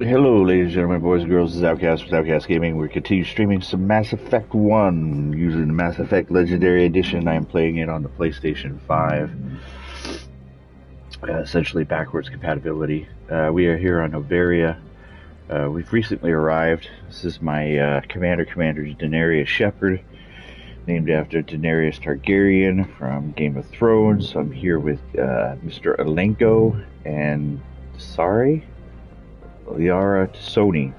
Hello, ladies and gentlemen, boys and girls. This is Outcast with Outcast Gaming. We continue streaming some Mass Effect 1 using the Mass Effect Legendary Edition. I am playing it on the PlayStation 5. Essentially backwards compatibility. We are here on Noveria. We've recently arrived. This is my Commander Daenerys Shepard, named after Daenerys Targaryen from Game of Thrones. I'm here with Mr. Alenko and Liara Sony,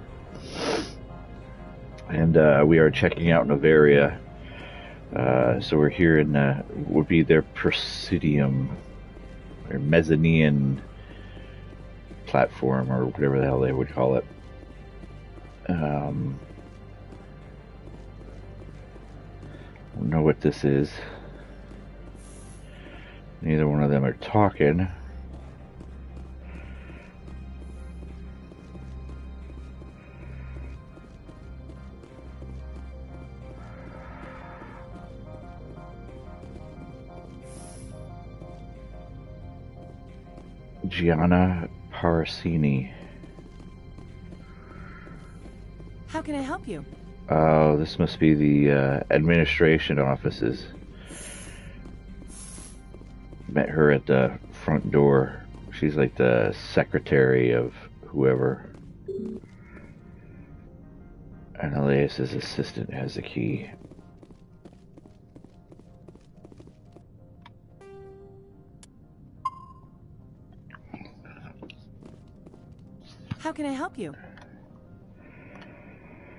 and we are checking out Noveria. So we're here in would be their Presidium or mezzanine platform or whatever the hell they would call it. Don't know what this is. Neither one of them are talking. Gianna Parasini. How can I help you? Oh, this must be the administration offices. Met her at the front door. She's like the secretary of whoever. And Elias's assistant has the key. How can I help you?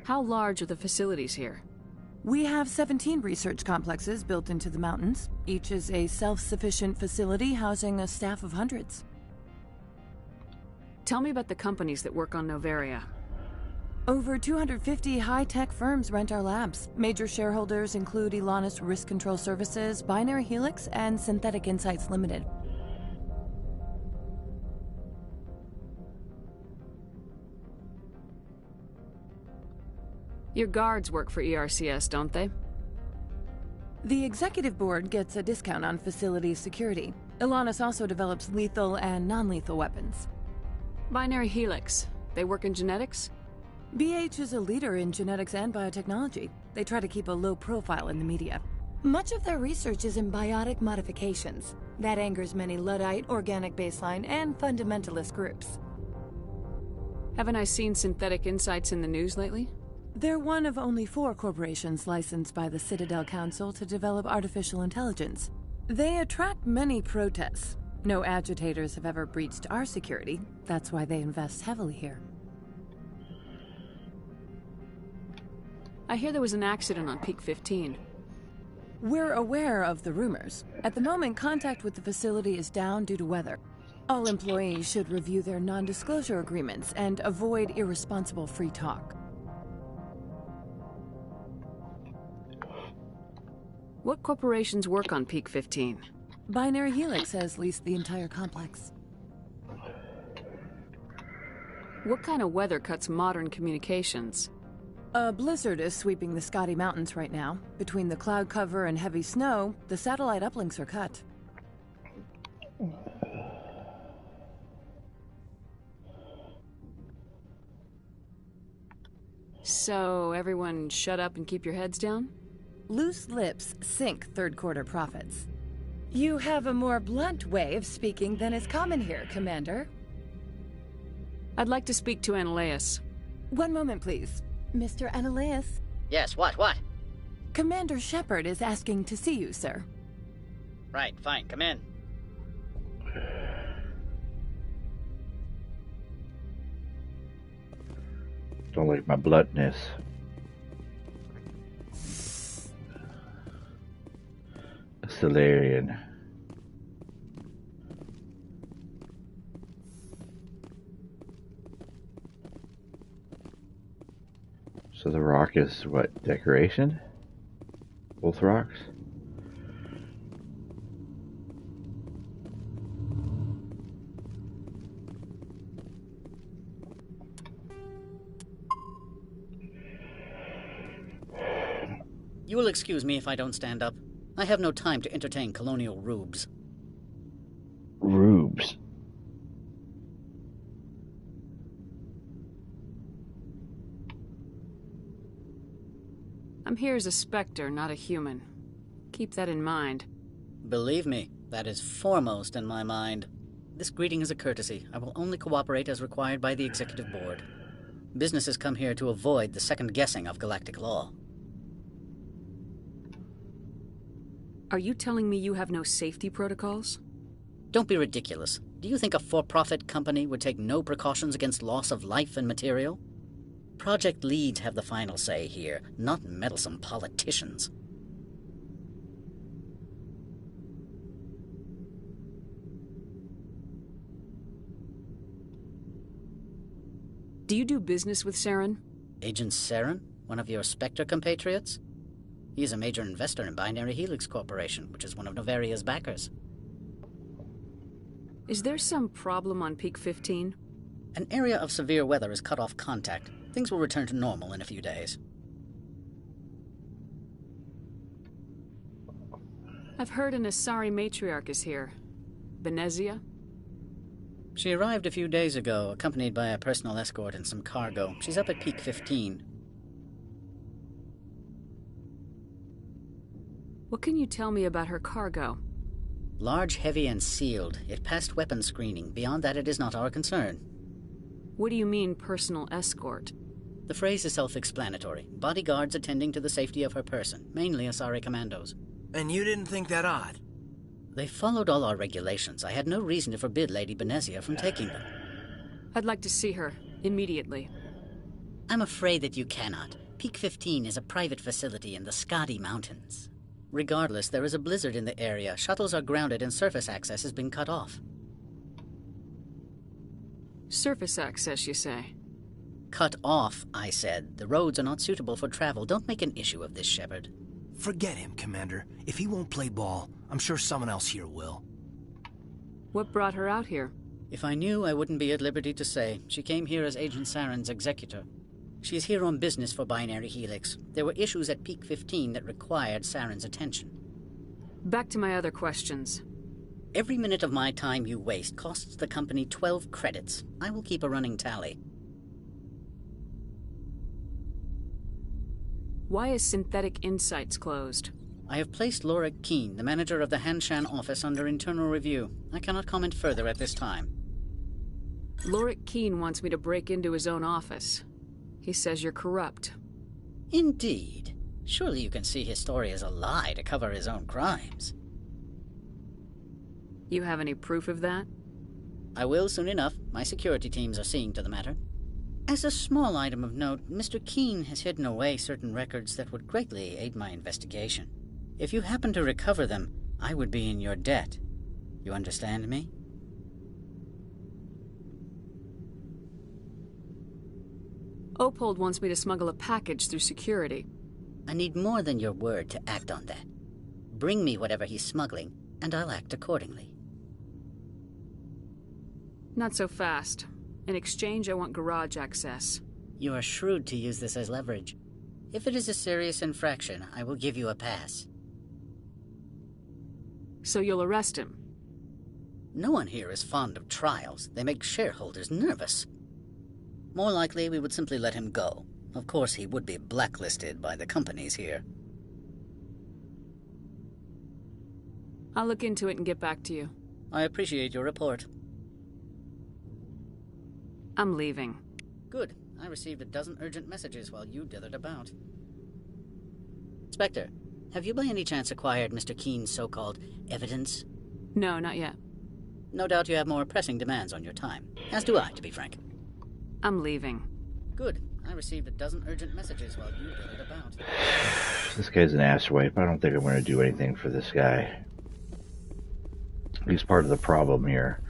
How large are the facilities here? We have 17 research complexes built into the mountains. Each is a self-sufficient facility housing a staff of hundreds. Tell me about the companies that work on Noveria. Over 250 high-tech firms rent our labs. Major shareholders include Elanus Risk Control Services, Binary Helix, and Synthetic Insights Limited. Your guards work for ERCS, don't they? The executive board gets a discount on facility security. Elanus also develops lethal and non-lethal weapons. Binary Helix. They work in genetics? BH is a leader in genetics and biotechnology. They try to keep a low profile in the media. Much of their research is in biotic modifications. That angers many Luddite, organic baseline, and fundamentalist groups. Haven't I seen Synthetic Insights in the news lately? They're one of only 4 corporations licensed by the Citadel Council to develop artificial intelligence. They attract many protests. No agitators have ever breached our security. That's why they invest heavily here. I hear there was an accident on Peak 15. We're aware of the rumors. At the moment, contact with the facility is down due to weather. All employees should review their non-disclosure agreements and avoid irresponsible free talk. What corporations work on Peak 15? Binary Helix has leased the entire complex. What kind of weather cuts modern communications? A blizzard is sweeping the Scotty Mountains right now. Between the cloud cover and heavy snow, the satellite uplinks are cut. So, everyone shut up and keep your heads down? Loose lips sink third-quarter profits. You have a more blunt way of speaking than is common here, Commander. I'd like to speak to Ananias. One moment, please. Mr. Ananias? Yes, what? Commander Shepard is asking to see you, sir. Right, fine, come in. Don't like my bluntness. Solarian. So the rock is what? Decoration? Both rocks? You will excuse me if I don't stand up. I have no time to entertain colonial rubes. Rubes? I'm here as a Spectre, not a human. Keep that in mind. Believe me, that is foremost in my mind. This greeting is a courtesy. I will only cooperate as required by the Executive Board. Businesses come here to avoid the second guessing of galactic law. Are you telling me you have no safety protocols? Don't be ridiculous. Do you think a for-profit company would take no precautions against loss of life and material? Project leads have the final say here, not meddlesome politicians. Do you do business with Saren? Agent Saren? One of your Spectre compatriots? He is a major investor in Binary Helix Corporation, which is one of Novaria's backers. Is there some problem on Peak 15? An area of severe weather has cut off contact. Things will return to normal in a few days. I've heard an Asari matriarch is here. Benezia? She arrived a few days ago, accompanied by a personal escort and some cargo. She's up at Peak 15. What can you tell me about her cargo? Large, heavy, and sealed. It passed weapon screening. Beyond that, it is not our concern. What do you mean, personal escort? The phrase is self-explanatory. Bodyguards attending to the safety of her person, mainly Asari commandos. And you didn't think that odd? They followed all our regulations. I had no reason to forbid Lady Benezia from taking them. I'd like to see her, immediately. I'm afraid that you cannot. Peak 15 is a private facility in the Skadi Mountains. Regardless, there is a blizzard in the area. Shuttles are grounded and surface access has been cut off. Surface access, you say? Cut off, I said. The roads are not suitable for travel. Don't make an issue of this, Shepard. Forget him, Commander. If he won't play ball, I'm sure someone else here will. What brought her out here? If I knew, I wouldn't be at liberty to say. She came here as Agent Saren's executor. She is here on business for Binary Helix. There were issues at Peak 15 that required Saren's attention. Back to my other questions. Every minute of my time you waste costs the company 12 credits. I will keep a running tally. Why is Synthetic Insights closed? I have placed Laura Keene, the manager of the Hanshan office, under internal review. I cannot comment further at this time. Lorik Keene wants me to break into his own office. He says you're corrupt. Indeed. Surely you can see his story as a lie to cover his own crimes. You have any proof of that? I will soon enough. My security teams are seeing to the matter. As a small item of note, Mr. Keene has hidden away certain records that would greatly aid my investigation. If you happen to recover them, I would be in your debt. You understand me? Opold wants me to smuggle a package through security. I need more than your word to act on that. Bring me whatever he's smuggling, and I'll act accordingly. Not so fast. In exchange, I want garage access. You are shrewd to use this as leverage. If it is a serious infraction, I will give you a pass. So you'll arrest him? No one here is fond of trials. They make shareholders nervous. More likely, we would simply let him go. Of course, he would be blacklisted by the companies here. I'll look into it and get back to you. I appreciate your report. I'm leaving. Good. I received a dozen urgent messages while you dithered about. Spectre, have you by any chance acquired Mr. Keene's so-called evidence? No, not yet. No doubt you have more pressing demands on your time. As do I, to be frank. I'm leaving. Good. I received a dozen urgent messages while you dithered about. This guy's an asswipe. I don't think I'm going to do anything for this guy. He's part of the problem here.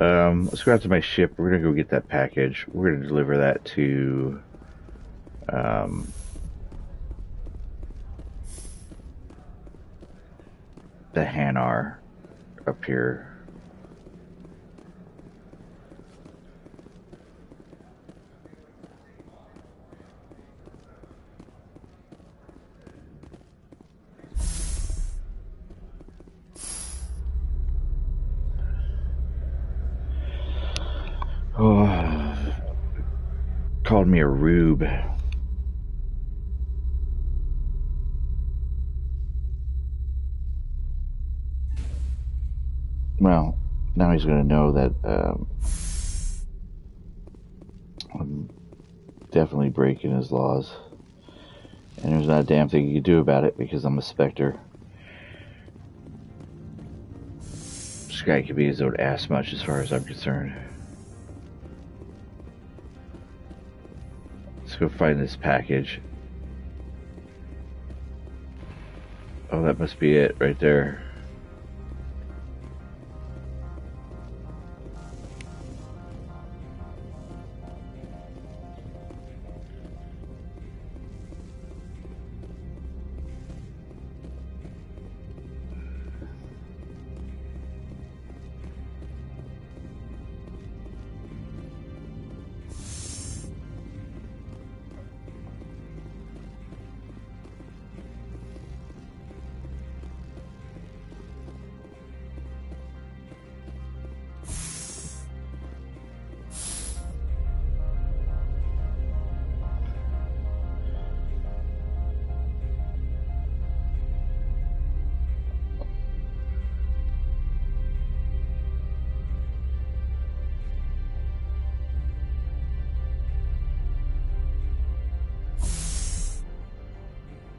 Let's go out to my ship. We're going to go get that package. We're going to deliver that to the Hanar up here. Oh, called me a rube. Well, now he's going to know that I'm definitely breaking his laws. And there's not a damn thing you can do about it because I'm a Spectre. This guy could be his own ass much as far as I'm concerned. Let's go find this package. Oh, that must be it right there.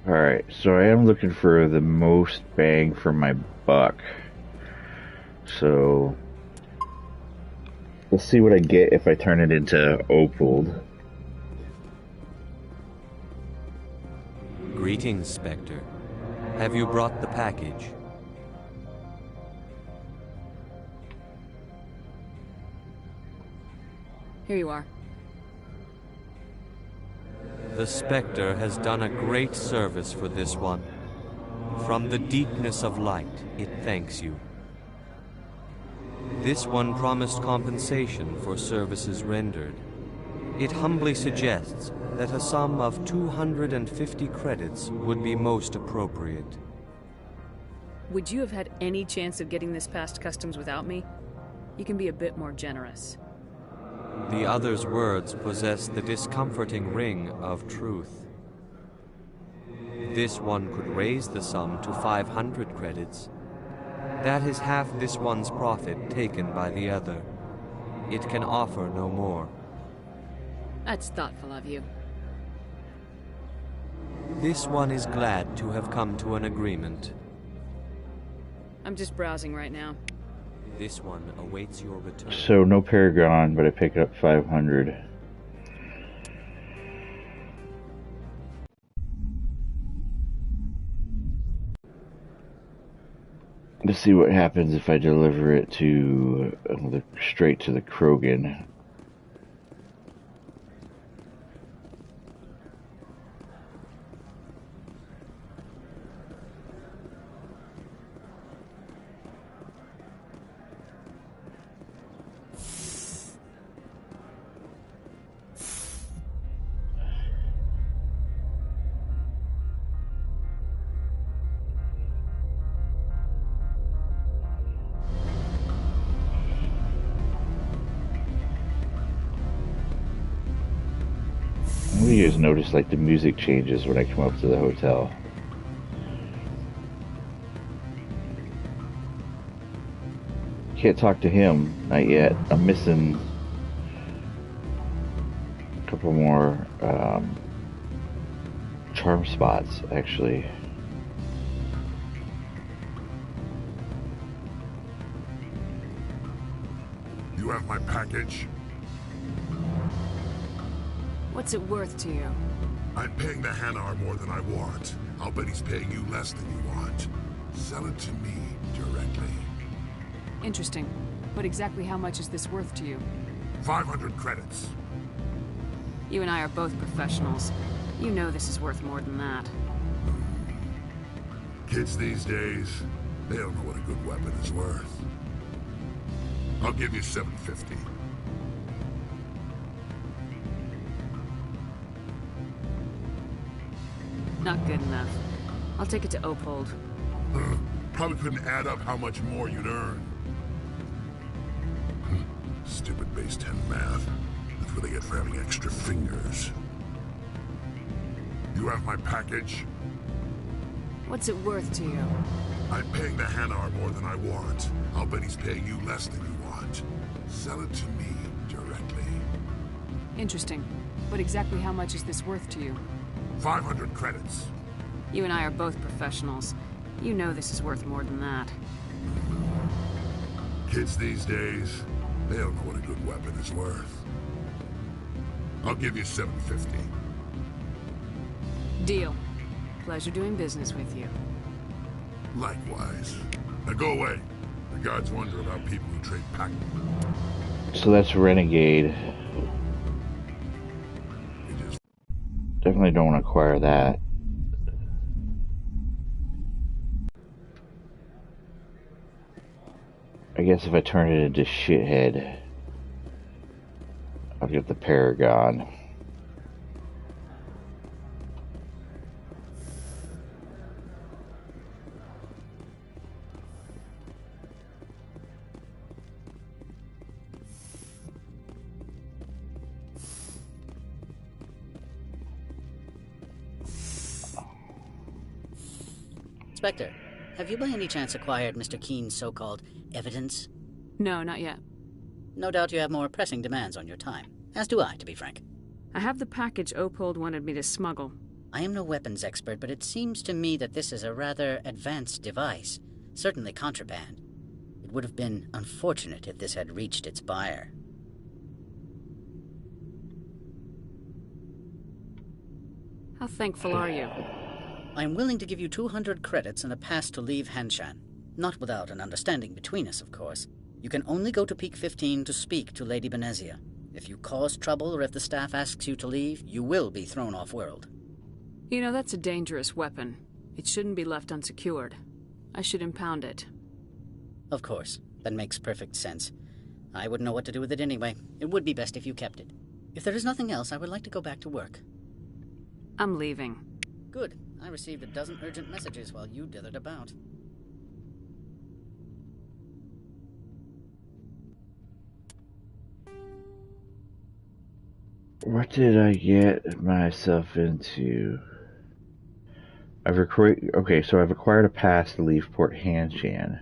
Alright, so I am looking for the most bang for my buck. So let's see what I get if I turn it into Opal. Greetings, Spectre. Have you brought the package? Here you are. The Spectre has done a great service for this one. From the deepness of light, it thanks you. This one promised compensation for services rendered. It humbly suggests that a sum of 250 credits would be most appropriate. Would you have had any chance of getting this past customs without me? You can be a bit more generous. The other's words possess the discomforting ring of truth. This one could raise the sum to 500 credits. That is half this one's profit taken by the other. It can offer no more. That's thoughtful of you. This one is glad to have come to an agreement. I'm just browsing right now. This one awaits your return. So no Paragon, but I pick up 500. Let's see what happens if I deliver it to straight to the Krogan. You guys notice like the music changes when I come up to the hotel. Can't talk to him, not yet. I'm missing a couple more charm spots actually. You have my package? What's it worth to you? I'm paying the Hanar more than I want. I'll bet he's paying you less than you want. Sell it to me directly. Interesting. But exactly how much is this worth to you? 500 credits. You and I are both professionals. You know this is worth more than that. Kids these days, they don't know what a good weapon is worth. I'll give you 750. Not good enough. I'll take it to Opold. Probably couldn't add up how much more you'd earn. Stupid base 10 math. That's what they get for having extra fingers. You have my package? What's it worth to you? I'm paying the Hanar more than I want. I'll bet he's paying you less than you want. Sell it to me directly. Interesting. But exactly how much is this worth to you? 500 credits. You and I are both professionals. You know this is worth more than that. Kids these days, they don't know what a good weapon is worth. I'll give you 750. Deal. Pleasure doing business with you. Likewise. Now go away. The guards wonder about people who trade pack. So that's Renegade. Definitely don't want to acquire that. I guess if I turn it into shithead, I'll get the Paragon. Spectre, have you by any chance acquired Mr. Keen's so-called evidence? No, not yet. No doubt you have more pressing demands on your time. As do I, to be frank. I have the package Opold wanted me to smuggle. I am no weapons expert, but it seems to me that this is a rather advanced device. Certainly contraband. It would have been unfortunate if this had reached its buyer. How thankful are you? I am willing to give you 200 credits and a pass to leave Hanshan. Not without an understanding between us, of course. You can only go to Peak 15 to speak to Lady Benezia. If you cause trouble or if the staff asks you to leave, you will be thrown off-world. You know, that's a dangerous weapon. It shouldn't be left unsecured. I should impound it. Of course. That makes perfect sense. I wouldn't know what to do with it anyway. It would be best if you kept it. If there is nothing else, I would like to go back to work. I'm leaving. Good. I received a dozen urgent messages while you dithered about. What did I get myself into? Okay, so I've acquired a pass to leave Port Hanshan.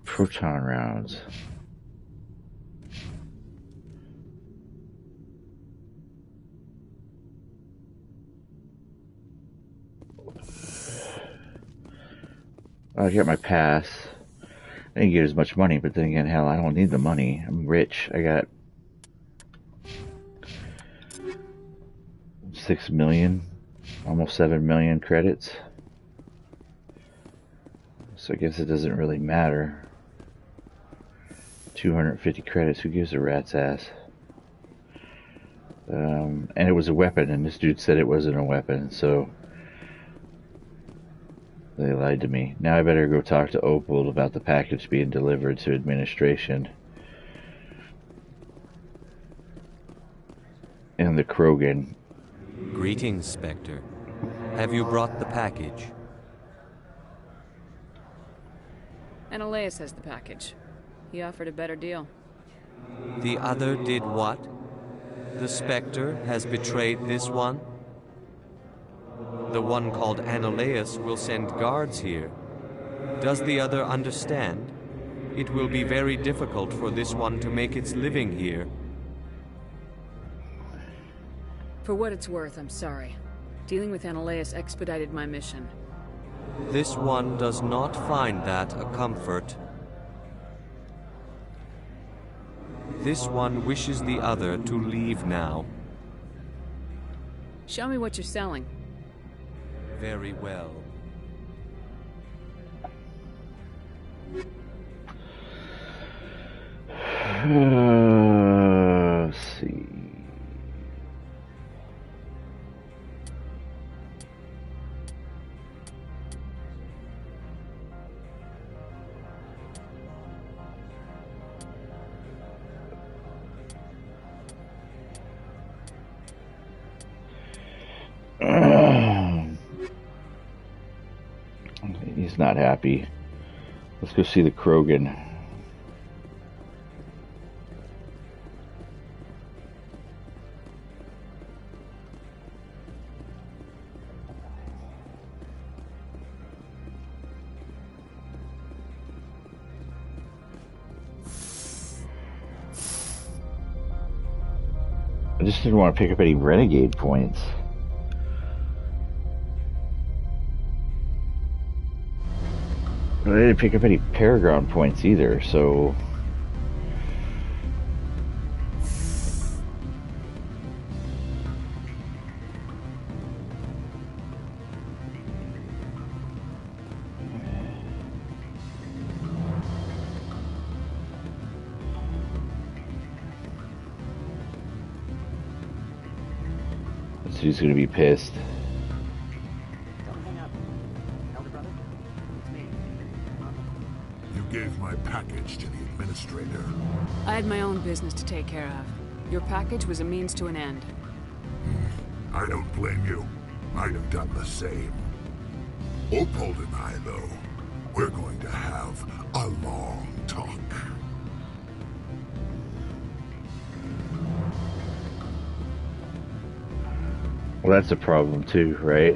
Proton rounds. I got my pass. I didn't get as much money, but then again, hell, I don't need the money. I'm rich. I got 6 million, almost 7 million credits. So I guess it doesn't really matter. 250 credits, who gives a rat's ass? And it was a weapon, and this dude said it wasn't a weapon, so they lied to me. Now I better go talk to Opold about the package being delivered to administration. And the Krogan. Greetings, Spectre. Have you brought the package? Ananias has the package. He offered a better deal. The other did what? The Spectre has betrayed this one? The one called Ananias will send guards here. Does the other understand? It will be very difficult for this one to make its living here. For what it's worth, I'm sorry. Dealing with Ananias expedited my mission. This one does not find that a comfort. This one wishes the other to leave now. Show me what you're selling. Very well. Let's see. He's not happy. Let's go see the Krogan. I just didn't want to pick up any renegade points. But I didn't pick up any Paragon points either, so... This dude's gonna be pissed. Don't hang up. Elder brother, it's me. You gave my package to the administrator. I had my own business to take care of. Your package was a means to an end. I don't blame you. I'd have done the same. Opold and I, though, we're going to have a long talk. Well, that's a problem too, right?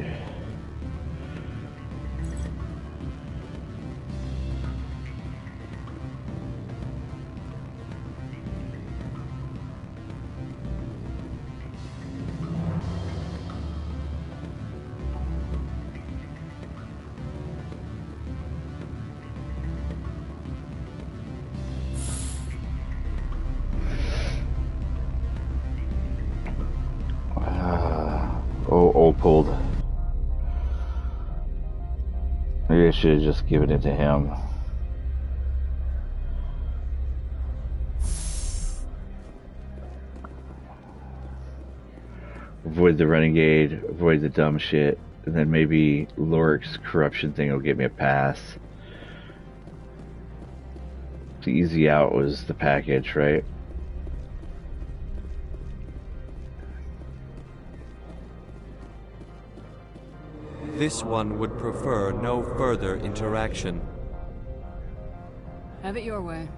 Pulled. Maybe I should have just given it to him. Avoid the renegade, avoid the dumb shit, and then maybe Lorik's corruption thing will get me a pass. The easy out was the package, right? This one would prefer no further interaction. Have it your way.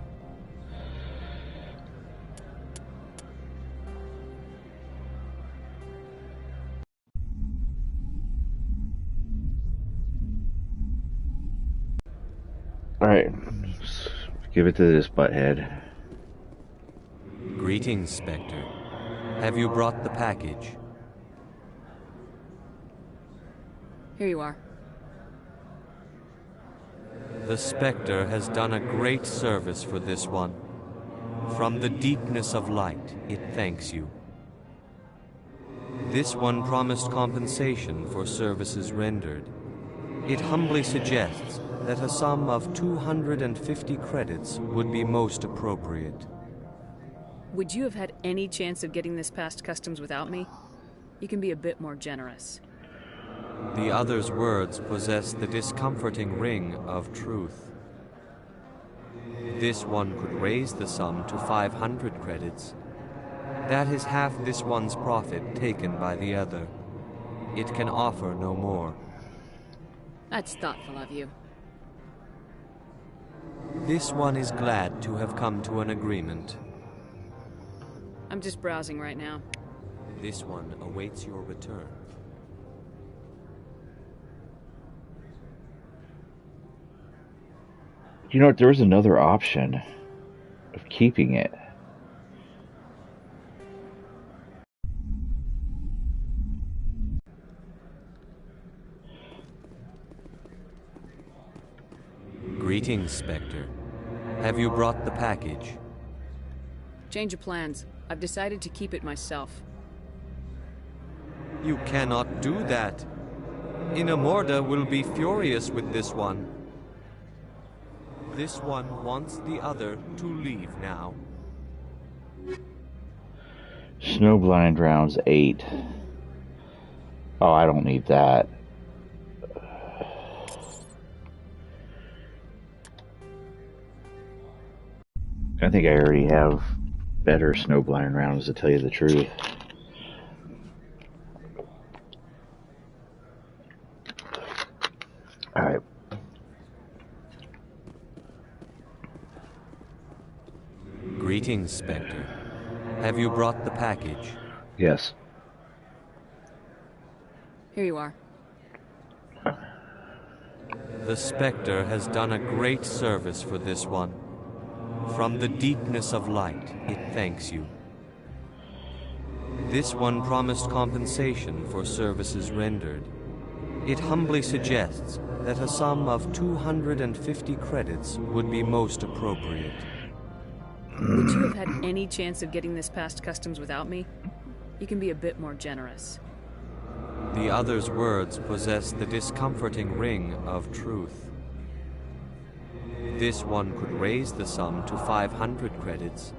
Alright, give it to this butthead. Greetings, Spectre. Have you brought the package? Here you are. The Spectre has done a great service for this one. From the deepness of light, it thanks you. This one promised compensation for services rendered. It humbly suggests that a sum of 250 credits would be most appropriate. Would you have had any chance of getting this past customs without me? You can be a bit more generous. The other's words possess the discomforting ring of truth. This one could raise the sum to 500 credits. That is half this one's profit taken by the other. It can offer no more. That's thoughtful of you. This one is glad to have come to an agreement. I'm just browsing right now. This one awaits your return. You know what, there was another option of keeping it. Greetings, Spectre. Have you brought the package? Change of plans. I've decided to keep it myself. You cannot do that. Inamorda will be furious with this one. This one wants the other to leave now. Snowblind rounds 8. Oh, I don't need that. I think I already have better snowblind rounds, to tell you the truth. Alright. Greetings, Spectre. Have you brought the package? Yes. Here you are. The Spectre has done a great service for this one. From the deepness of light, it thanks you. This one promised compensation for services rendered. It humbly suggests that a sum of 250 credits would be most appropriate. Would you have had any chance of getting this past customs without me? You can be a bit more generous. The other's words possess the discomforting ring of truth. This one could raise the sum to 500 credits.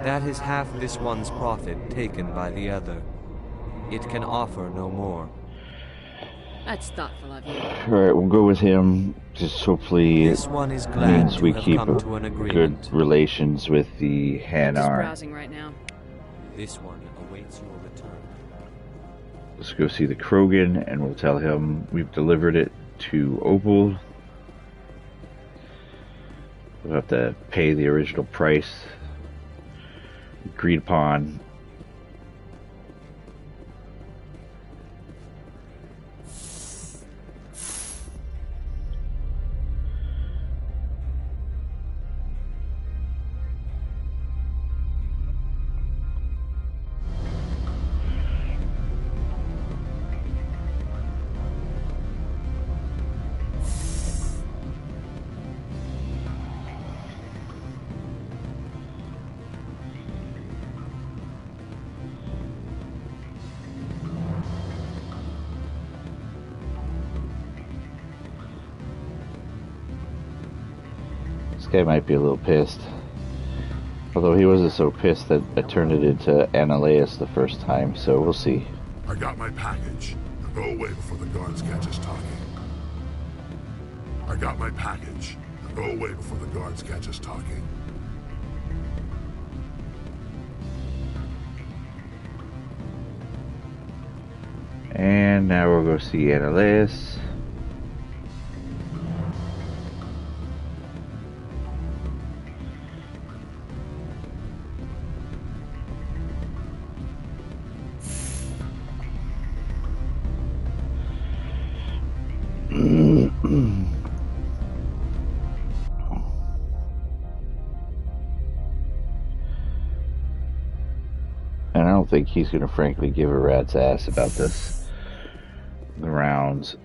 That is half this one's profit taken by the other. It can offer no more. That's thoughtful of you. Alright, we'll go with him. Just hopefully This one is glad means to we have keep come to an good agreement. relations with the Just Hanar. browsing right now. This one awaits your return. Let's go see the Krogan and we'll tell him we've delivered it to Opal. We'll have to pay the original price agreed upon. This guy might be a little pissed. Although he wasn't so pissed that I turned it into Annaleus the first time, so we'll see. I got my package. Now go away before the guards catch us talking. I got my package. Now go away before the guards catch us talking. And now we'll go see Annaleus. And I don't think he's going to frankly give a rat's ass about this. The rounds.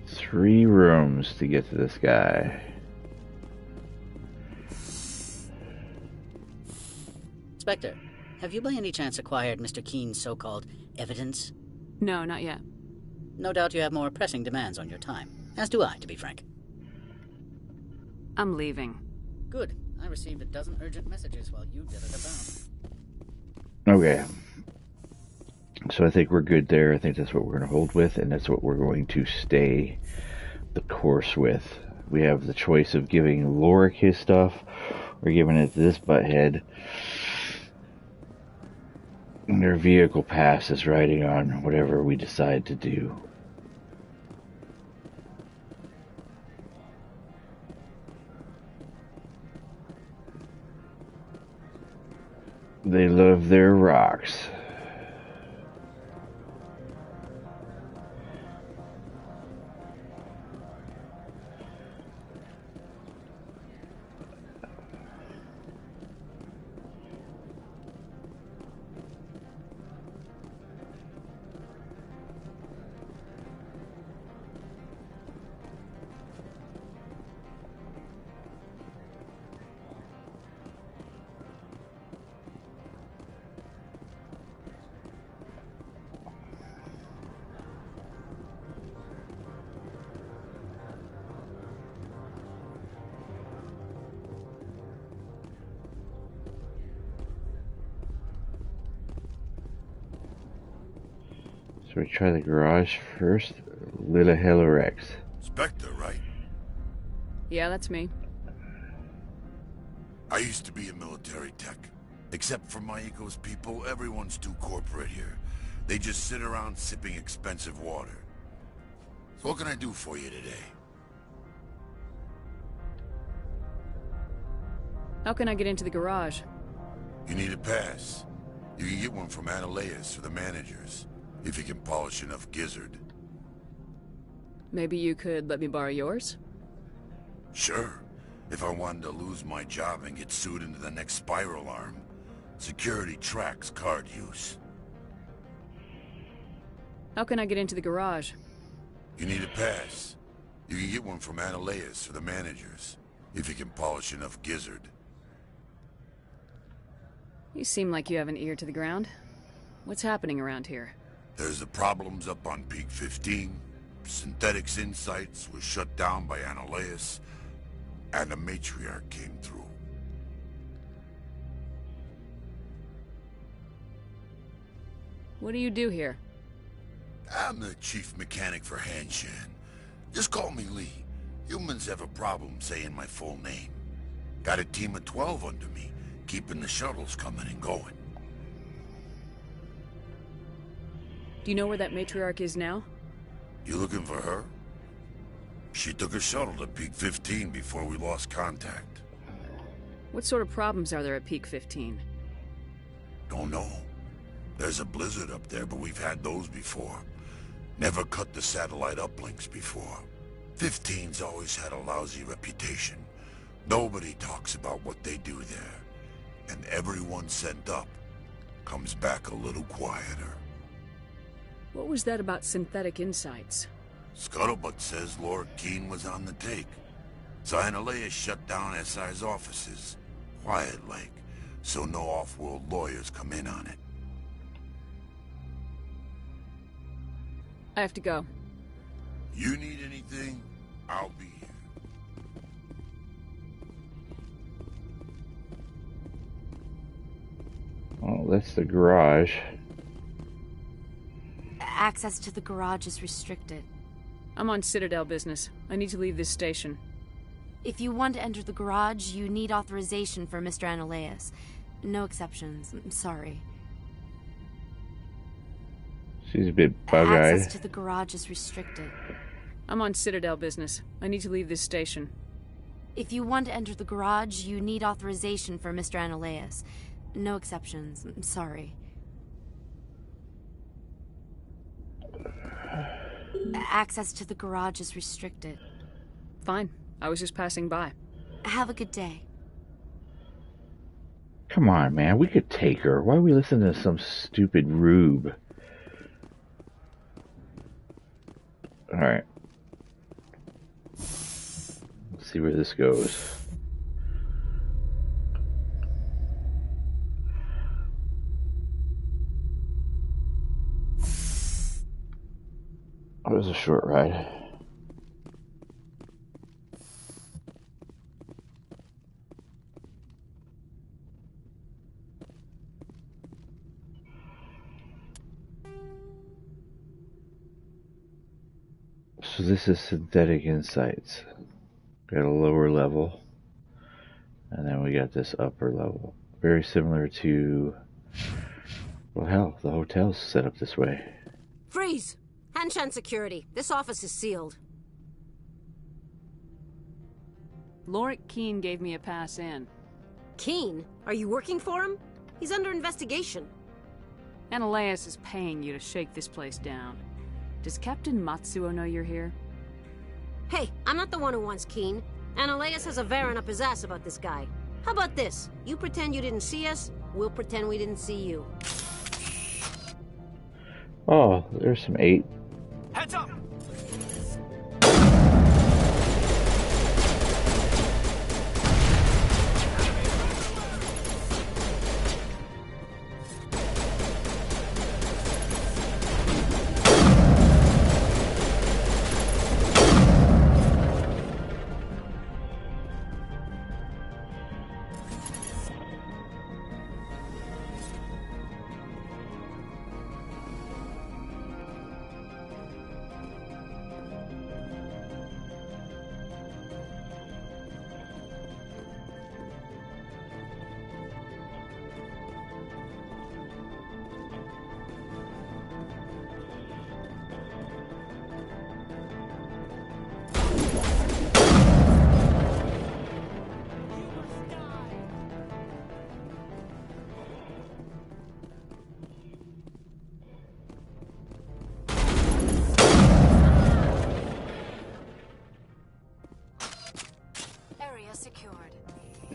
Three rooms to get to this guy. Spectre, have you by any chance acquired Mr. Keen's so-called evidence? No, not yet. No doubt you have more pressing demands on your time. As do I, to be frank. I'm leaving. Good. I received a dozen urgent messages while you did it about. Okay. So I think we're good there. I think that's what we're going to hold with, and that's what we're going to stay the course with. We have the choice of giving Lorik his stuff, or giving it to this butthead. And their vehicle pass is riding on whatever we decide to do. They love their rocks. So we try the garage first. Lila Rex. Spectre, right? Yeah, that's me. I used to be a military tech. Except for my eco's people, everyone's too corporate here. They just sit around sipping expensive water. So what can I do for you today? How can I get into the garage? You need a pass. You can get one from Analeas or the managers, if you can polish enough gizzard. Maybe you could let me borrow yours? Sure. If I wanted to lose my job and get sued into the next spiral arm. Security tracks card use. How can I get into the garage? You need a pass. You can get one from Analeas or the managers, if you can polish enough gizzard. You seem like you have an ear to the ground. What's happening around here? There's the problems up on Peak 15. Synthetics Insights was shut down by Analeas, and a matriarch came through. What do you do here? I'm the chief mechanic for Hanshan. Just call me Lee. Humans have a problem saying my full name. Got a team of 12 under me, keeping the shuttles coming and going. Do you know where that matriarch is now? You looking for her? She took a shuttle to Peak 15 before we lost contact. What sort of problems are there at Peak 15? Don't know. There's a blizzard up there, but we've had those before. Never cut the satellite uplinks before. 15's always had a lousy reputation. Nobody talks about what they do there. And everyone sent up comes back a little quieter. What was that about Synthetic Insights? Scuttlebutt says Lord Keene was on the take. So Analeas shut down SI's offices. Quiet-like, so no off-world lawyers come in on it. I have to go. You need anything, I'll be here. Oh, that's the garage. Access to the garage is restricted. I'm on Citadel business. I need to leave this station. If you want to enter the garage, you need authorization for Mr. Analeas. No exceptions. I'm sorry. She's a bit bug-eyed. Access to the garage is restricted. I'm on Citadel business. I need to leave this station. If you want to enter the garage, you need authorization for Mr. Analeas. No exceptions. I'm sorry. Access to the garage is restricted. Fine. I was just passing by. Have a good day. Come on, man. We could take her. Why are we listening to some stupid rube? Alright. Let's see where this goes. Oh, it was a short ride. So this is Synthetic Insights. Got a lower level. And then we got this upper level. Very similar to... well, hell, the hotel's set up this way. Freeze! Hanshan security. This office is sealed. Lorik Keene gave me a pass in. Keene? Are you working for him? He's under investigation. Analeas is paying you to shake this place down. Does Captain Matsuo know you're here? Hey, I'm not the one who wants Keene. Analeas has a Varen up his ass about this guy. How about this? You pretend you didn't see us, we'll pretend we didn't see you. Oh, there's some 8. Heads up!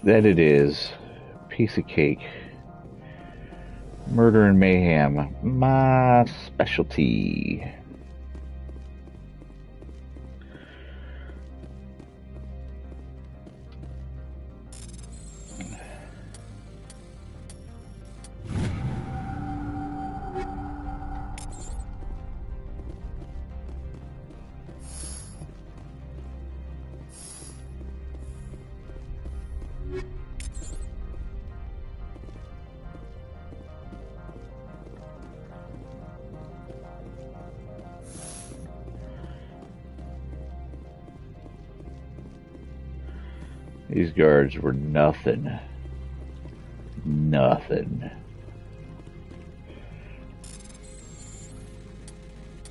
That it is. Piece of cake. Murder and mayhem. My specialty. These guards were nothing. Nothing.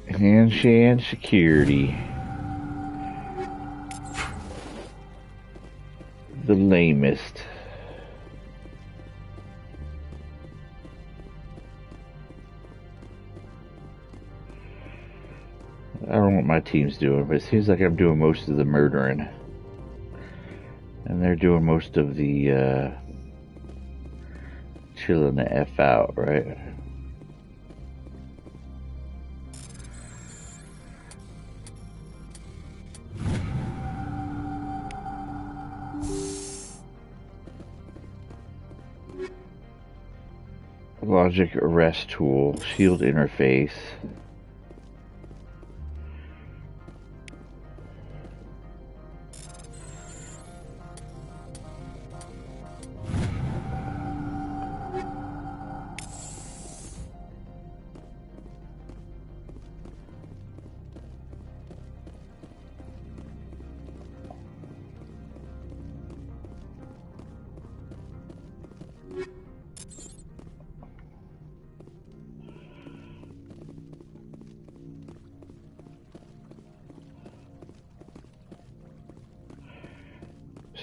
Hand security. The lamest. I don't know what my team's doing, but it seems like I'm doing most of the murdering. And they're doing most of the chilling the F out, right? Logic arrest tool, shield interface.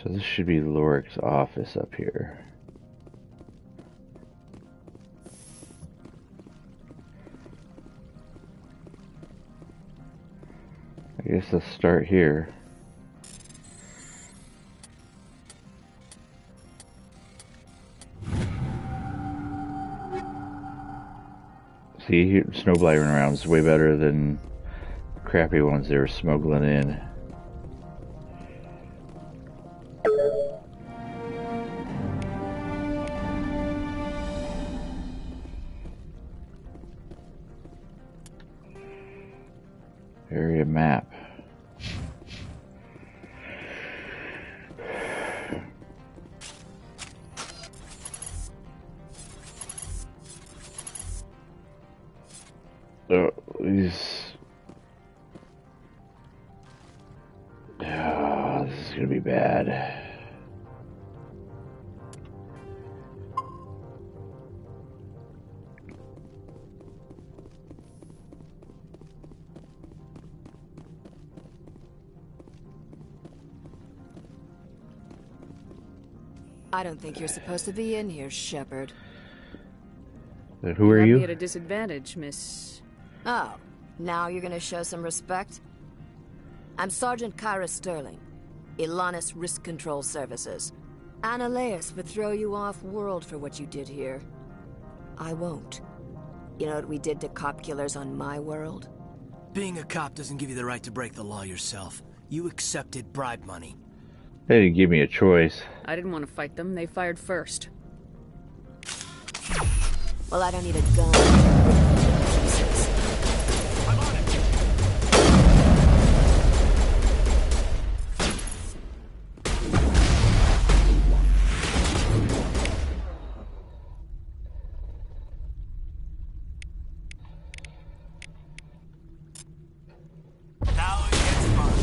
So this should be Lorik's office up here. I guess let's start here. See, snowblighting around is way better than the crappy ones they were smuggling in. Area map. Oh, this is gonna be bad. I don't think you're supposed to be in here, Shepard. Who are you? Be at a disadvantage, Miss. Oh, now you're gonna show some respect? I'm Sergeant Kyra Sterling, Ilanis Risk Control Services. Analeas would throw you off-world for what you did here. I won't. You know what we did to cop killers on my world? Being a cop doesn't give you the right to break the law yourself. You accepted bribe money. They didn't give me a choice. I didn't want to fight them. They fired first. Well, I don't need a gun. I'm on it. Now it gets fun.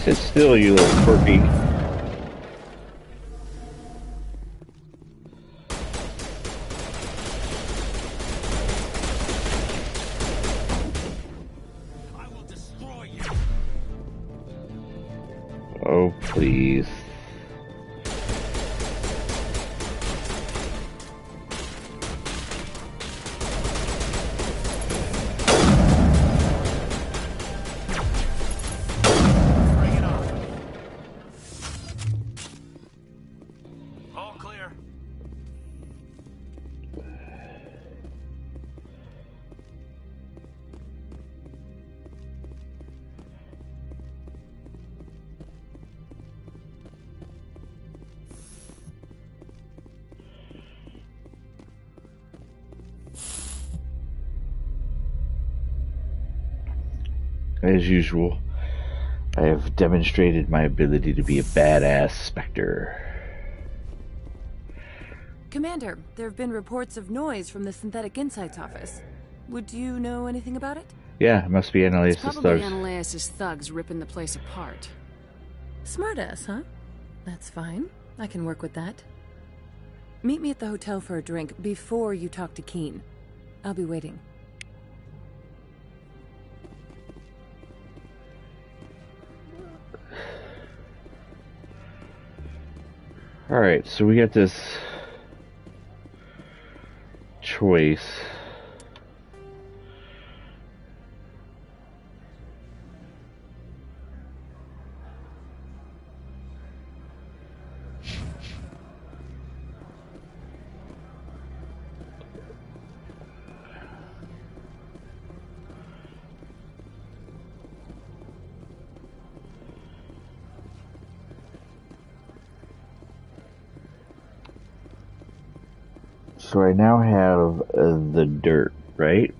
Sit still, you little quirky. I will destroy you. Oh, please. All clear. As usual, I have demonstrated my ability to be a badass Spectre. Commander, there have been reports of noise from the Synthetic Insights office. Would you know anything about it? Yeah, it must be Annihilus' It's probably thugs. Annihilus' thugs ripping the place apart. Smartass, huh? That's fine. I can work with that. Meet me at the hotel for a drink before you talk to Keen. I'll be waiting. Alright, so we got this choice. So I now have the dirt, right?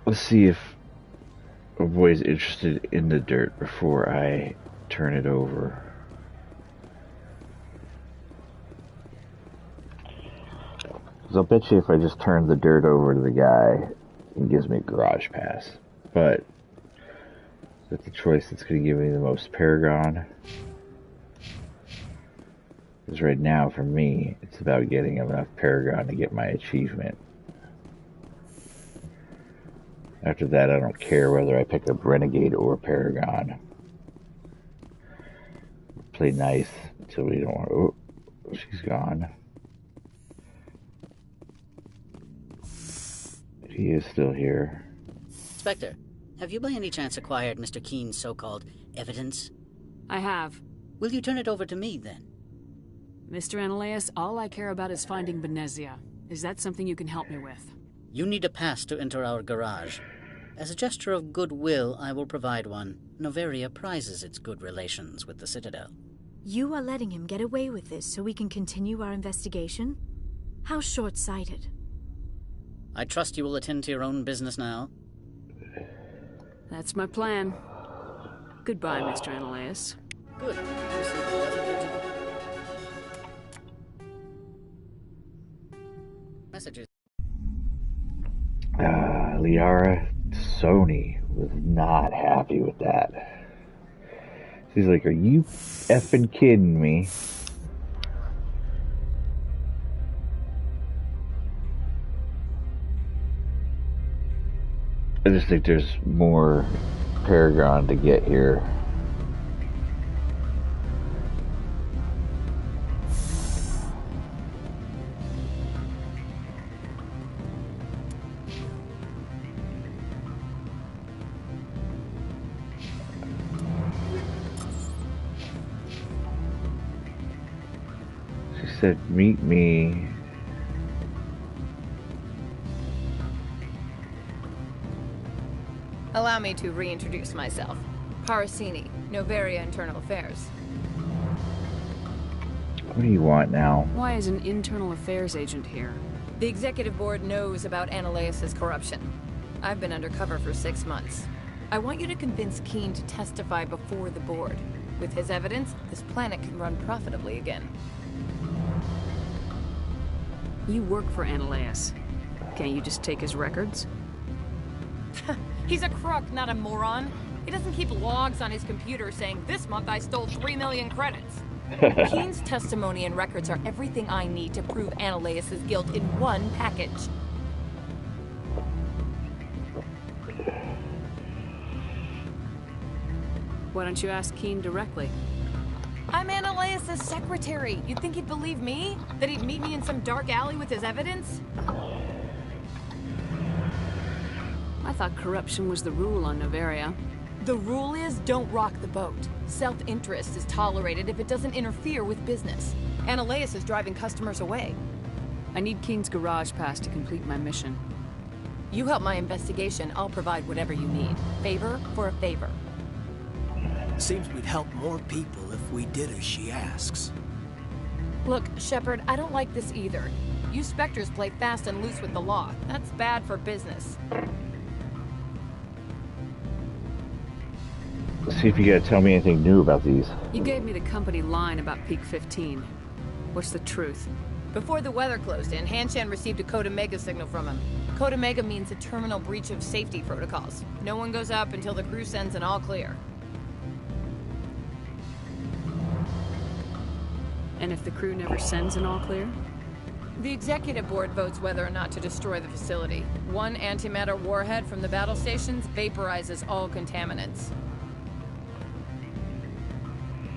Let's see if a boy's interested in the dirt before I turn it over. Because I'll bet you if I just turn the dirt over to the guy, he gives me a garage pass. But that's the choice that's going to give me the most Paragon. Because right now, for me, it's about getting enough Paragon to get my achievement. After that, I don't care whether I pick up Renegade or Paragon. Play nice until we don't want to... Oh, she's gone. He is still here. Spectre, have you by any chance acquired Mr. Keen's so-called evidence? I have. Will you turn it over to me, then? Mr. Annihilus, all I care about is finding Benezia. Is that something you can help me with? You need a pass to enter our garage. As a gesture of goodwill, I will provide one. Noveria prizes its good relations with the Citadel. You are letting him get away with this so we can continue our investigation? How short-sighted. I trust you will attend to your own business now. That's my plan. Goodbye, Mr. Annihilus. Good. Messages. Liara Sony was not happy with that. She's like, are you effing kidding me? I just think there's more Paragon to get here. She said, meet me. Allow me to reintroduce myself. Parasini, Noveria Internal Affairs. What do you want now? Why is an internal affairs agent here? The executive board knows about Annihilus' corruption. I've been undercover for 6 months. I want you to convince Keen to testify before the board. With his evidence, this planet can run profitably again. You work for Annihilus. Can't you just take his records? He's a crook, not a moron. He doesn't keep logs on his computer saying, this month I stole 3 million credits. Keen's testimony and records are everything I need to prove Annihilus' guilt in one package. Why don't you ask Keen directly? I'm Annihilus' secretary. You'd think he'd believe me? That he'd meet me in some dark alley with his evidence? I thought corruption was the rule on Noveria. The rule is don't rock the boat. Self-interest is tolerated if it doesn't interfere with business. Analeas is driving customers away. I need Keen's garage pass to complete my mission. You help my investigation, I'll provide whatever you need. Favor for a favor. Seems we'd help more people if we did as she asks. Look, Shepard, I don't like this either. You Spectres play fast and loose with the law. That's bad for business. Let's see if you gotta tell me anything new about these. You gave me the company line about Peak 15. What's the truth? Before the weather closed in, Hanshan received a Code Omega signal from him. Code Omega means a terminal breach of safety protocols. No one goes up until the crew sends an all clear. And if the crew never sends an all clear? The executive board votes whether or not to destroy the facility. One antimatter warhead from the battle stations vaporizes all contaminants.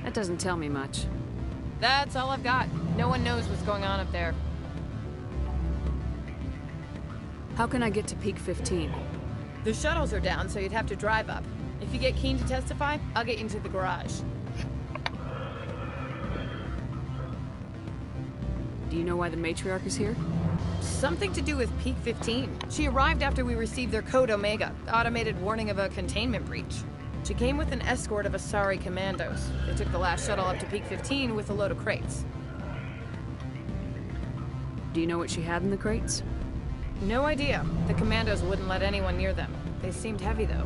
That doesn't tell me much. That's all I've got. No one knows what's going on up there. How can I get to Peak 15? The shuttles are down, so you'd have to drive up. If you get Keen to testify, I'll get you into the garage. Do you know why the matriarch is here? Something to do with Peak 15. She arrived after we received their Code Omega, automated warning of a containment breach. She came with an escort of Asari commandos. They took the last shuttle up to Peak 15 with a load of crates. Do you know what she had in the crates? No idea. The commandos wouldn't let anyone near them. They seemed heavy, though.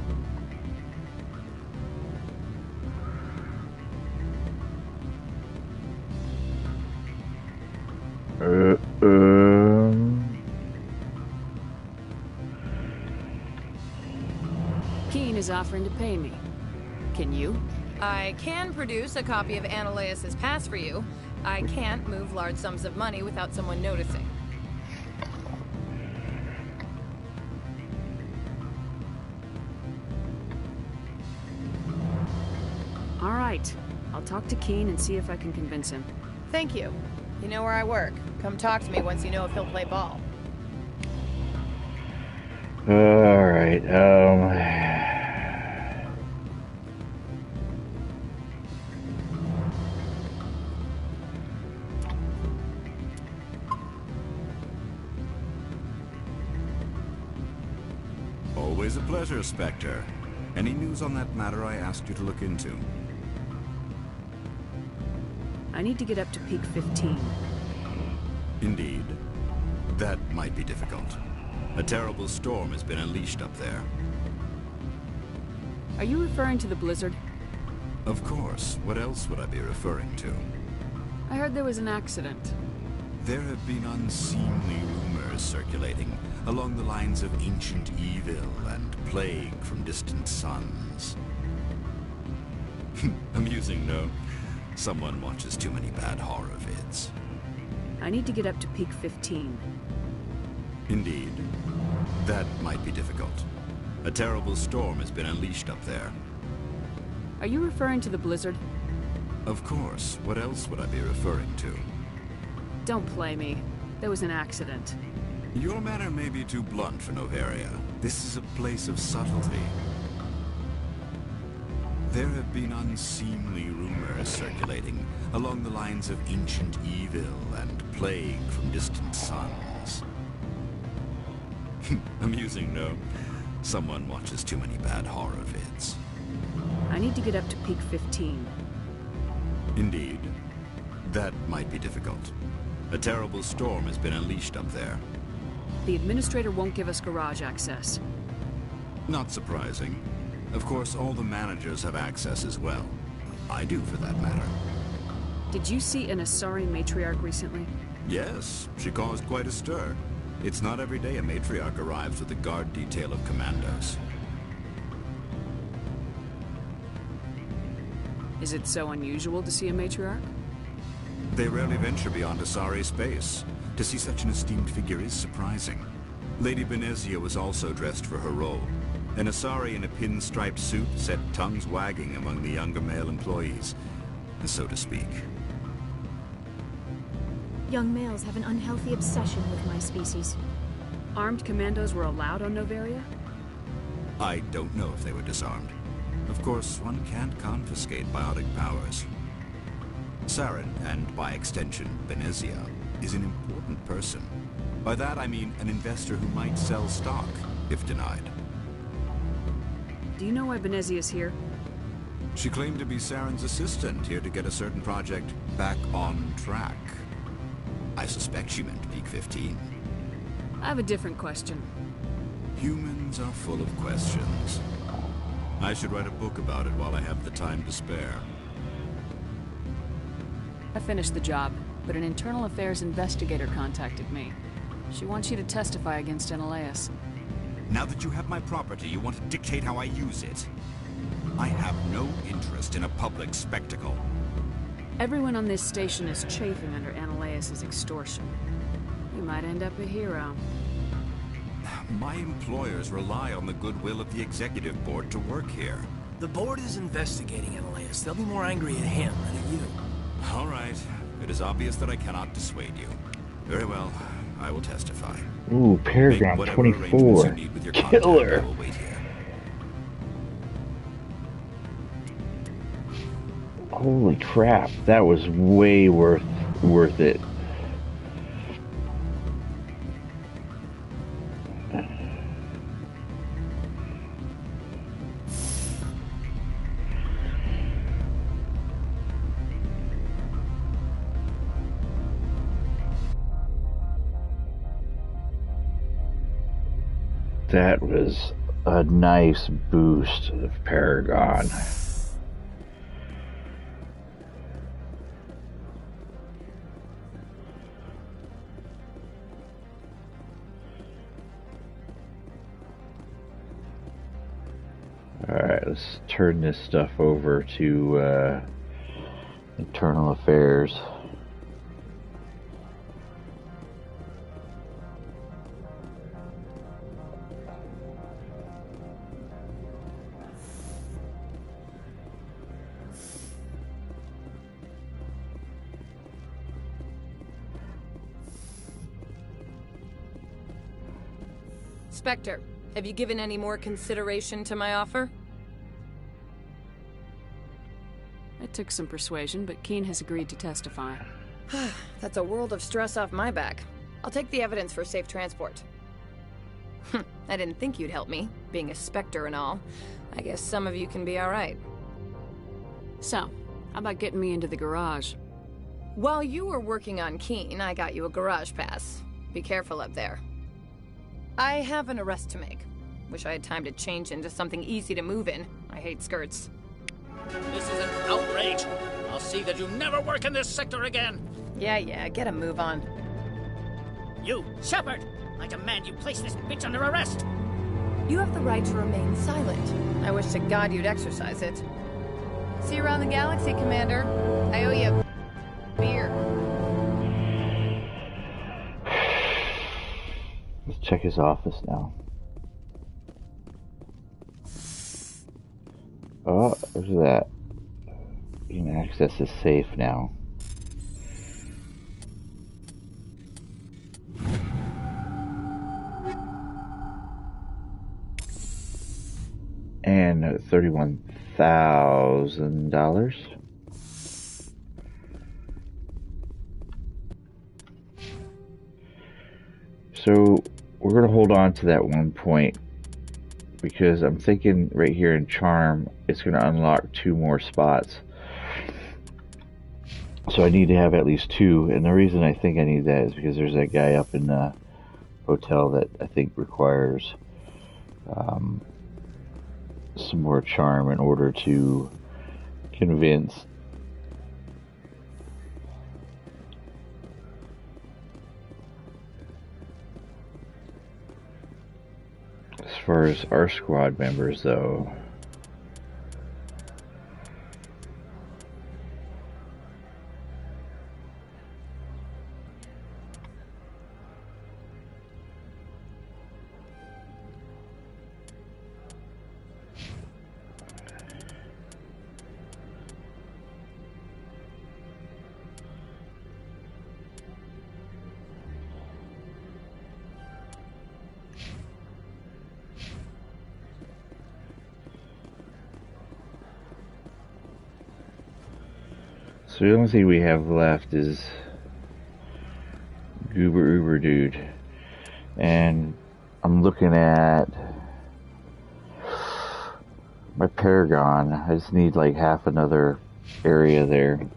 Keen is offering to pay me. Can you? I can produce a copy of Analeas' pass for you. I can't move large sums of money without someone noticing. All right. I'll talk to Keen and see if I can convince him. Thank you. You know where I work. Come talk to me once you know if he'll play ball. Alright, Always a pleasure, Spectre. Any news on that matter I asked you to look into? I need to get up to Peak 15. Indeed. That might be difficult. A terrible storm has been unleashed up there. Are you referring to the blizzard? Of course. What else would I be referring to? I heard there was an accident. There have been unseemly rumors circulating along the lines of ancient evil and plague from distant suns. Amusing, no? Someone watches too many bad horror vids. I need to get up to Peak 15. Indeed. That might be difficult. A terrible storm has been unleashed up there. Are you referring to the blizzard? Of course. What else would I be referring to? Don't play me. There was an accident. Your manner may be too blunt for Noveria. This is a place of subtlety. There have been unseemly rumors circulating along the lines of ancient evil and plague from distant suns. Amusing, no? Someone watches too many bad horror vids. I need to get up to Peak 15. Indeed. That might be difficult. A terrible storm has been unleashed up there. The Administrator won't give us garage access. Not surprising. Of course, all the managers have access as well. I do, for that matter. Did you see an Asari matriarch recently? Yes, she caused quite a stir. It's not every day a matriarch arrives with a guard detail of commandos. Is it so unusual to see a matriarch? They rarely venture beyond Asari space. To see such an esteemed figure is surprising. Lady Benezia was also dressed for her role. An Asari in a pinstriped suit set tongues wagging among the younger male employees, so to speak. Young males have an unhealthy obsession with my species. Armed commandos were allowed on Noveria? I don't know if they were disarmed. Of course, one can't confiscate biotic powers. Saren, and by extension, Benezia, is an important person. By that I mean an investor who might sell stock, if denied. Do you know why Benezia's here? She claimed to be Saren's assistant, here to get a certain project back on track. I suspect she meant Peak 15. I have a different question. Humans are full of questions. I should write a book about it while I have the time to spare. I finished the job, but an internal affairs investigator contacted me. She wants you to testify against Analeas. Now that you have my property, you want to dictate how I use it. I have no interest in a public spectacle. Everyone on this station is chafing under Analeas' extortion. You might end up a hero. My employers rely on the goodwill of the executive board to work here. The board is investigating Analeas. They'll be more angry at him than at you. All right. It is obvious that I cannot dissuade you. Very well. I will testify. Ooh, Paragon 24. Killer. I will wait here. Holy crap, that was way worth it. That was a nice boost of Paragon. Alright, let's turn this stuff over to internal affairs. Spectre, have you given any more consideration to my offer? It took some persuasion, but Keen has agreed to testify. That's a world of stress off my back. I'll take the evidence for safe transport. I didn't think you'd help me, being a Spectre and all. I guess some of you can be alright. So, how about getting me into the garage? While you were working on Keen, I got you a garage pass. Be careful up there. I have an arrest to make. Wish I had time to change into something easy to move in. I hate skirts. This is an outrage. I'll see that you never work in this sector again. Yeah, get a move on. You, Shepard! I demand you place this bitch under arrest! You have the right to remain silent. I wish to God you'd exercise it. See you around the galaxy, Commander. I owe you a beer. Let's check his office now. Oh, there's that. You can access his safe now. And $31,000. So we're going to hold on to that 1 point because I'm thinking right here in Charm it's going to unlock 2 more spots. So I need to have at least 2, and the reason I think I need that is because there's that guy up in the hotel that I think requires some more charm in order to convince as far as our squad members though. So the only thing we have left is Goober Uber Dude. And I'm looking at my Paragon. I just need like half another area there.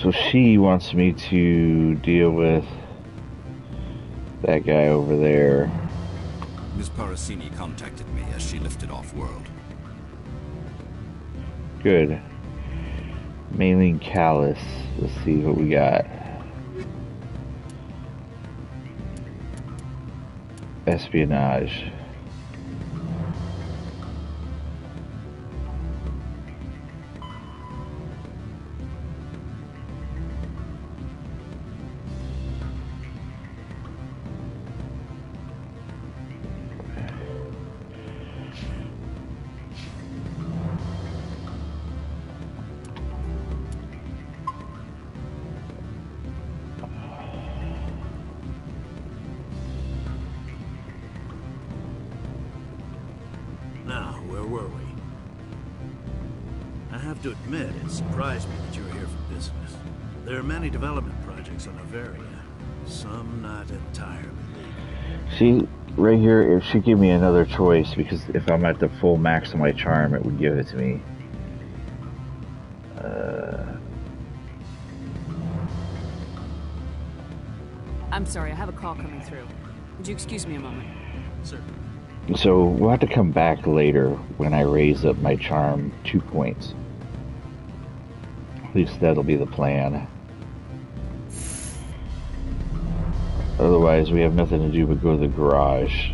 So she wants me to deal with that guy over there. Miss Parasini contacted me as she lifted off-world. Good. Maylene Callis. Let's see what we got. Espionage. Now, where were we? I have to admit, it surprised me that you were here for business. There are many development projects on Averia, some not entirely legal. See, right here, it should give me another choice, because if I'm at the full max of my charm, it would give it to me. I'm sorry, I have a call coming through. Would you excuse me a moment? Certainly. So we'll have to come back later when I raise up my charm 2 points. At least that'll be the plan. Otherwise, we have nothing to do but go to the garage.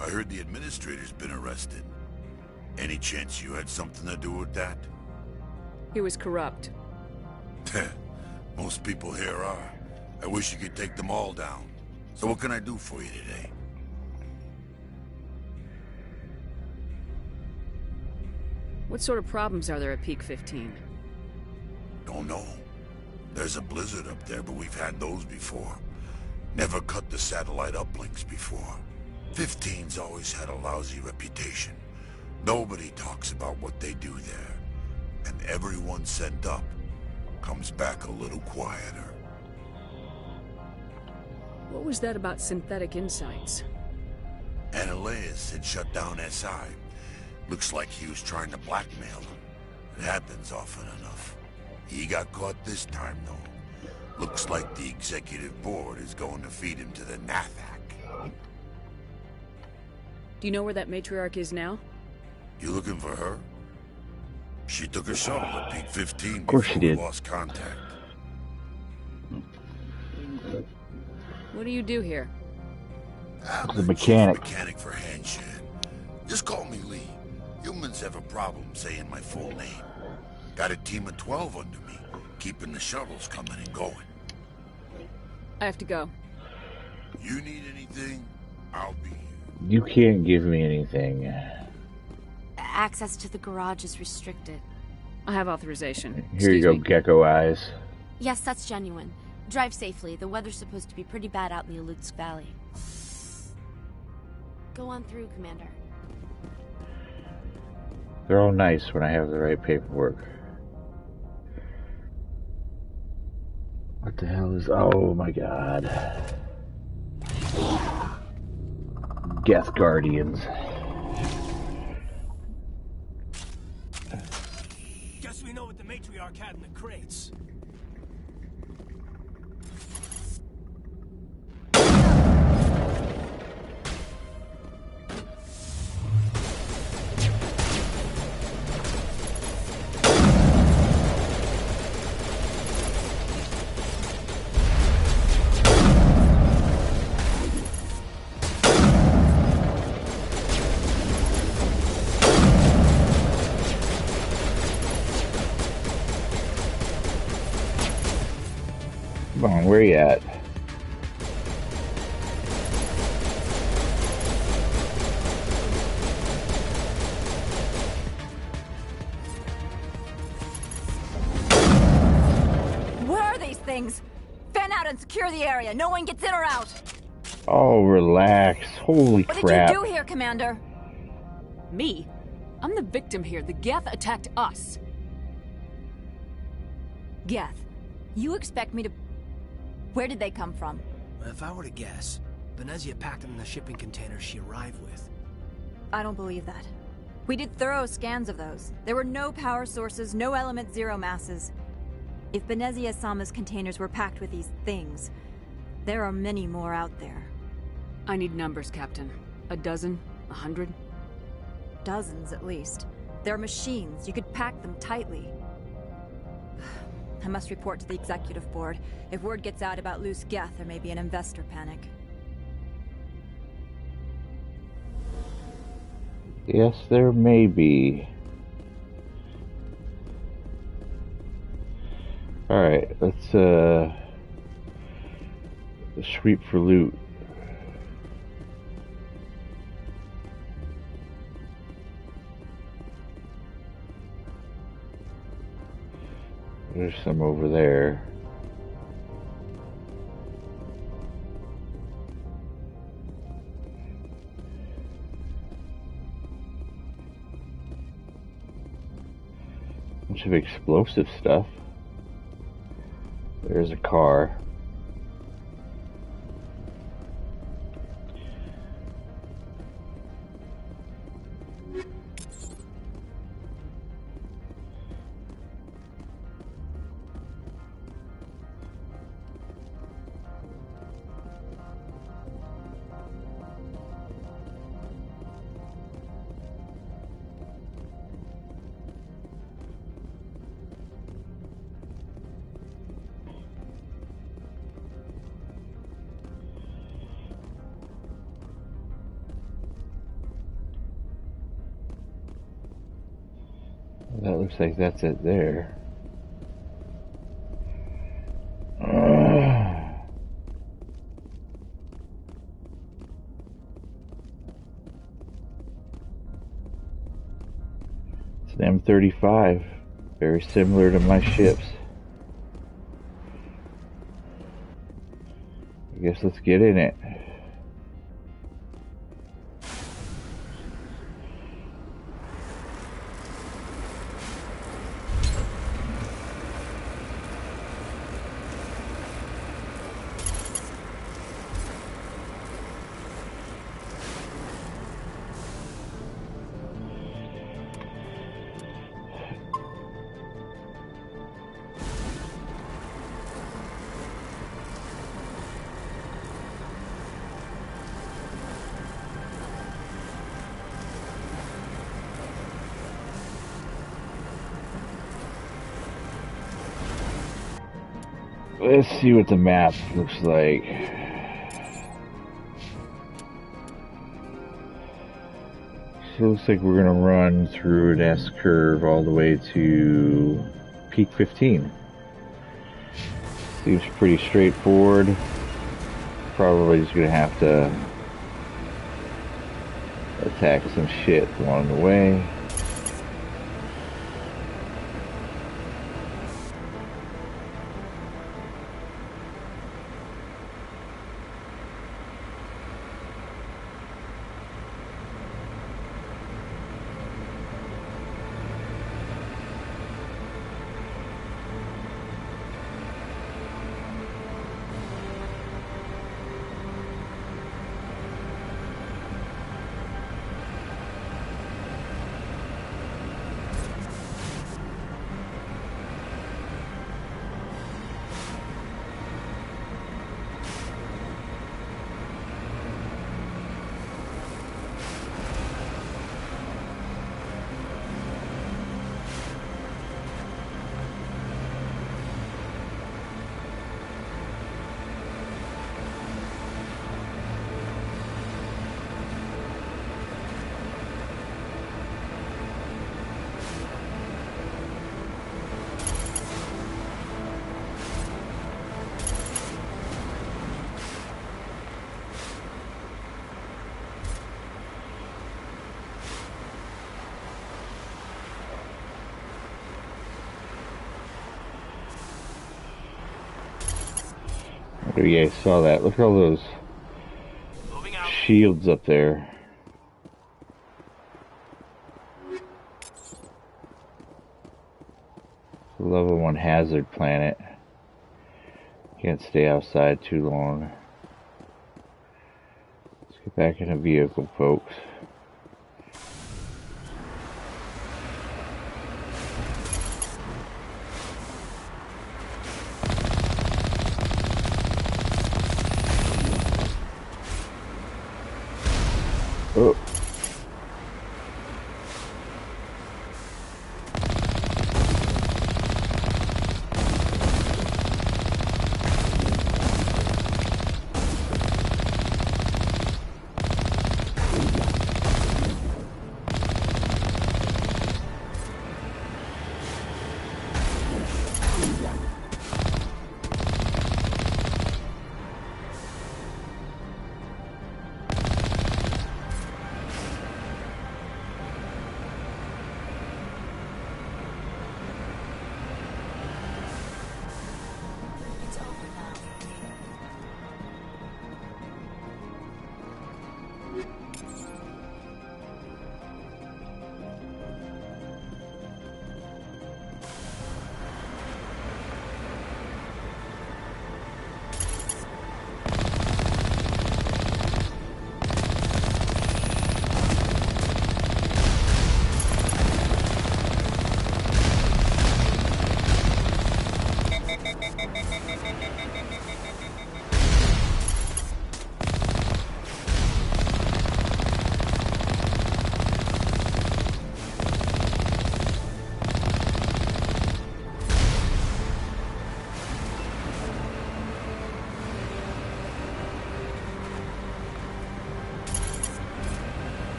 I heard the administrator's been arrested. Any chance you had something to do with that? He was corrupt. Most people here are. I wish you could take them all down. So what can I do for you today? What sort of problems are there at Peak 15? Don't know. There's a blizzard up there, but we've had those before. Never cut the satellite uplinks before. 15's always had a lousy reputation. Nobody talks about what they do there. And everyone sent up comes back a little quieter. What was that about synthetic insights? Ananias had shut down SI. Looks like he was trying to blackmail them. It happens often enough. He got caught this time, though. Looks like the executive board is going to feed him to the Nathak. Do you know where that matriarch is now? You looking for her? She took a shuttle at Peak 15 Of course before she did. we lost contact. What do you do here? The mechanic. Mechanic for Handshed. Just call me Lee. Humans have a problem saying my full name. Got a team of 12 under me, keeping the shuttles coming and going. I have to go. You need anything, I'll be here. You can't give me anything. Access to the garage is restricted. I have authorization. Here you go, gecko eyes. Yes, that's genuine. Drive safely. The weather's supposed to be pretty bad out in the Alutsk Valley. Go on through, Commander. They're all nice when I have the right paperwork. What the hell is... Oh my god. Geth Guardians. Guess we know what the matriarch had in the crates. Come on, where you at? What are these things? Fan out and secure the area. No one gets in or out. Oh, relax. Holy What crap. did you do here, Commander? Me? I'm the victim here. The Geth attacked us. Geth, you expect me to... Where did they come from? If I were to guess, Venezia packed them in the shipping containers she arrived with. I don't believe that. We did thorough scans of those. There were no power sources, no element zero masses. If Venezia-sama's containers were packed with these things, there are many more out there. I need numbers, Captain. A dozen? 100? Dozens, at least. They're machines. You could pack them tightly. I must report to the executive board. If word gets out about loose Geth, there may be an investor panic. Yes, there may be. Alright, let's sweep for loot. There's some over there. Bunch of explosive stuff. There's a car. That looks like that's it there. It's an M35, very similar to my ships. I guess let's get in it. Let's see what the map looks like. So it looks like we're gonna run through an S curve all the way to peak 15. Seems pretty straightforward. Probably just gonna have to attack some shit along the way. Oh yeah, I saw that. Look at all those shields up there. Level 1 hazard planet. Can't stay outside too long. Let's get back in a vehicle, folks. Oh.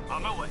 On my way.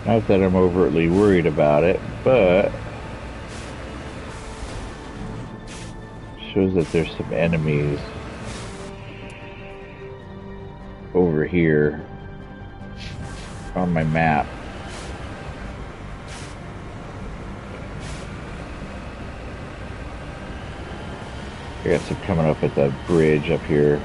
Not that I'm overtly worried about it, but shows that there's some enemies over here. on my map. I got some coming up at the bridge up here.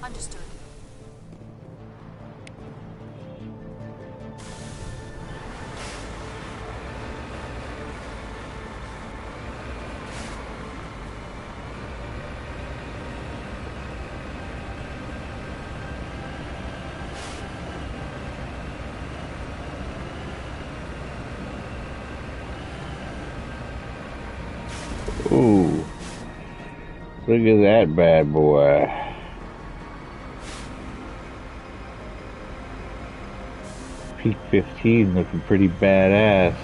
Understood. Ooh. Look at that bad boy. Peak 15 looking pretty badass.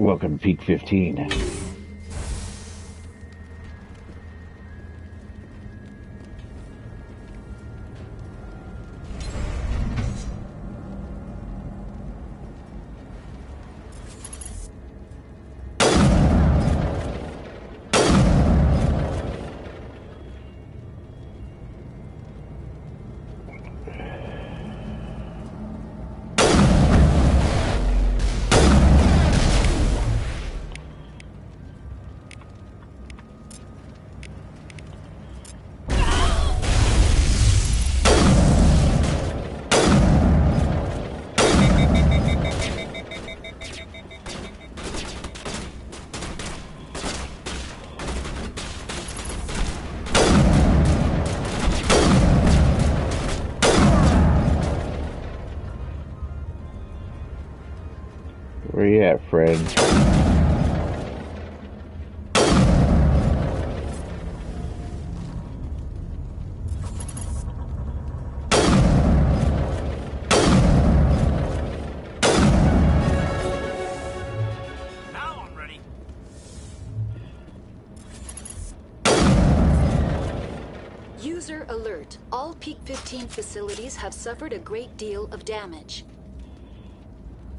Welcome to Peak 15. Where you at, friend? Now I'm ready. User alert. All Peak 15 facilities have suffered a great deal of damage.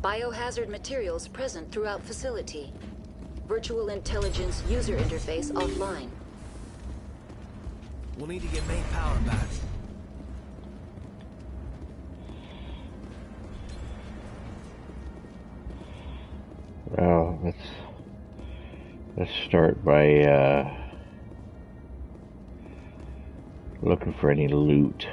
Biohazard materials present throughout facility. Virtual intelligence user interface offline. We'll need to get main power back. Well, let's start by looking for any loot.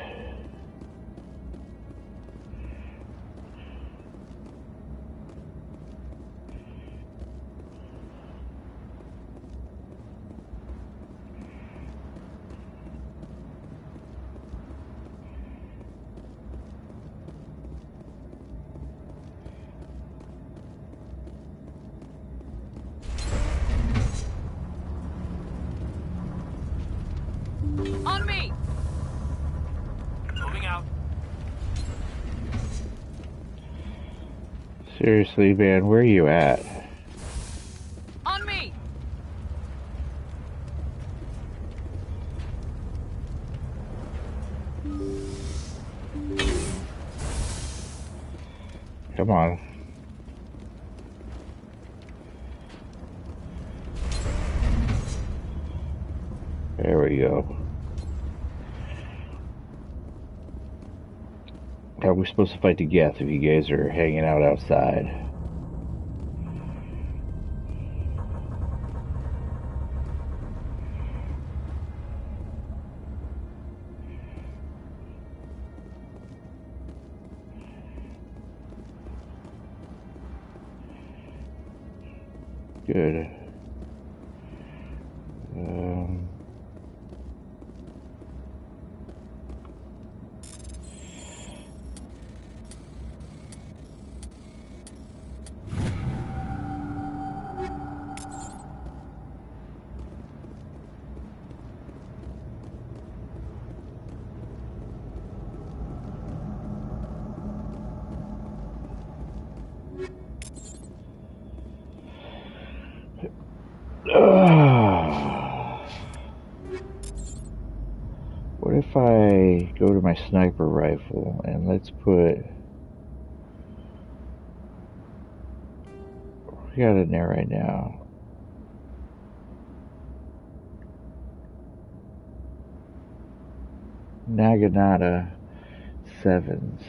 On me! Moving out. Seriously, man, where are you at? On me! Come on. There we go. How are we supposed to fight the Geth if you guys are hanging out outside? Good. What if I go to my sniper rifle and let's put... What we got in there right now? Naginata 7s.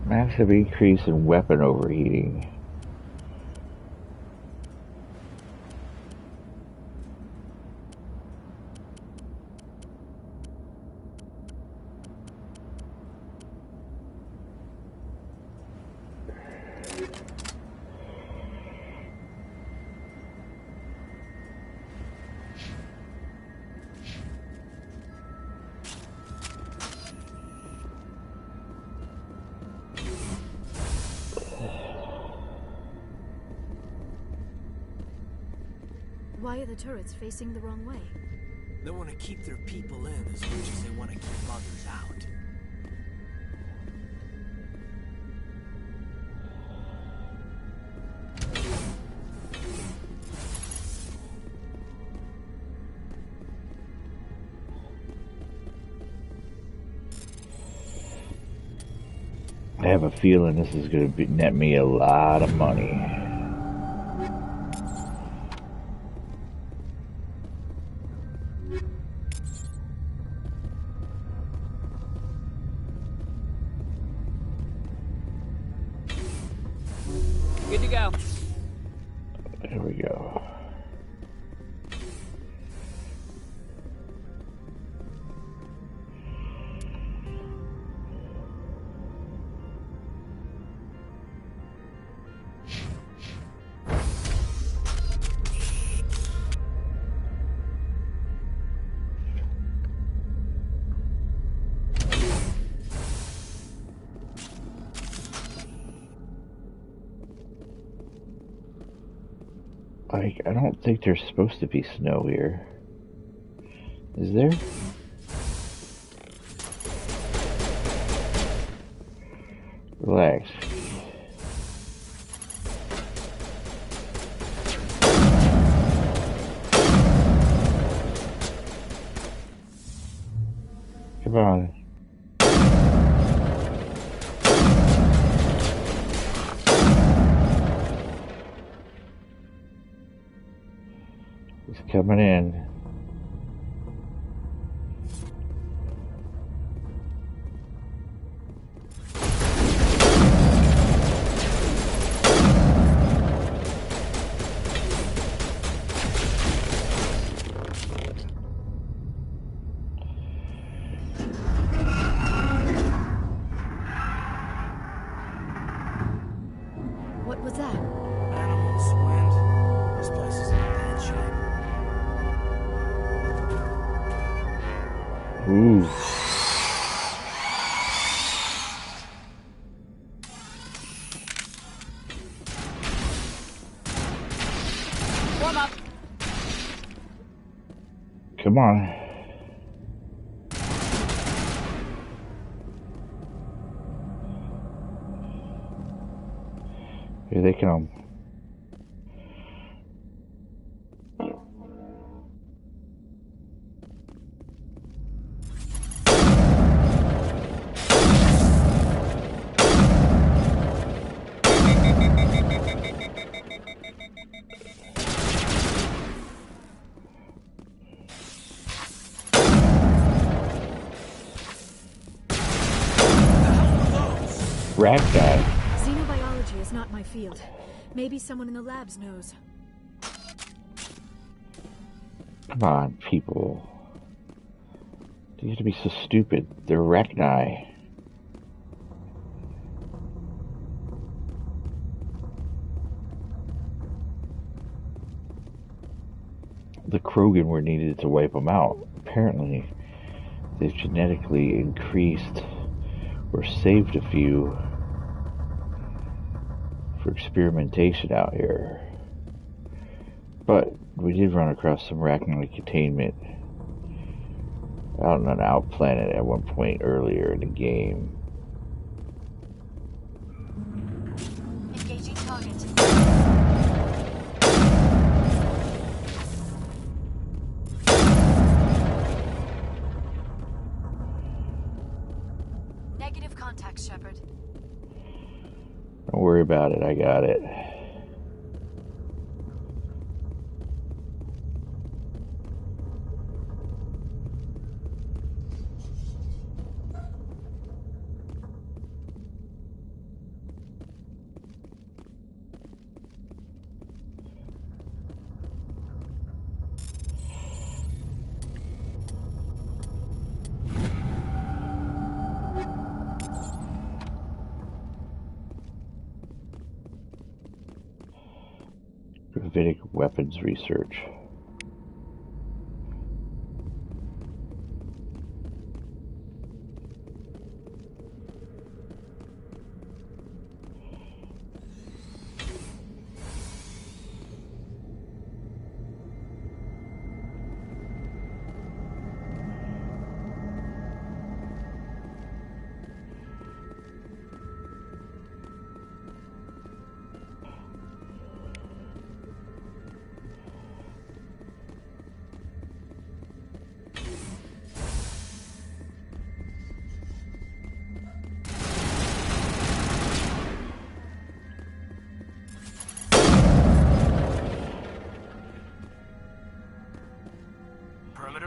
Massive increase in weapon overheating. Why are the turrets facing the wrong way? They want to keep their people in as much as they want to keep others out. I have a feeling this is going to net me a lot of money. Good to go. There we go. Like, I don't think there's supposed to be snow here. Is there? Relax. Come on. It's coming in. What was that? Animals, wind. This place is in bad shape. Ooh. Warm up. Come on. Here they come. Rat guy. Xenobiology is not my field. Maybe someone in the labs knows. Come on, people. They used to be so stupid. They're Rachni. The Krogan were needed to wipe them out. Apparently, they've genetically increased or saved a few for experimentation out here. But we did run across some Rachni containment out on an out planet at one point earlier in the game. Engaging target. Negative contact, Shepard. Don't worry about it, I got it. Gravitic weapons research.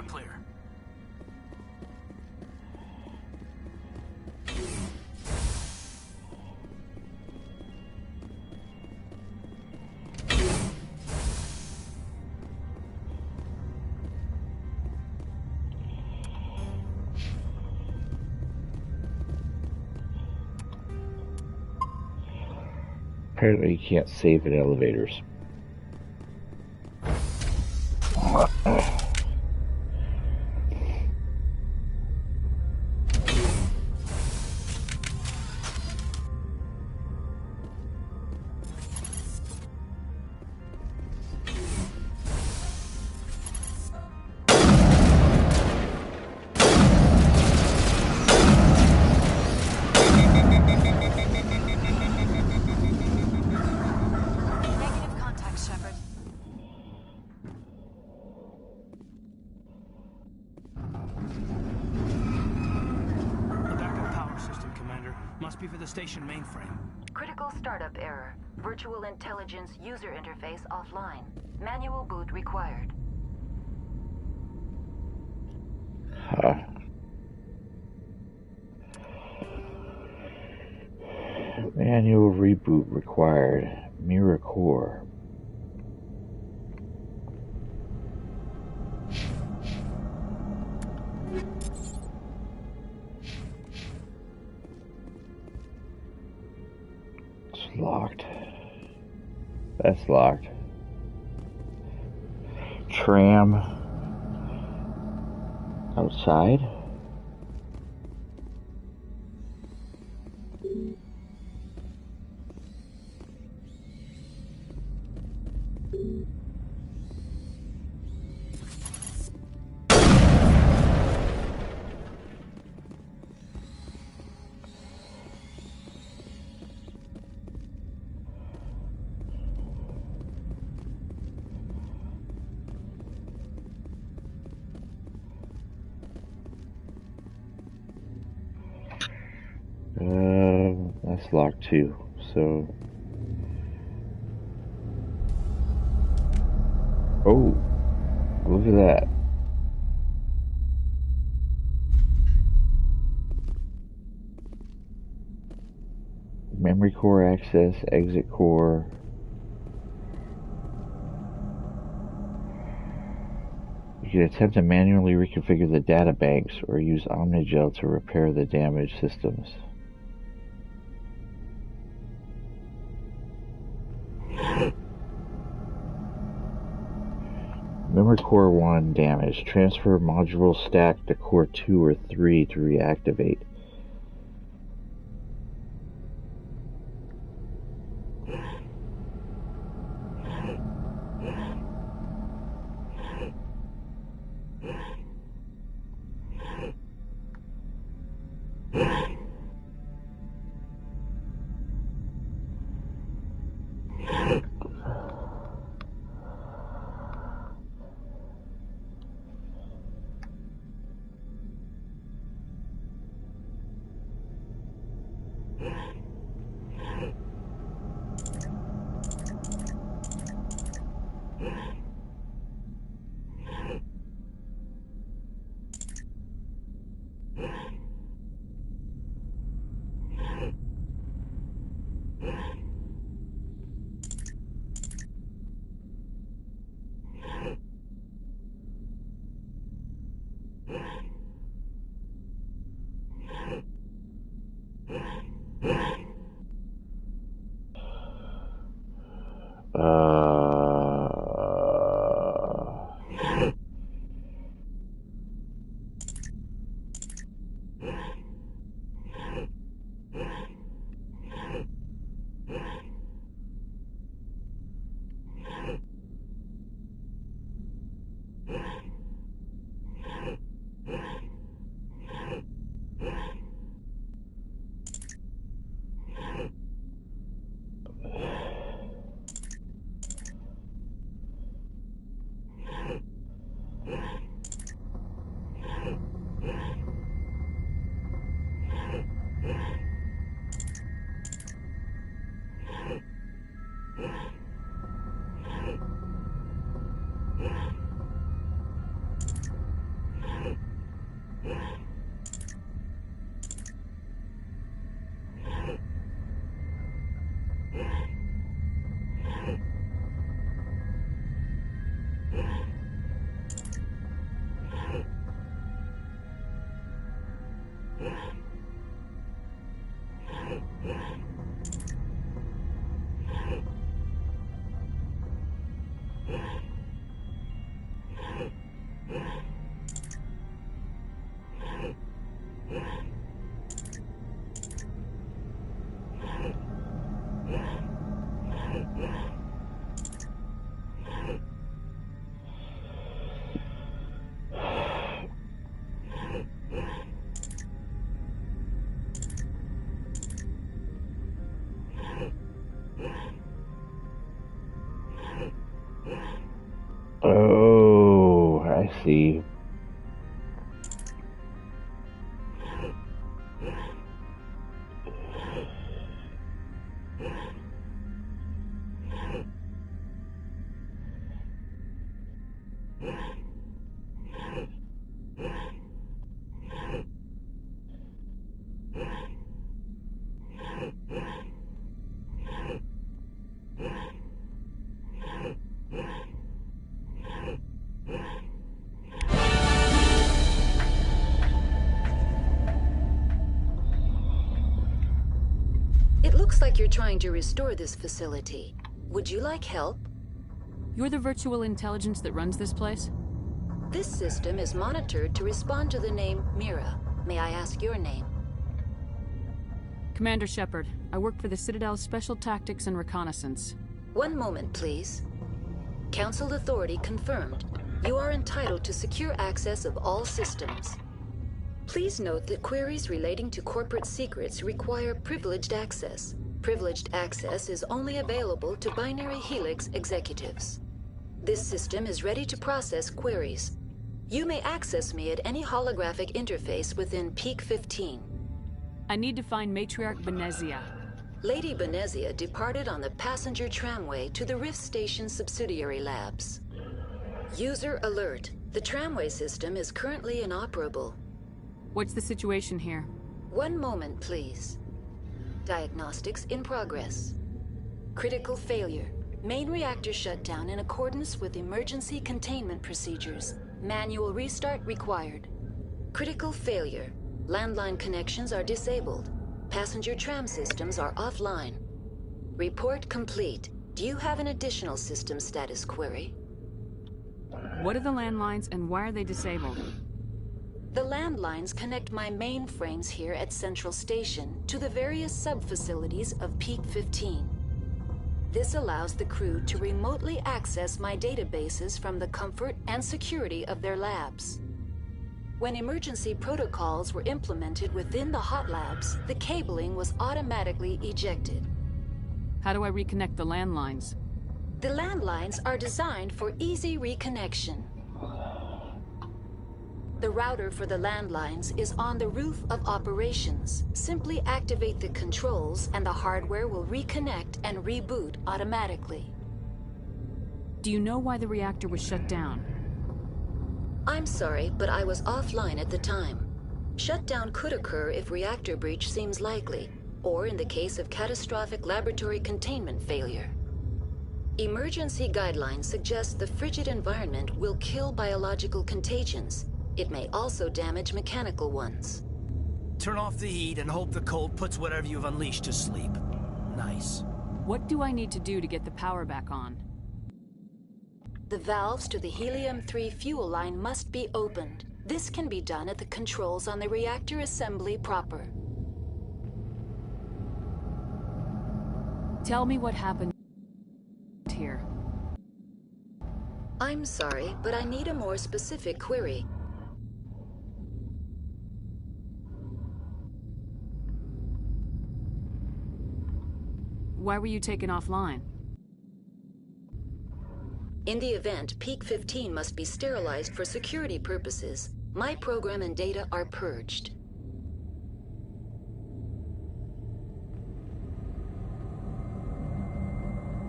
You're clear. Apparently you can't save in elevators. Station mainframe. Critical startup error. Virtual intelligence user interface offline. Manual boot required. Huh. Manual reboot required. Mirror core. Locked. That's locked. Tram. Outside. That's locked too, so... Oh, look at that. Memory core access, exit core. You can attempt to manually reconfigure the data banks or use Omnigel to repair the damaged systems. Memory core 1 damaged. Transfer module stack to core 2 or 3 to reactivate. Oh, I see. It looks like you're trying to restore this facility. Would you like help? You're the virtual intelligence that runs this place? This system is monitored to respond to the name Mira. May I ask your name? Commander Shepard. I work for the Citadel's Special Tactics and Reconnaissance. One moment, please. Council authority confirmed. You are entitled to secure access of all systems. Please note that queries relating to corporate secrets require privileged access. Privileged access is only available to Binary Helix executives. This system is ready to process queries. You may access me at any holographic interface within Peak 15. I need to find Matriarch Benezia. Lady Benezia departed on the passenger tramway to the Rift Station subsidiary labs. User alert. The tramway system is currently inoperable. What's the situation here? One moment, please. Diagnostics in progress. Critical failure. Main reactor shut down in accordance with emergency containment procedures. Manual restart required. Critical failure. Landline connections are disabled. Passenger tram systems are offline. Report complete. Do you have an additional system status query? What are the landlines and why are they disabled? The landlines connect my mainframes here at Central Station to the various sub-facilities of Peak 15. This allows the crew to remotely access my databases from the comfort and security of their labs. When emergency protocols were implemented within the hot labs, the cabling was automatically ejected. How do I reconnect the landlines? The landlines are designed for easy reconnection. The router for the landlines is on the roof of operations. Simply activate the controls and the hardware will reconnect and reboot automatically. Do you know why the reactor was shut down? I'm sorry, but I was offline at the time. Shutdown could occur if reactor breach seems likely, or in the case of catastrophic laboratory containment failure. Emergency guidelines suggest the frigid environment will kill biological contagions. It may also damage mechanical ones. Turn off the heat and hope the cold puts whatever you've unleashed to sleep. Nice. What do I need to do to get the power back on? The valves to the helium-3 fuel line must be opened. This can be done at the controls on the reactor assembly proper. Tell me what happened here. I'm sorry, but I need a more specific query. Why were you taken offline? In the event, Peak 15 must be sterilized for security purposes. My program and data are purged.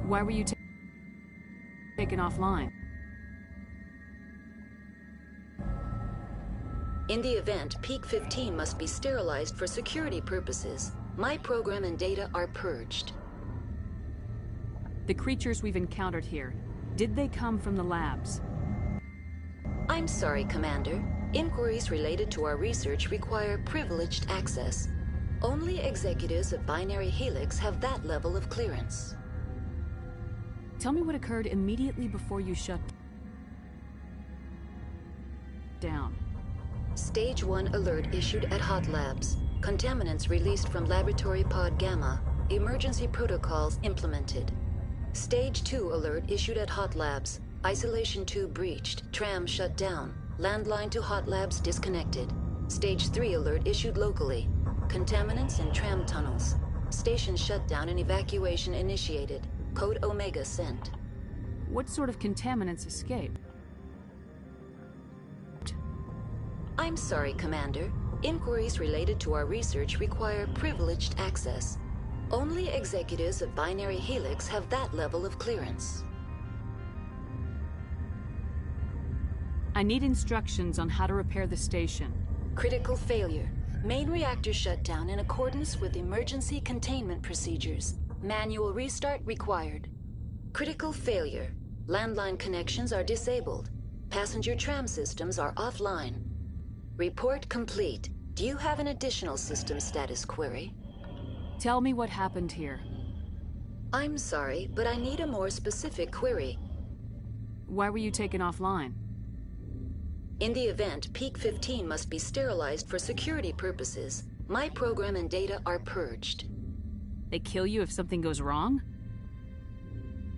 Why were you taken offline? In the event, Peak 15 must be sterilized for security purposes. My program and data are purged. The creatures we've encountered here, did they come from the labs? I'm sorry, Commander. Inquiries related to our research require privileged access. Only executives of Binary Helix have that level of clearance. Tell me what occurred immediately before you shut down. Stage 1 alert issued at Hot Labs. Contaminants released from Laboratory Pod Gamma. Emergency protocols implemented. Stage 2 alert issued at Hot Labs. Isolation tube breached. Tram shut down. Landline to Hot Labs disconnected. Stage 3 alert issued locally. Contaminants in tram tunnels. Station shutdown and evacuation initiated. Code Omega sent. What sort of contaminants escape? I'm sorry, Commander. Inquiries related to our research require privileged access. Only executives of Binary Helix have that level of clearance. I need instructions on how to repair the station. Critical failure. Main reactor shut down in accordance with emergency containment procedures. Manual restart required. Critical failure. Landline connections are disabled. Passenger tram systems are offline. Report complete. Do you have an additional system status query? Tell me what happened here. I'm sorry, but I need a more specific query. Why were you taken offline? In the event, Peak 15 must be sterilized for security purposes. My program and data are purged. They kill you if something goes wrong?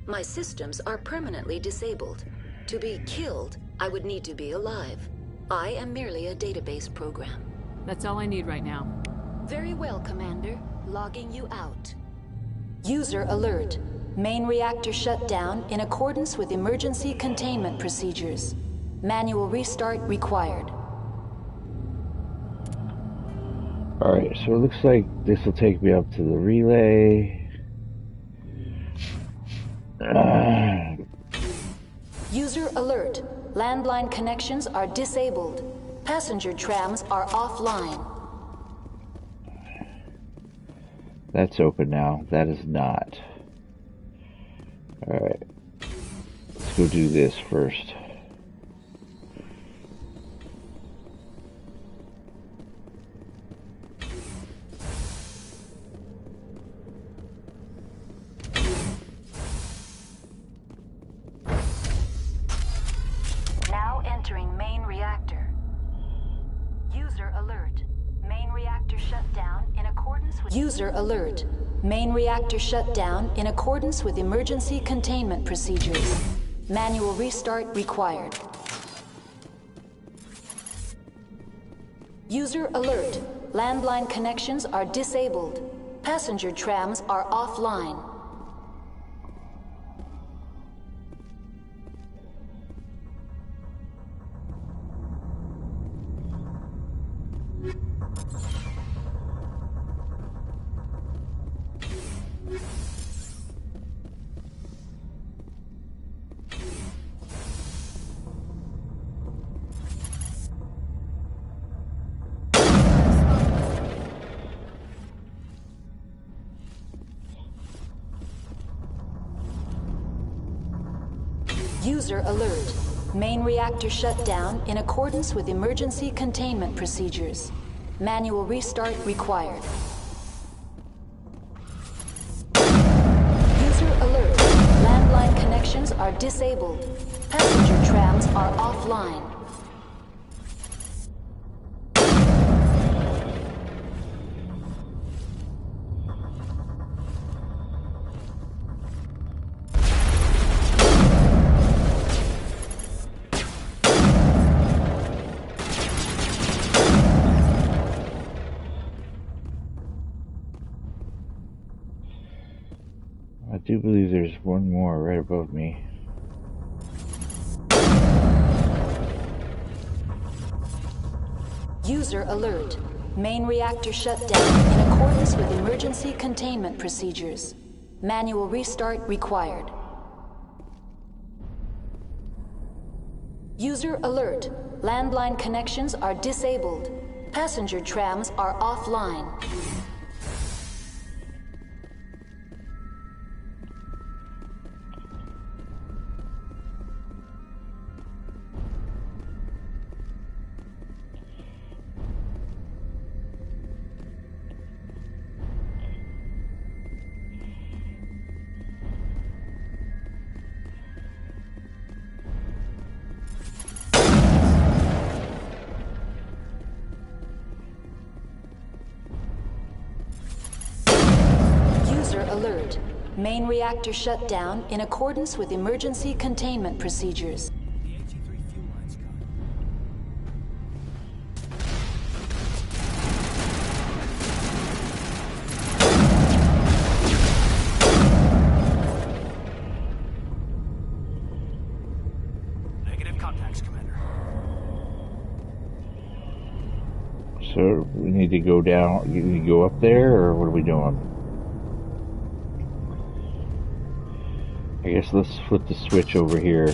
My systems are permanently disabled. To be killed, I would need to be alive. I am merely a database program. That's all I need right now. Very well, Commander. Logging you out. User alert. Main reactor shut down in accordance with emergency containment procedures. Manual restart required. Alright, so it looks like this will take me up to the relay. User alert. Landline connections are disabled. Passenger trams are offline. That's open now. That is not. Alright. Let's go do this first. Now entering main reactor. User alert. Main reactor shut down in accordance with... User alert. Main reactor shut down in accordance with emergency containment procedures. Manual restart required. User alert. Landline connections are disabled. Passenger trams are offline. User alert. Main reactor shut down in accordance with emergency containment procedures. Manual restart required. User alert. Landline connections are disabled. Passenger trams are offline. I do believe there's one more right above me. User alert. Main reactor shut down in accordance with emergency containment procedures. Manual restart required. User alert. Landline connections are disabled. Passenger trams are offline. Alert. Main reactor shut down in accordance with emergency containment procedures. Contacts, Commander. So we need to go down. You need to go up there, or what are we doing? I guess let's flip the switch over here.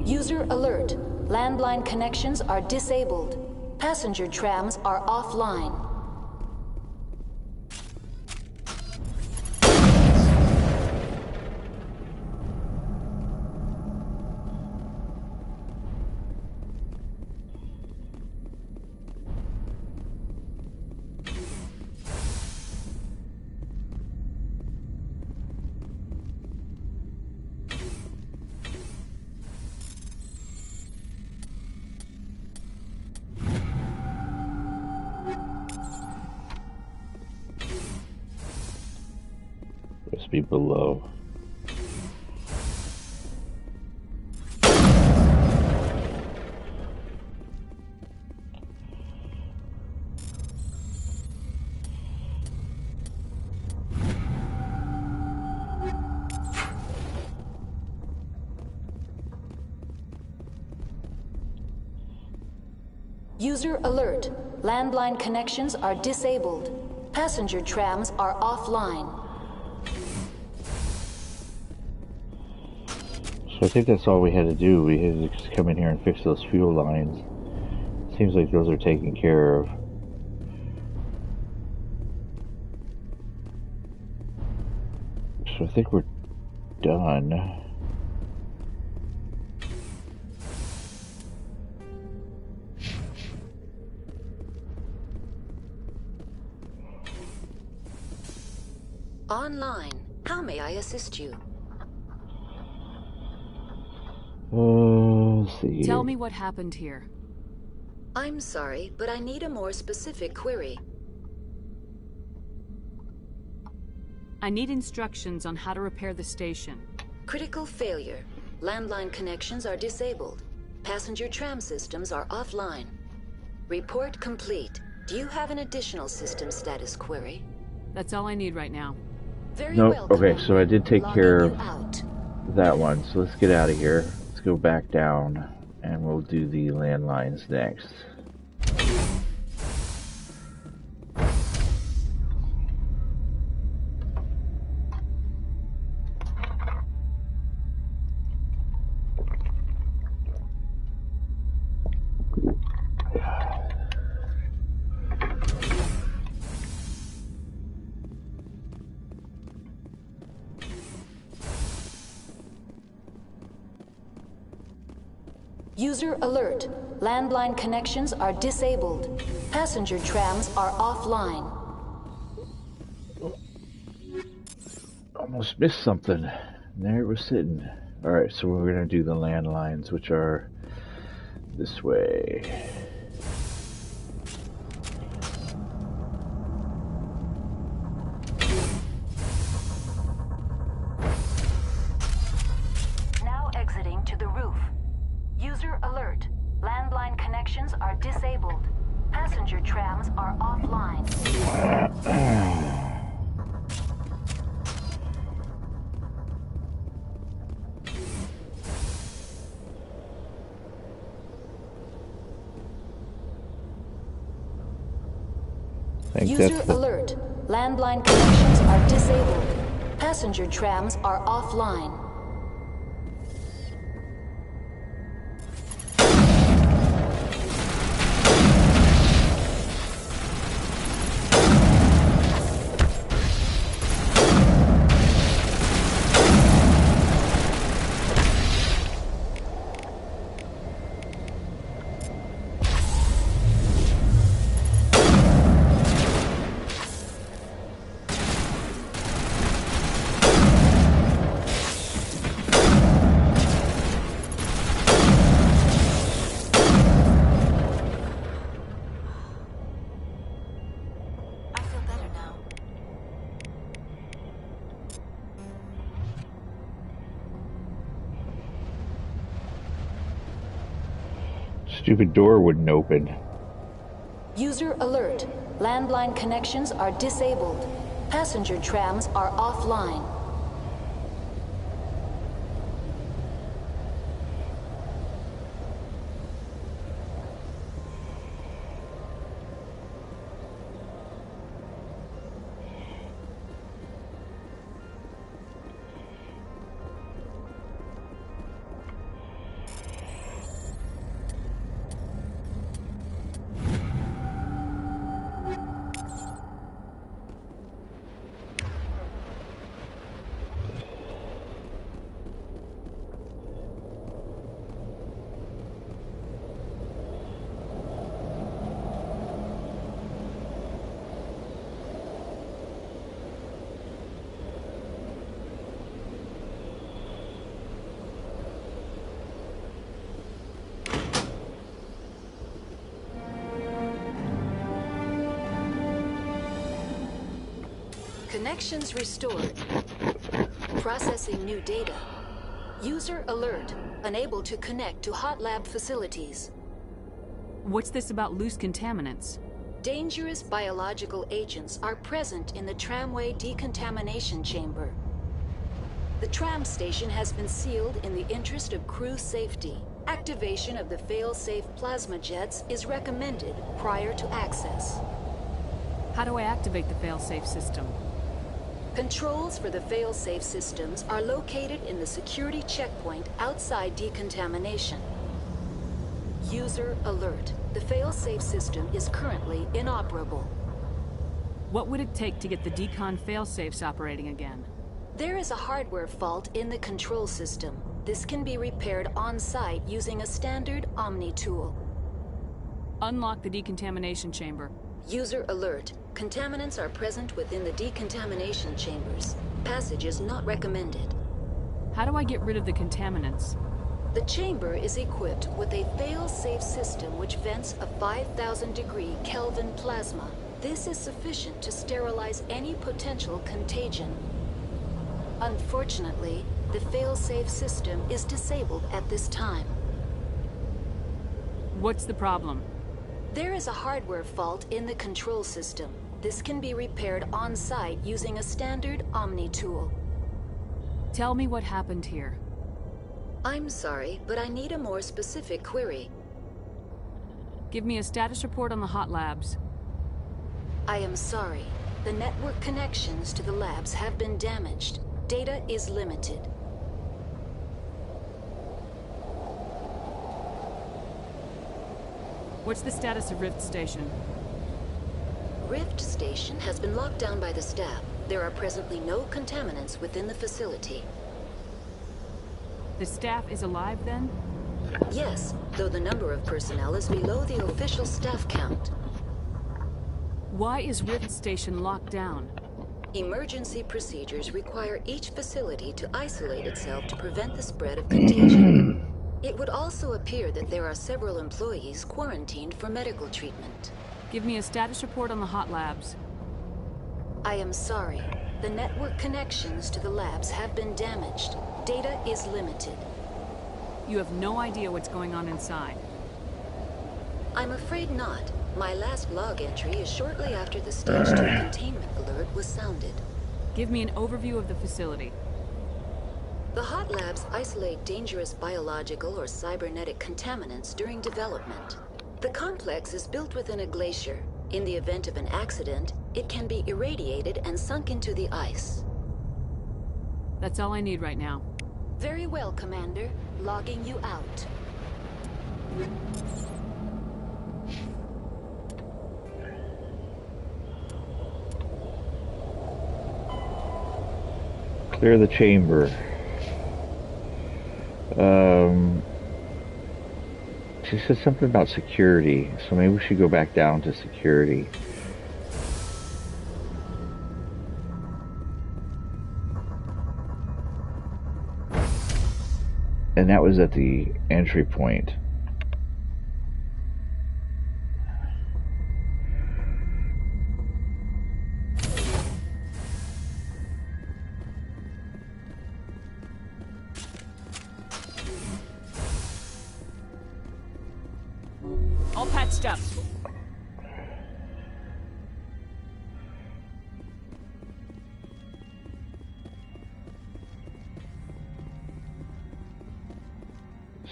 User alert. Landline connections are disabled. Passenger trams are offline. Must be below. User alert. Landline connections are disabled. Passenger trams are offline. So I think that's all we had to do. We had to just come in here and fix those fuel lines. Seems like those are taken care of. So I think we're done. Online. How may I assist you? Let's see here. Tell me what happened here. I'm sorry, but I need a more specific query. I need instructions on how to repair the station. Critical failure. Landline connections are disabled. Passenger tram systems are offline. Report complete. Do you have an additional system status query? That's all I need right now. Very Nope. well, Okay, Commander. so I did take care of Out. that one. So let's get out of here. Let's go back down, and we'll do the landlines next. User alert. Landline connections are disabled. Passenger trams are offline. Almost missed something. There it was sitting. Alright, so we're going to do the landlines, which are this way. Now exiting to the roof. User alert. Landline connections are disabled. Passenger trams are offline. User alert. Landline connections are disabled. Passenger trams are offline. Stupid door wouldn't open. User alert. Landline connections are disabled. Passenger trams are offline. Connections restored. Processing new data. User alert. Unable to connect to hot lab facilities. What's this about loose contaminants? Dangerous biological agents are present in the tramway decontamination chamber. The tram station has been sealed in the interest of crew safety. Activation of the fail-safe plasma jets is recommended prior to access. How do I activate the fail-safe system? Controls for the fail-safe systems are located in the security checkpoint outside decontamination. User alert. The fail-safe system is currently inoperable. What would it take to get the decon fail-safes operating again? There is a hardware fault in the control system. This can be repaired on-site using a standard Omni tool. Unlock the decontamination chamber. User alert. Contaminants are present within the decontamination chambers. Passage is not recommended. How do I get rid of the contaminants? The chamber is equipped with a fail-safe system which vents a 5,000-degree Kelvin plasma. This is sufficient to sterilize any potential contagion. Unfortunately, the fail-safe system is disabled at this time. What's the problem? There is a hardware fault in the control system. This can be repaired on-site using a standard Omni tool. Tell me what happened here. I'm sorry, but I need a more specific query. Give me a status report on the hot labs. I am sorry. The network connections to the labs have been damaged. Data is limited. What's the status of Rift Station? Rift Station has been locked down by the staff. There are presently no contaminants within the facility. The staff is alive then? Yes, though the number of personnel is below the official staff count. Why is Rift Station locked down? Emergency procedures require each facility to isolate itself to prevent the spread of contagion. It would also appear that there are several employees quarantined for medical treatment. Give me a status report on the hot labs. I am sorry. The network connections to the labs have been damaged. Data is limited. You have no idea what's going on inside. I'm afraid not. My last log entry is shortly after the Stage 2 containment alert was sounded. Give me an overview of the facility. The hot labs isolate dangerous biological or cybernetic contaminants during development. The complex is built within a glacier. In the event of an accident, it can be irradiated and sunk into the ice. That's all I need right now. Very well, Commander. Logging you out. Clear the chamber. She said something about security, so maybe we should go back down to security. And that was at the entry point. all patched up.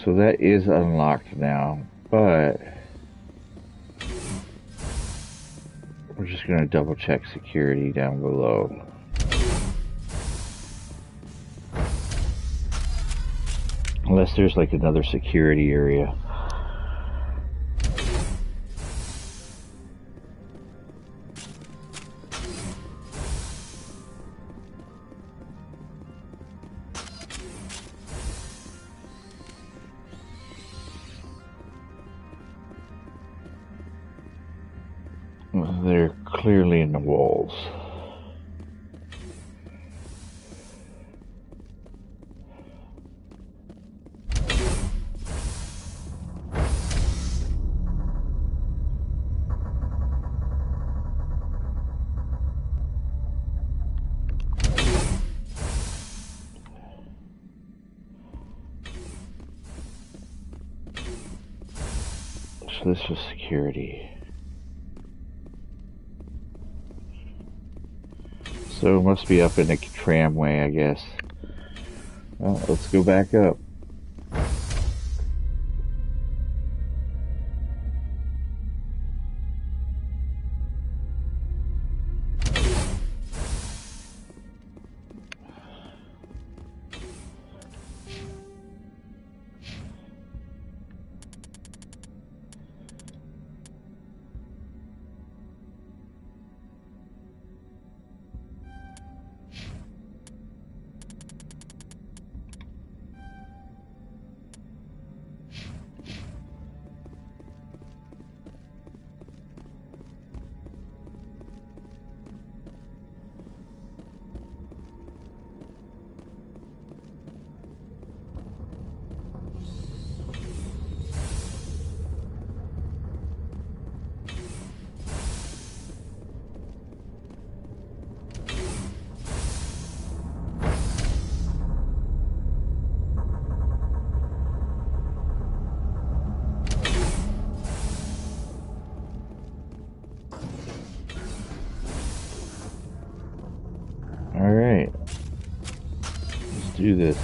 So that is unlocked now, but we're just going to double check security down below. Unless there's like another security area. They're clearly in the walls. So this was security. So it must be up in the tramway, I guess. Well, let's go back up. Alright. Let's do this.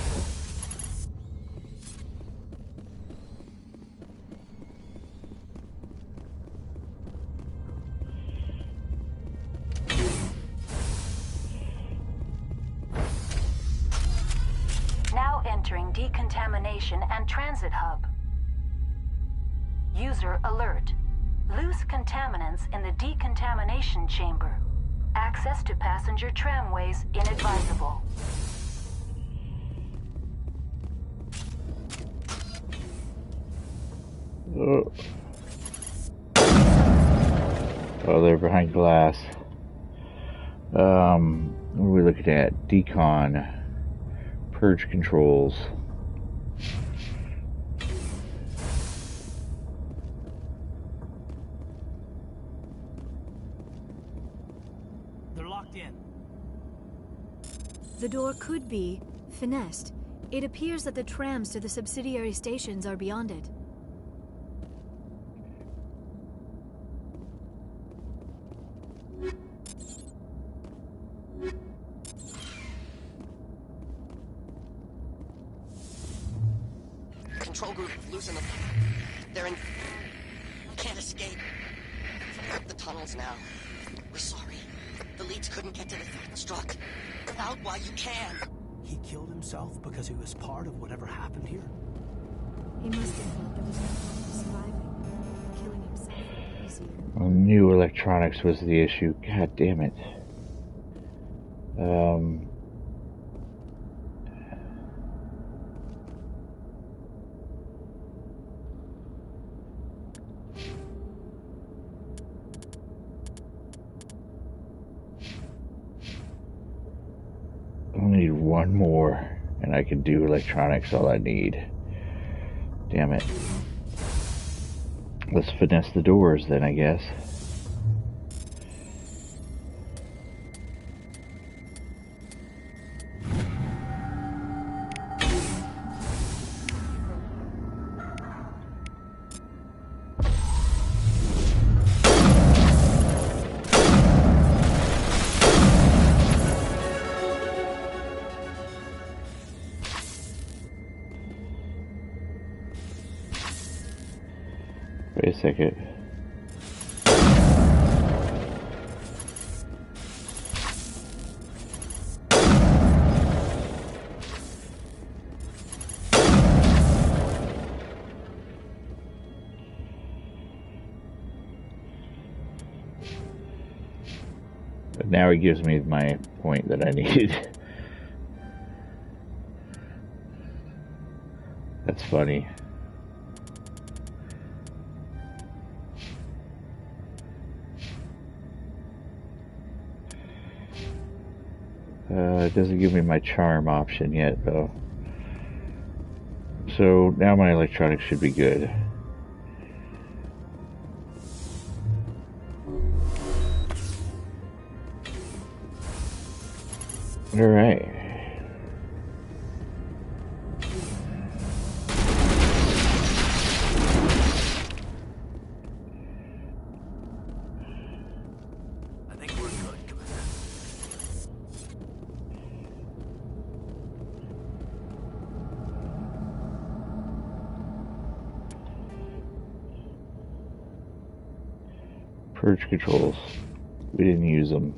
Now entering Decontamination and Transit Hub. User alert. Loose contaminants in the decontamination chamber. Access to passenger tramways inadvisable. Oh, they're behind glass. What are we looking at? Decon. Purge controls. They're locked in. The door could be finessed. It appears that the trams to the subsidiary stations are beyond it. Control group, loosen them. They're in... Can't escape. The tunnels now. We're sorry. The leads couldn't get to the thing that struck. Get out while you can. He killed himself because he was part of whatever happened here? He must have thought there was no point surviving. Killing himself would be easier. Well, new electronics was the issue. God damn it. I need one more, and I can do electronics all I need. Damn it. Let's finesse the doors then, I guess. Wait a second. But now it gives me my point that I needed. That's funny. It doesn't give me my charm option yet, though. So now my electronics should be good. All right. I think we're good, Commander. Purge controls. We didn't use them.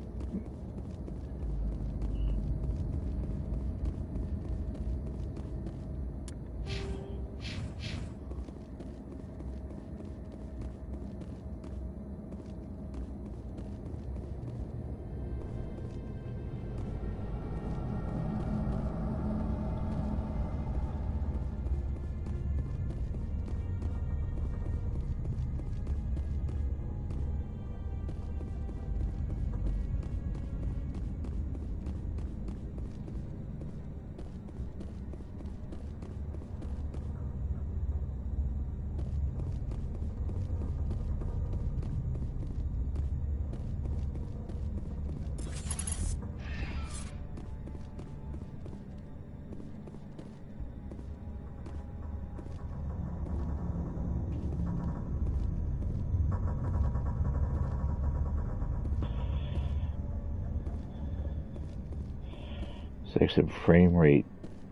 There's like some frame rate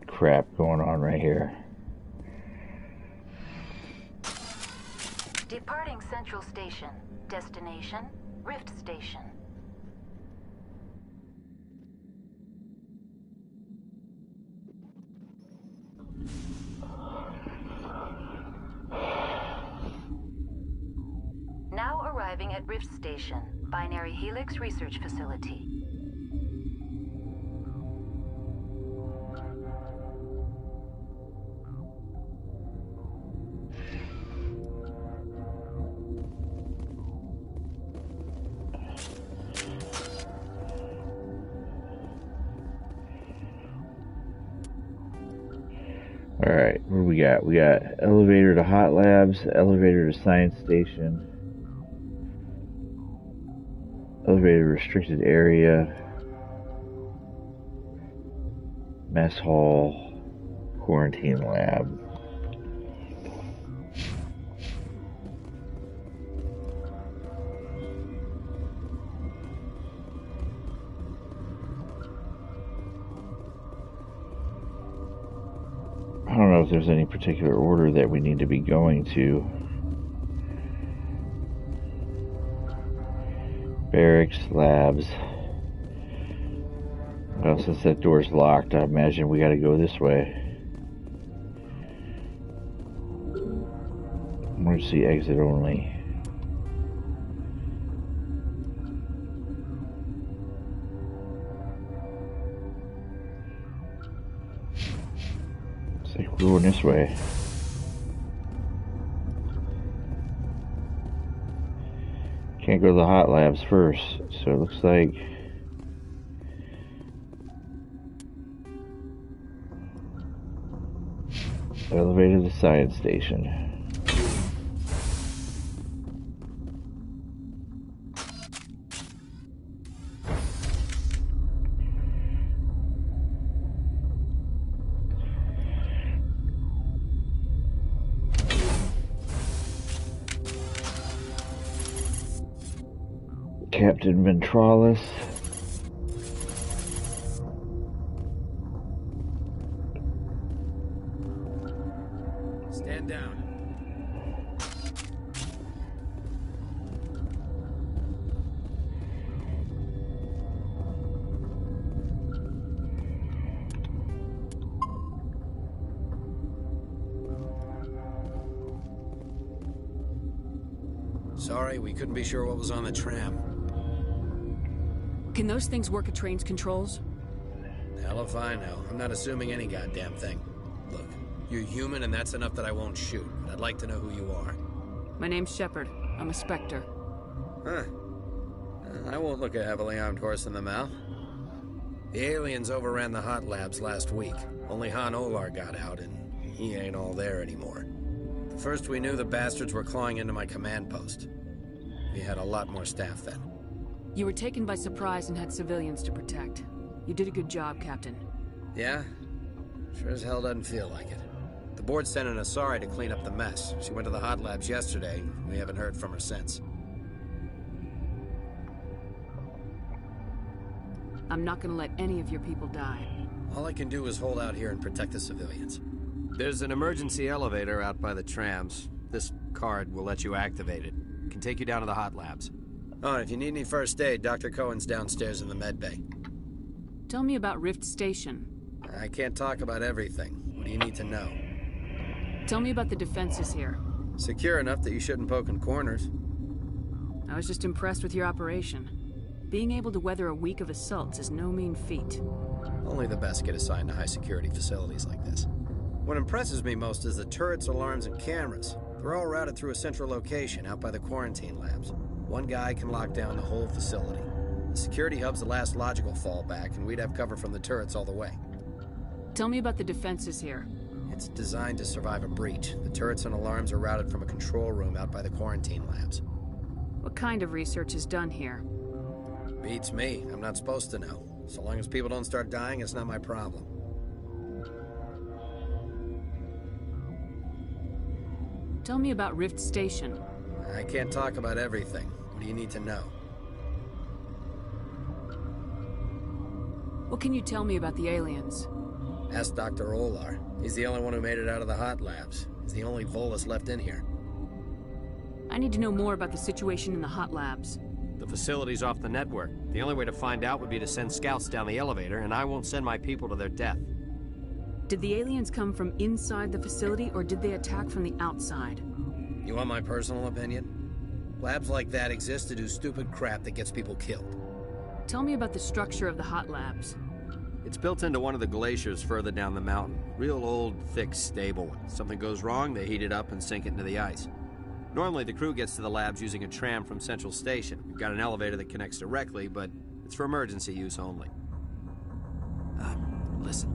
crap going on right here. Departing Central Station. Destination, Rift Station. Now arriving at Rift Station, Binary Helix Research Facility. Alright, what do we got? We got elevator to Hot Labs, elevator to Science Station, elevator restricted area, mess hall, quarantine lab. I don't know if there's any particular order that we need to be going to. Barracks, labs. Well, since that door's locked, I imagine we gotta go this way. Emergency exit only. We're going this way. Can't go to the hot labs first, so it looks like elevator to the science station. Captain Ventralis. Stand down. Sorry, we couldn't be sure what was on the tram. Can those things work at train's controls? Hell if I know. I'm not assuming any goddamn thing. Look, you're human and that's enough that I won't shoot. But I'd like to know who you are. My name's Shepard. I'm a Spectre. Huh. I won't look a heavily armed horse in the mouth. The aliens overran the hot labs last week. Only Han Olar got out, and he ain't all there anymore. First we knew the bastards were clawing into my command post. We had a lot more staff then. You were taken by surprise and had civilians to protect. You did a good job, Captain. Yeah? Sure as hell doesn't feel like it. The board sent an Asari to clean up the mess. She went to the hot labs yesterday. We haven't heard from her since. I'm not gonna let any of your people die. All I can do is hold out here and protect the civilians. There's an emergency elevator out by the trams. This card will let you activate it. It can take you down to the hot labs. Oh, and if you need any first aid, Dr. Cohen's downstairs in the med bay. Tell me about Rift Station. I can't talk about everything. What do you need to know? Tell me about the defenses here. Secure enough that you shouldn't poke in corners. I was just impressed with your operation. Being able to weather a week of assaults is no mean feat. Only the best get assigned to high-security facilities like this. What impresses me most is the turrets, alarms, and cameras. They're all routed through a central location out by the quarantine labs. One guy can lock down the whole facility. The security hub's the last logical fallback, and we'd have cover from the turrets all the way. Tell me about the defenses here. It's designed to survive a breach. The turrets and alarms are routed from a control room out by the quarantine labs. What kind of research is done here? Beats me. I'm not supposed to know. So long as people don't start dying, it's not my problem. Tell me about Rift Station. I can't talk about everything. What do you need to know? What can you tell me about the aliens? Ask Dr. Olar. He's the only one who made it out of the hot labs. He's the only Volus left in here. I need to know more about the situation in the hot labs. The facility's off the network. The only way to find out would be to send scouts down the elevator, and I won't send my people to their death. Did the aliens come from inside the facility, or did they attack from the outside? You want my personal opinion? Labs like that exist to do stupid crap that gets people killed. Tell me about the structure of the hot labs. It's built into one of the glaciers further down the mountain. Real old, thick, stable one. Something goes wrong, they heat it up and sink it into the ice. Normally, the crew gets to the labs using a tram from Central Station. We've got an elevator that connects directly, but it's for emergency use only. Listen.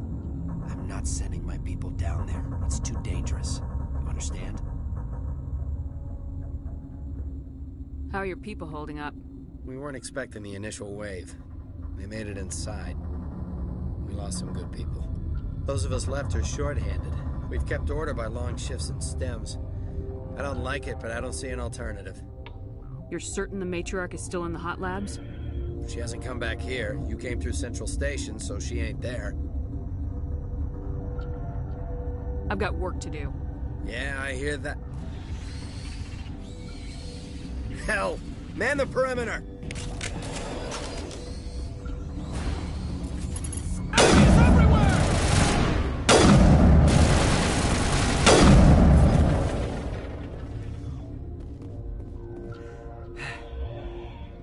I'm not sending my people down there. It's too dangerous. You understand? How are your people holding up? We weren't expecting the initial wave. They made it inside. We lost some good people. Those of us left are short-handed. We've kept order by long shifts and stems. I don't like it, but I don't see an alternative. You're certain the matriarch is still in the hot labs? She hasn't come back here. You came through Central Station, so she ain't there. I've got work to do. Yeah, I hear that. Hell! Man the perimeter!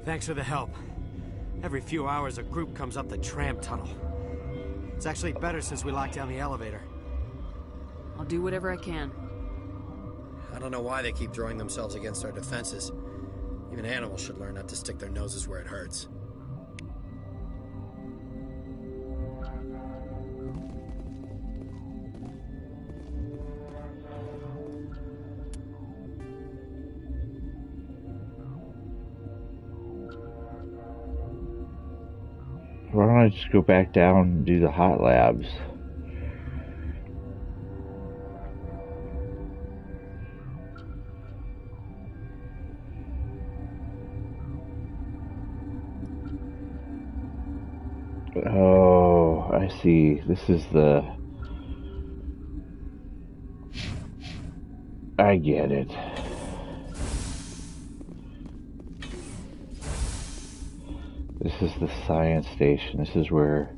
Thanks for the help. Every few hours, a group comes up the tram tunnel. It's actually better since we locked down the elevator. I'll do whatever I can. I don't know why they keep throwing themselves against our defenses. Even animals should learn not to stick their noses where it hurts. Why don't I just go back down and do the hot labs? Oh, I see. This is the... I get it. This is the science station. This is where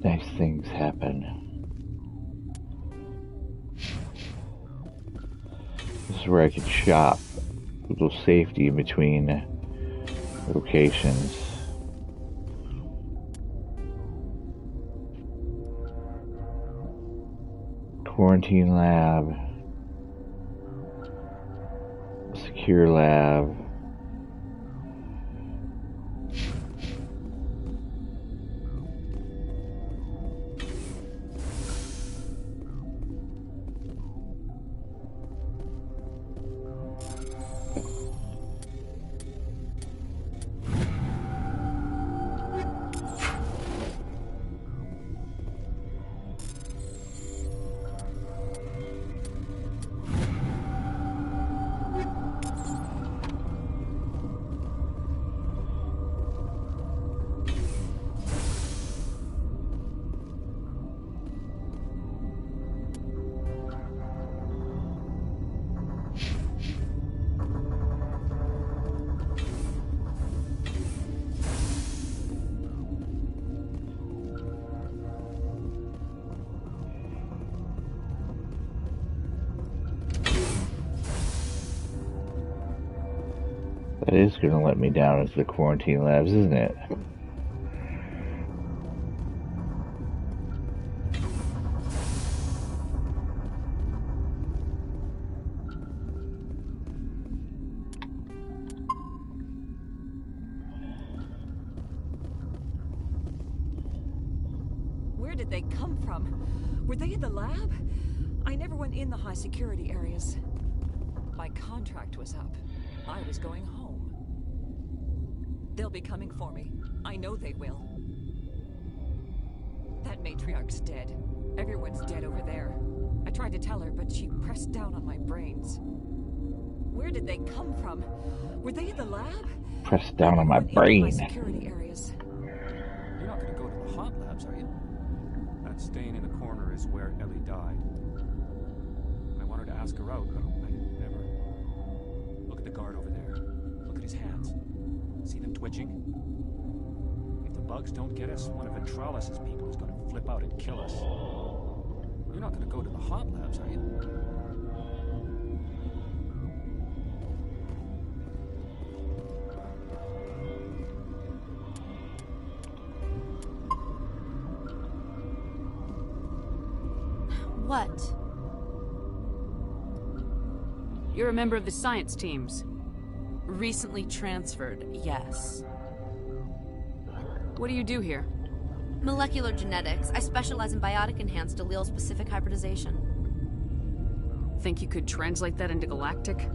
nice things happen. This is where I can shop. A little safety in between locations. Quarantine lab. Secure lab. That is going to let me down as the quarantine labs, isn't it? Where did they come from? Were they in the lab? I never went in the high security areas. My contract was up. I was going home. They'll be coming for me. I know they will. That matriarch's dead. Everyone's dead over there. I tried to tell her, but she pressed down on my brains. Where did they come from? Were they in the lab? Pressed down on my brain. Security areas. You're not going to go to the hot labs, are you? That stain in the corner is where Ellie died. I wanted to ask her out, but I never. Look at the guard over there. Look at his hands. See them twitching? If the bugs don't get us, one of Ventralis' people is going to flip out and kill us. You're not going to go to the hot labs, are you? What? You're a member of the science teams. Recently transferred, yes. What do you do here? Molecular genetics. I specialize in biotic-enhanced allele-specific hybridization. Think you could translate that into galactic?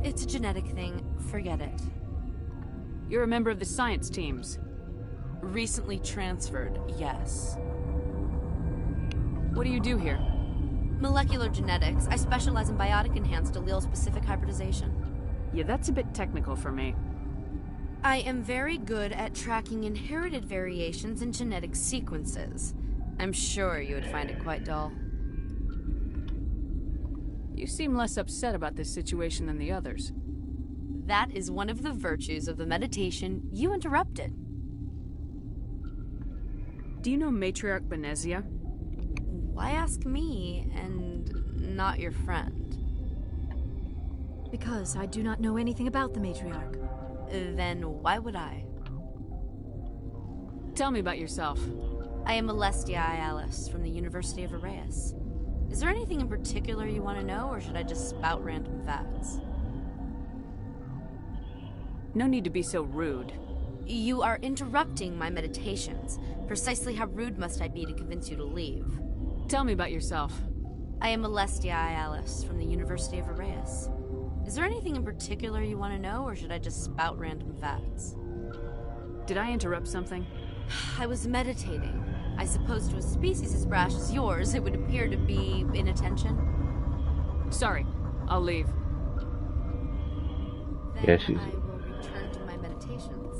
It's a genetic thing. Forget it. You're a member of the science teams. Recently transferred, yes. What do you do here? Molecular genetics. I specialize in biotic-enhanced allele-specific hybridization. Yeah, that's a bit technical for me. I am very good at tracking inherited variations in genetic sequences. I'm sure you would find it quite dull. You seem less upset about this situation than the others. That is one of the virtues of the meditation you interrupted. Do you know Matriarch Benezia? Why ask me and not your friend? Because I do not know anything about the matriarch. Then why would I? Tell me about yourself. I am Alestia Alice from the University of Arrayas. Is there anything in particular you want to know, or should I just spout random facts? No need to be so rude. You are interrupting my meditations. Precisely how rude must I be to convince you to leave? Tell me about yourself. I am Alestia Alice from the University of Arrayas. Is there anything in particular you want to know, or should I just spout random facts? Did I interrupt something? I was meditating. I suppose to a species as brash as yours, it would appear to be inattention. Sorry, I'll leave. Then yeah, she's... I will return to my meditations.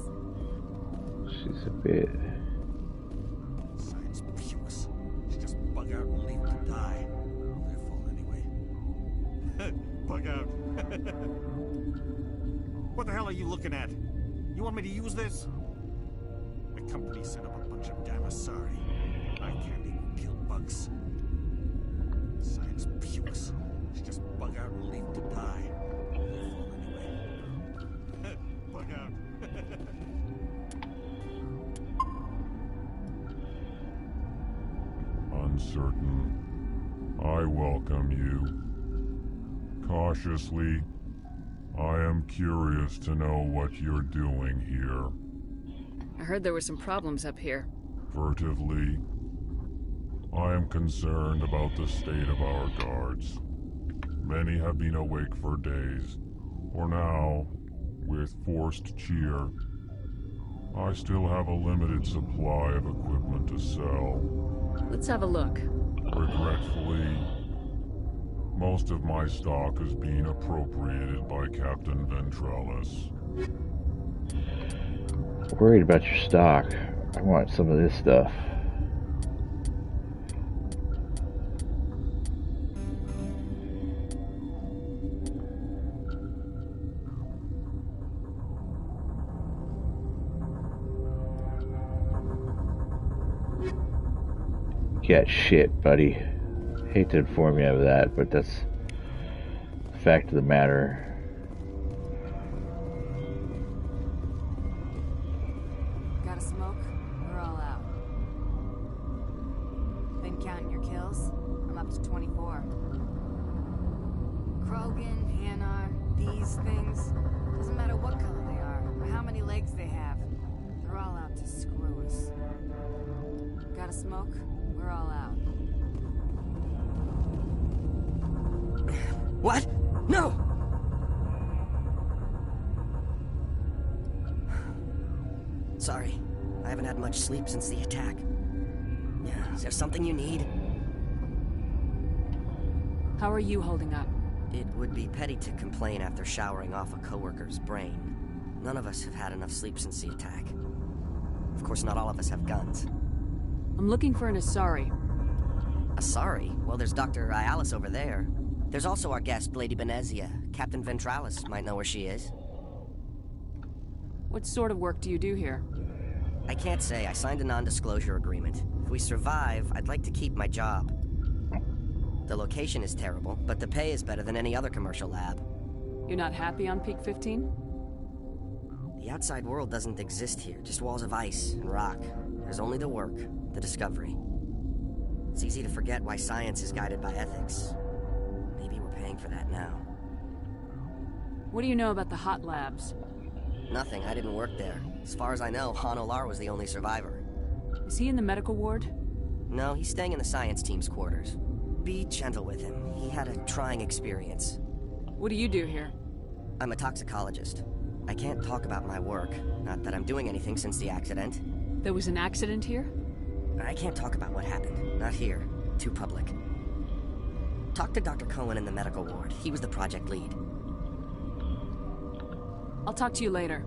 She's a bit... Science pukes. She just bug out and leave to die. Their fault anyway. Bug out. What the hell are you looking at? You want me to use this? The company sent up a bunch of damn Asari. I can't even kill bugs. Science pukes. She just bug out and leave to die. certain. I welcome you. Cautiously, I am curious to know what you're doing here. I heard there were some problems up here. Furtively, I am concerned about the state of our guards. Many have been awake for days, or now, with forced cheer. I still have a limited supply of equipment to sell. Let's have a look. Regretfully, most of my stock is being appropriated by Captain Ventralis. Worried about your stock. I want some of this stuff. Get shit, buddy. Hate to inform you of that, but that's the fact of the matter. Got a smoke? We're all out. Been counting your kills? I'm up to 24. Krogan, Hanar, these things. Doesn't matter what color they are, or how many legs they have. They're all out to screw us. Got a smoke? We're all out. What? No! Sorry, I haven't had much sleep since the attack. Is there something you need? How are you holding up? It would be petty to complain after showering off a coworker's brain. None of us have had enough sleep since the attack. Of course, not all of us have guns. I'm looking for an Asari. Asari? Well, there's Dr. Ayalis over there. There's also our guest, Lady Benezia. Captain Ventralis might know where she is. What sort of work do you do here? I can't say. I signed a non-disclosure agreement. If we survive, I'd like to keep my job. The location is terrible, but the pay is better than any other commercial lab. You're not happy on Peak 15? The outside world doesn't exist here, just walls of ice and rock. There's only the work, the discovery. It's easy to forget why science is guided by ethics. Maybe we're paying for that now. What do you know about the hot labs? Nothing, I didn't work there. As far as I know, Han Olar was the only survivor. Is he in the medical ward? No, he's staying in the science team's quarters. Be gentle with him. He had a trying experience. What do you do here? I'm a toxicologist. I can't talk about my work. Not that I'm doing anything since the accident. There was an accident here? I can't talk about what happened. Not here. Too public. Talk to Dr. Cohen in the medical ward. He was the project lead. I'll talk to you later.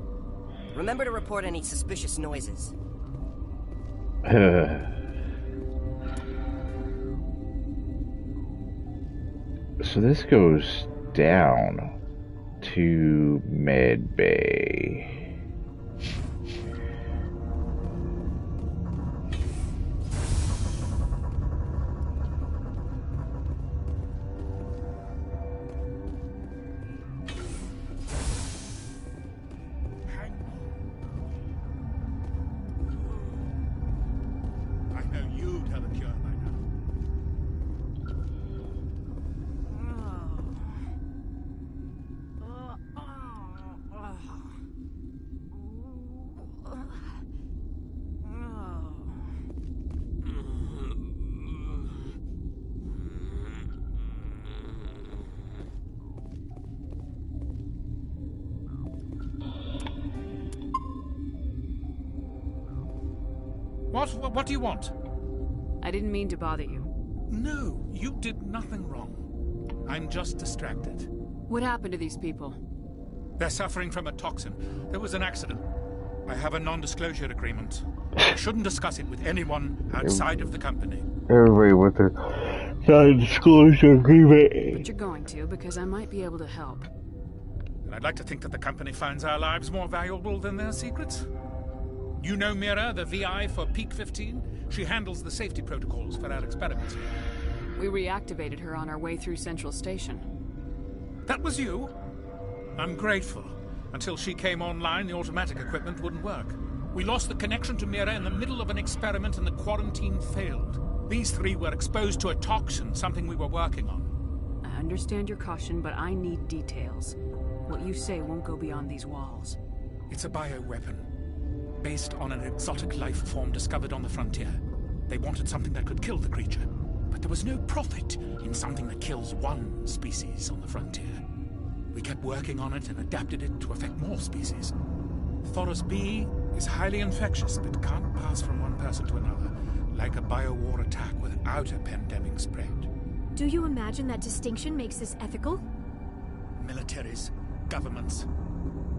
Remember to report any suspicious noises. So this goes down to Med Bay. What do you want? I didn't mean to bother you. No, you did nothing wrong. I'm just distracted. What happened to these people? They're suffering from a toxin. There was an accident. I have a non-disclosure agreement. I shouldn't discuss it with anyone outside of the company. Everybody with their non-disclosure agreement. But you're going to, because I might be able to help. And I'd like to think that the company finds our lives more valuable than their secrets. You know Mira, the VI for Peak 15? She handles the safety protocols for our experiments here. We reactivated her on our way through Central Station. That was you? I'm grateful. Until she came online, the automatic equipment wouldn't work. We lost the connection to Mira in the middle of an experiment and the quarantine failed. These three were exposed to a toxin, something we were working on. I understand your caution, but I need details. What you say won't go beyond these walls. It's a bioweapon, based on an exotic life form discovered on the frontier. They wanted something that could kill the creature, but there was no profit in something that kills one species on the frontier. We kept working on it and adapted it to affect more species. Thoros B is highly infectious, but can't pass from one person to another, like a biowar attack without a pandemic spread. Do you imagine that distinction makes this ethical? Militaries, governments,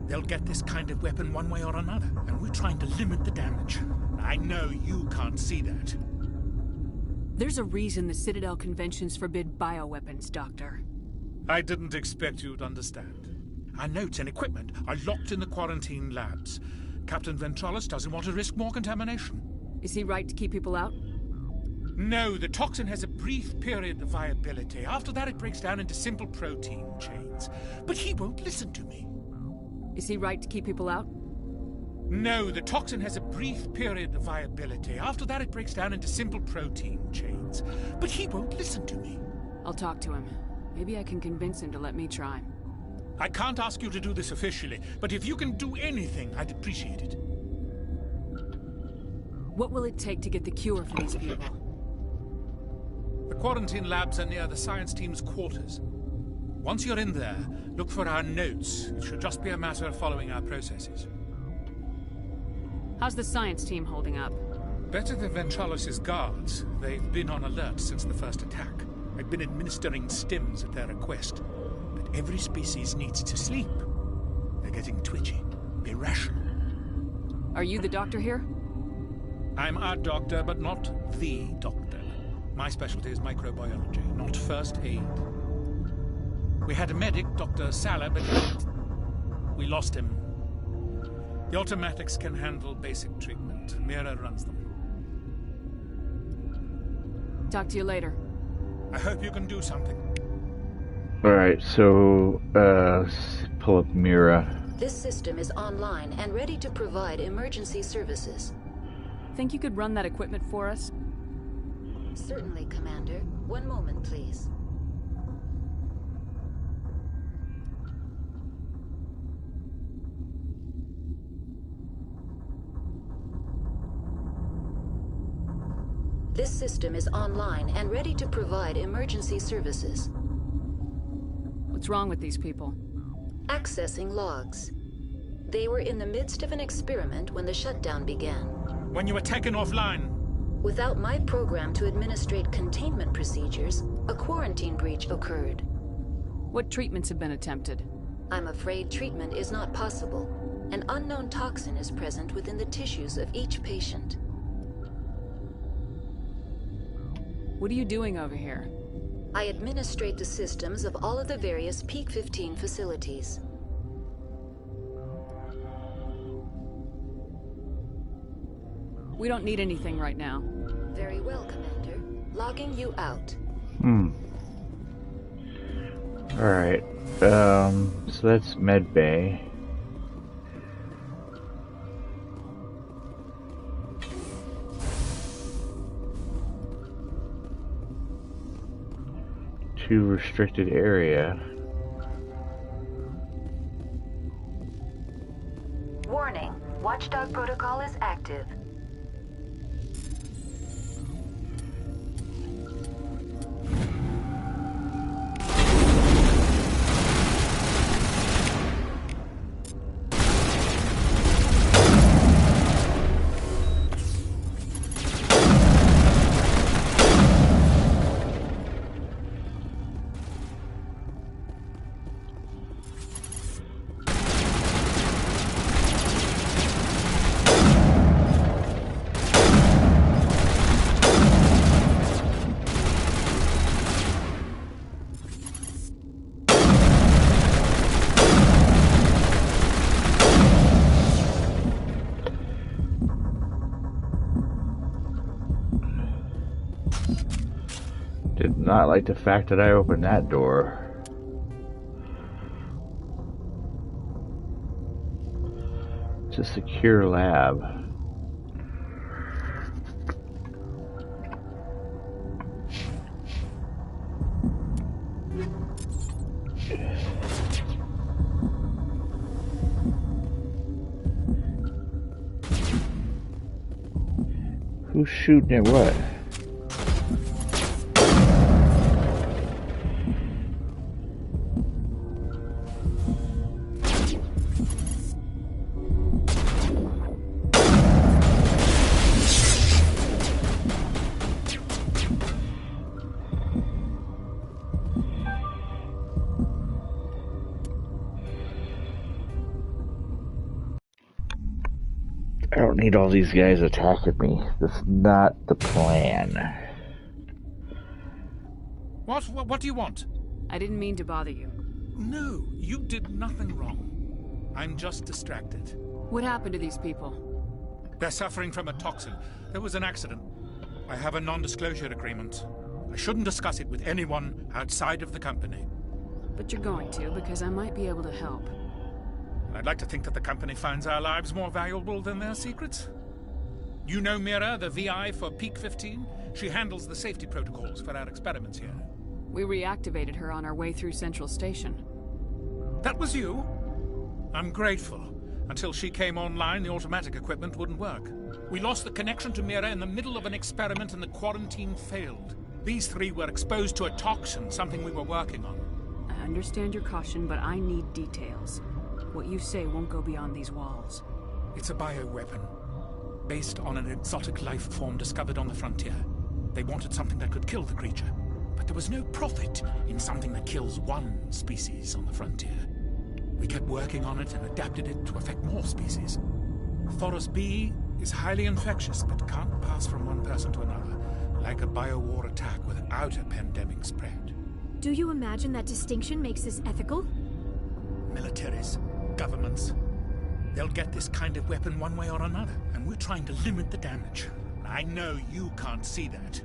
they'll get this kind of weapon one way or another, and we're trying to limit the damage. I know you can't see that. There's a reason the Citadel conventions forbid bioweapons, Doctor. I didn't expect you'd understand. Our notes and equipment are locked in the quarantine labs. Captain Ventralis doesn't want to risk more contamination. Is he right to keep people out? No, the toxin has a brief period of viability. After that, it breaks down into simple protein chains. But he won't listen to me. Is he right to keep people out? No, the toxin has a brief period of viability. After that, it breaks down into simple protein chains. But he won't listen to me. I'll talk to him. Maybe I can convince him to let me try. I can't ask you to do this officially, but if you can do anything, I'd appreciate it. What will it take to get the cure for these people? The quarantine labs are near the science team's quarters. Once you're in there, look for our notes. It should just be a matter of following our processes. How's the science team holding up? Better than Ventralis' guards. They've been on alert since the first attack. I've been administering stims at their request. But every species needs to sleep. They're getting twitchy, irrational. Are you the doctor here? I'm our doctor, but not the doctor. My specialty is microbiology, not first aid. We had a medic, Dr. Salah, but we lost him. The automatics can handle basic treatment. Mira runs them. Talk to you later. I hope you can do something. Alright, so, pull up Mira. This system is online and ready to provide emergency services. Think you could run that equipment for us? Certainly, Commander. One moment, please. This system is online and ready to provide emergency services. What's wrong with these people? Accessing logs. They were in the midst of an experiment when the shutdown began. When you were taken offline? Without my program to administrate containment procedures, a quarantine breach occurred. What treatments have been attempted? I'm afraid treatment is not possible. An unknown toxin is present within the tissues of each patient. What are you doing over here? I administrate the systems of all of the various Peak 15 facilities. We don't need anything right now. Very well, Commander. Logging you out. Alright, so that's Medbay. To restricted area. Warning. Watchdog protocol is active. Did not like the fact that I opened that door. It's a secure lab. Who's shooting at what? I don't need all these guys attacking me. That's not the plan. What do you want? I didn't mean to bother you. No, you did nothing wrong. I'm just distracted. What happened to these people? They're suffering from a toxin. There was an accident. I have a non-disclosure agreement. I shouldn't discuss it with anyone outside of the company. But you're going to, because I might be able to help. I'd like to think that the company finds our lives more valuable than their secrets. You know Mira, the VI for Peak 15? She handles the safety protocols for our experiments here. We reactivated her on our way through Central Station. That was you? I'm grateful. Until she came online, the automatic equipment wouldn't work. We lost the connection to Mira in the middle of an experiment and the quarantine failed. These three were exposed to a toxin, something we were working on. I understand your caution, but I need details. What you say won't go beyond these walls. It's a bioweapon, based on an exotic life form discovered on the frontier. They wanted something that could kill the creature, but there was no profit in something that kills one species on the frontier. We kept working on it and adapted it to affect more species. Thoros B is highly infectious, but can't pass from one person to another, like a biowar attack without a pandemic spread. Do you imagine that distinction makes this ethical? Militaries, governments, they'll get this kind of weapon one way or another, and we're trying to limit the damage. I know you can't see that.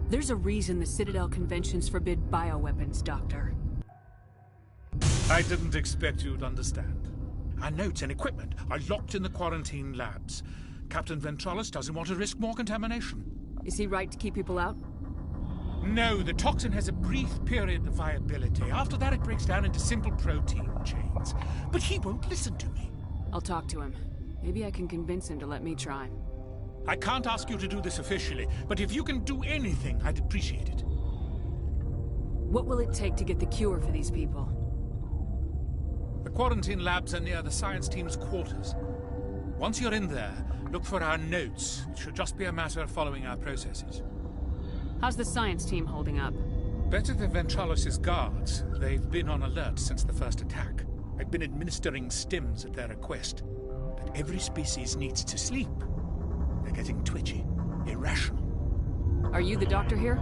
There's a reason the Citadel conventions forbid bioweapons, Doctor. I didn't expect you'd understand. Our notes and equipment are locked in the quarantine labs. Captain Ventralis doesn't want to risk more contamination. Is he right to keep people out? No, the toxin has a brief period of viability. After that, it breaks down into simple protein chains. But he won't listen to me. I'll talk to him. Maybe I can convince him to let me try. I can't ask you to do this officially, but if you can do anything, I'd appreciate it. What will it take to get the cure for these people? The quarantine labs are near the science team's quarters. Once you're in there, look for our notes. It should just be a matter of following our processes. How's the science team holding up? Better than Ventralis' guards. They've been on alert since the first attack. I've been administering stims at their request. But every species needs to sleep. They're getting twitchy, irrational. Are you the doctor here?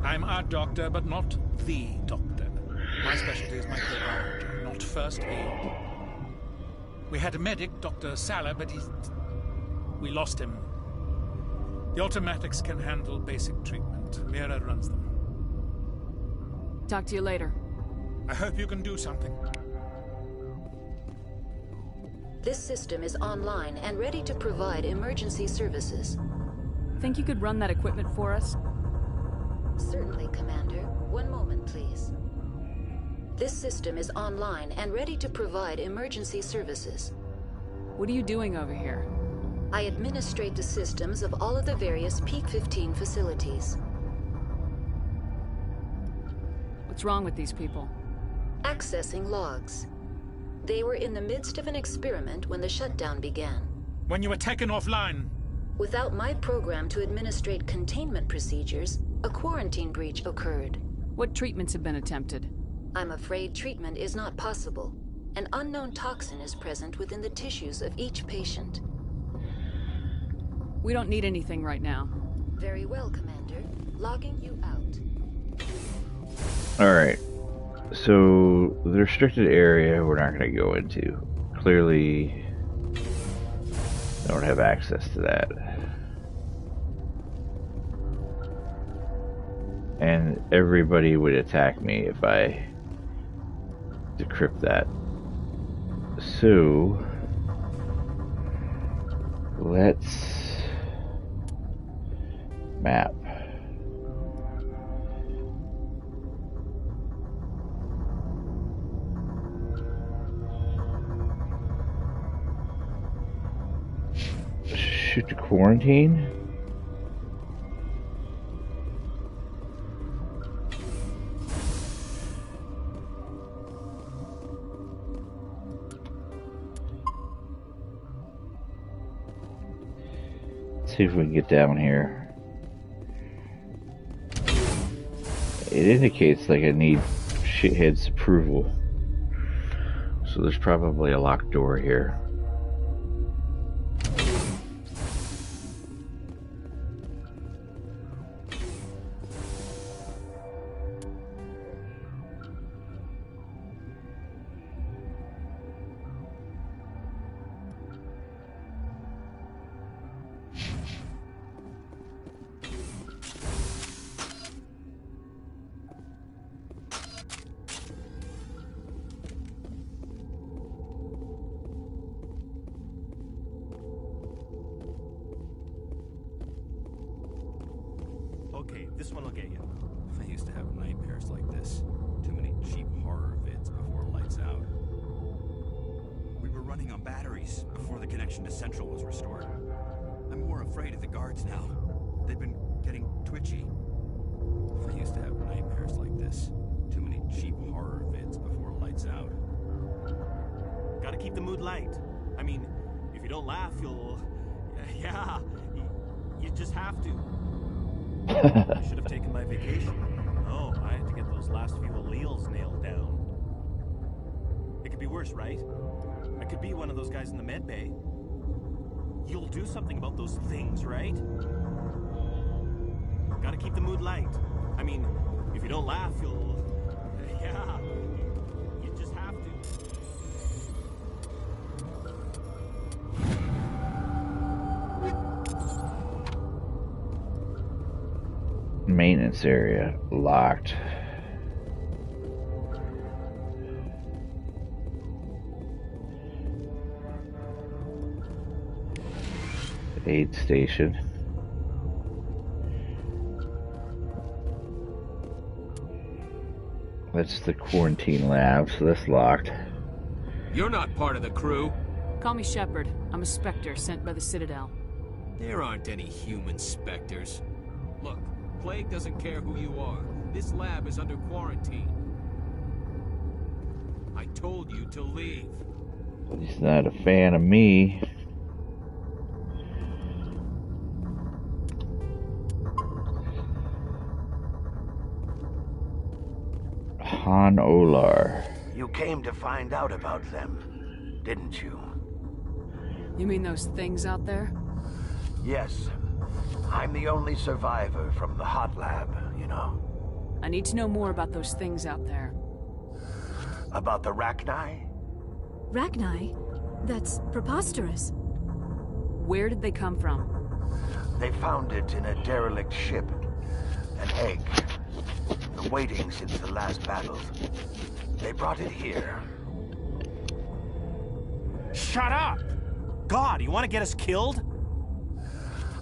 I'm our doctor, but not the doctor. My specialty is microbiology, not first aid. We had a medic, Dr. Sala, but we lost him. The automatics can handle basic treatment. Mira runs them. Talk to you later. I hope you can do something. This system is online and ready to provide emergency services. Think you could run that equipment for us? Certainly, Commander. One moment, please. This system is online and ready to provide emergency services. What are you doing over here? I administrate the systems of all of the various Peak 15 facilities. What's wrong with these people? Accessing logs. They were in the midst of an experiment when the shutdown began. When you were taken offline. Without my program to administrate containment procedures, a quarantine breach occurred. What treatments have been attempted? I'm afraid treatment is not possible. An unknown toxin is present within the tissues of each patient. We don't need anything right now. Very well, Commander. Logging you out. Alright. So, the restricted area we're not going to go into. Clearly, I don't have access to that. And everybody would attack me if I decrypt that. So, let's map. Shoot to quarantine? Let's see if we can get down here. It indicates like I need shithead's approval. So there's probably a locked door here. Okay, this one will get you. I used to have nightmares like this. Too many cheap horror vids before lights out. We were running on batteries before the connection to Central was restored. I'm more afraid of the guards now. They've been getting twitchy. I used to have nightmares like this. Too many cheap horror vids before lights out. Gotta keep the mood light. I mean, if you don't laugh, you'll... Yeah, you just have to. I should have taken my vacation. Oh, I had to get those last few alleles nailed down. It could be worse, right? I could be one of those guys in the med bay. You'll do something about those things, right? Gotta keep the mood light. I mean, if you don't laugh, you'll... Yeah, you just have to. Maintenance area locked. Aid station. That's the quarantine lab, so that's locked. You're not part of the crew. Call me Shepard. I'm a Spectre sent by the Citadel. There aren't any human Spectres. Look, Plague doesn't care who you are. This lab is under quarantine. I told you to leave. He's not a fan of me. Han Olar. You came to find out about them, didn't you? You mean those things out there? Yes. I'm the only survivor from the hot lab, you know. I need to know more about those things out there. About the Rachni? Rachni? That's preposterous. Where did they come from? They found it in a derelict ship. An egg. Been waiting since the last battle. They brought it here. Shut up! God, you want to get us killed?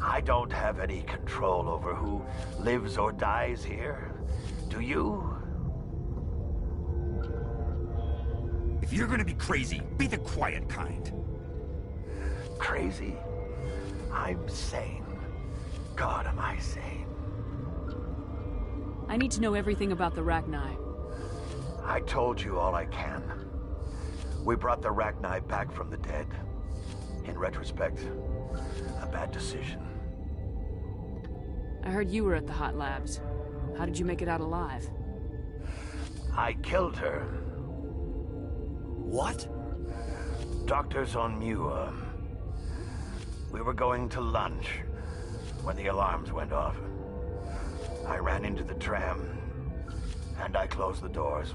I don't have any control over who lives or dies here. Do you? If you're gonna be crazy, be the quiet kind. Crazy? I'm sane. God, am I sane? I need to know everything about the Rachni. I told you all I can. We brought the Rachni back from the dead. In retrospect, a bad decision. I heard you were at the hot labs. How did you make it out alive? I killed her. What? Doctors on Muir. We were going to lunch when the alarms went off. I ran into the tram, and I closed the doors.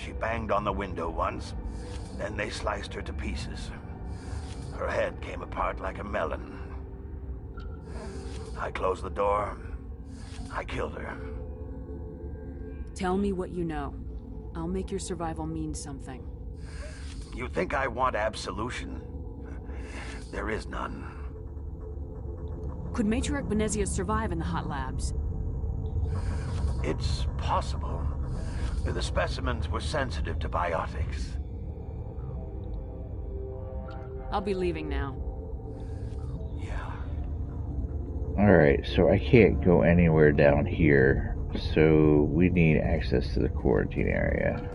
She banged on the window once, then they sliced her to pieces. Her head came apart like a melon. I closed the door. I killed her. Tell me what you know. I'll make your survival mean something. You think I want absolution? There is none. Could Matriarch Benezia survive in the hot labs? It's possible. The specimens were sensitive to biotics. I'll be leaving now. Alright, so I can't go anywhere down here, so we need access to the quarantine area.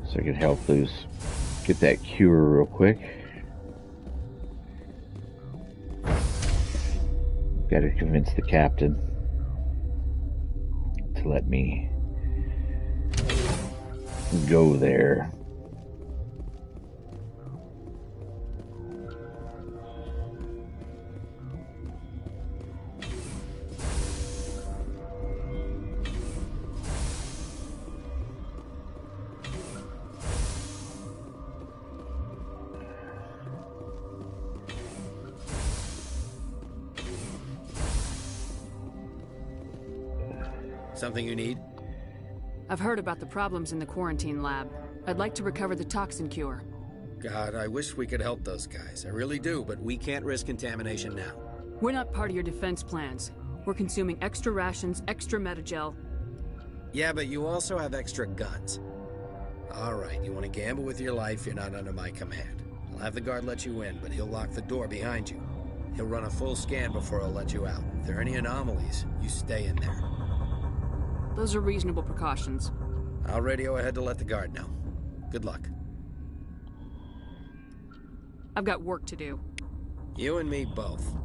So I can help those get that cure real quick. Gotta convince the captain to let me go there. Something you need? I've heard about the problems in the quarantine lab. I'd like to recover the toxin cure. God, I wish we could help those guys. I really do, but we can't risk contamination now. We're not part of your defense plans. We're consuming extra rations, extra metagel. Yeah, but you also have extra guns. All right, you want to gamble with your life, you're not under my command. I'll have the guard let you in, but he'll lock the door behind you. He'll run a full scan before he'll let you out. If there are any anomalies, you stay in there. Those are reasonable precautions. I'll radio ahead to let the guard know. Good luck. I've got work to do. You and me both.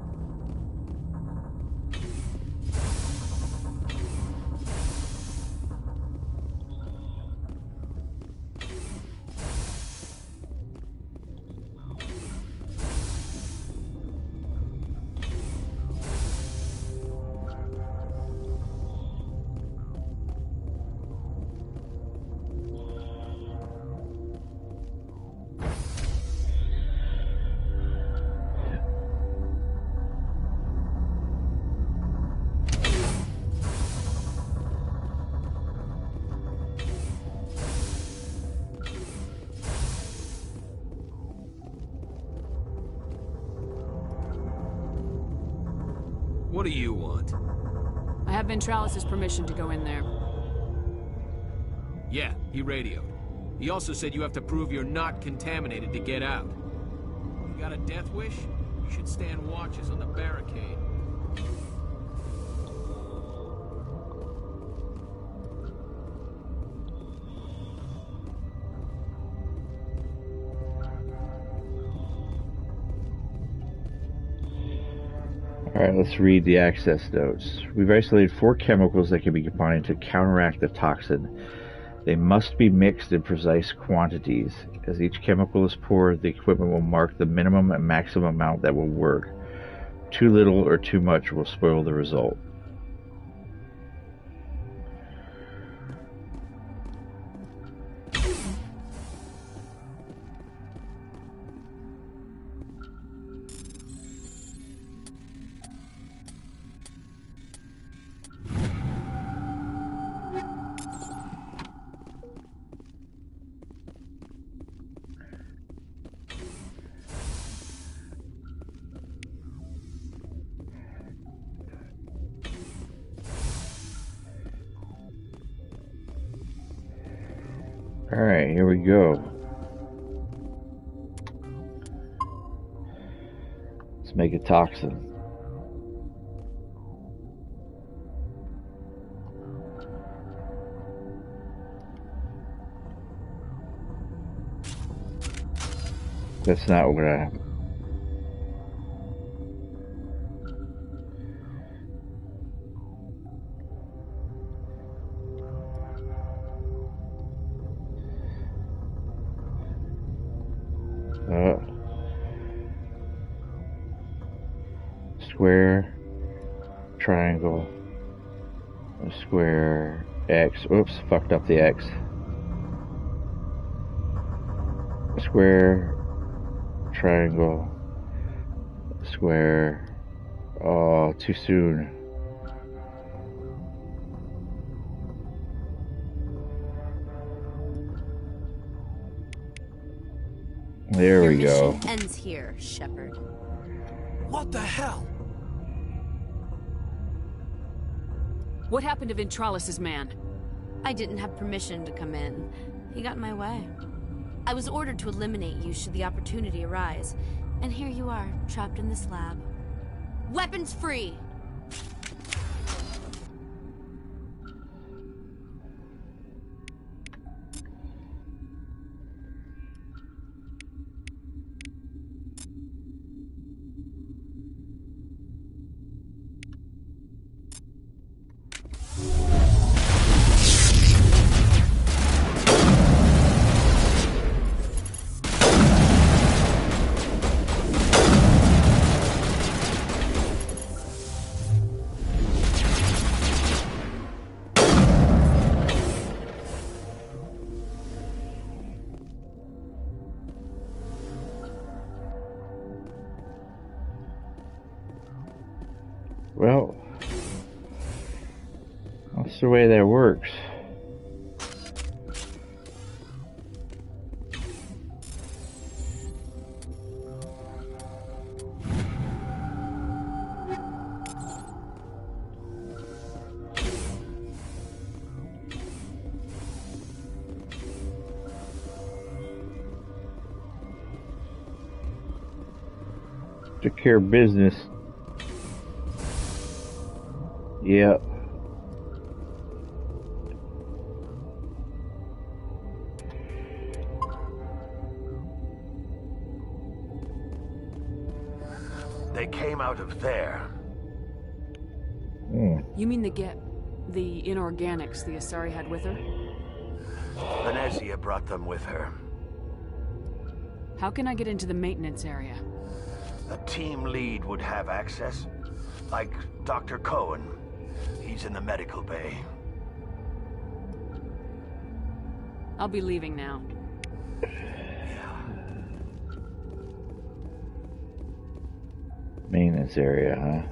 What do you want? I have Ventralis' permission to go in there. Yeah, he radioed. He also said you have to prove you're not contaminated to get out. You got a death wish? You should stand watches on the barricade. Alright, let's read the access notes. We've isolated 4 chemicals that can be combined to counteract the toxin. They must be mixed in precise quantities. As each chemical is poured, the equipment will mark the minimum and maximum amount that will work. Too little or too much will spoil the result. Alright, here we go. Let's make a toxin. That's not what I... Square, triangle, square, X. Oops, fucked up the X. Square, triangle, square. Oh, too soon. There we go. Your mission ends here, Shepard. What the hell? What happened to Ventralis' man? I didn't have permission to come in. He got in my way. I was ordered to eliminate you should the opportunity arise. And here you are, trapped in this lab. Weapons free. Well, that's the way that works. Took care of business. Yep. They came out of there. You mean the inorganics the Asari had with her? Venezia brought them with her. How can I get into the maintenance area? A team lead would have access. Like Dr. Cohen. He's in the medical bay. I'll be leaving now. Maintenance area, huh?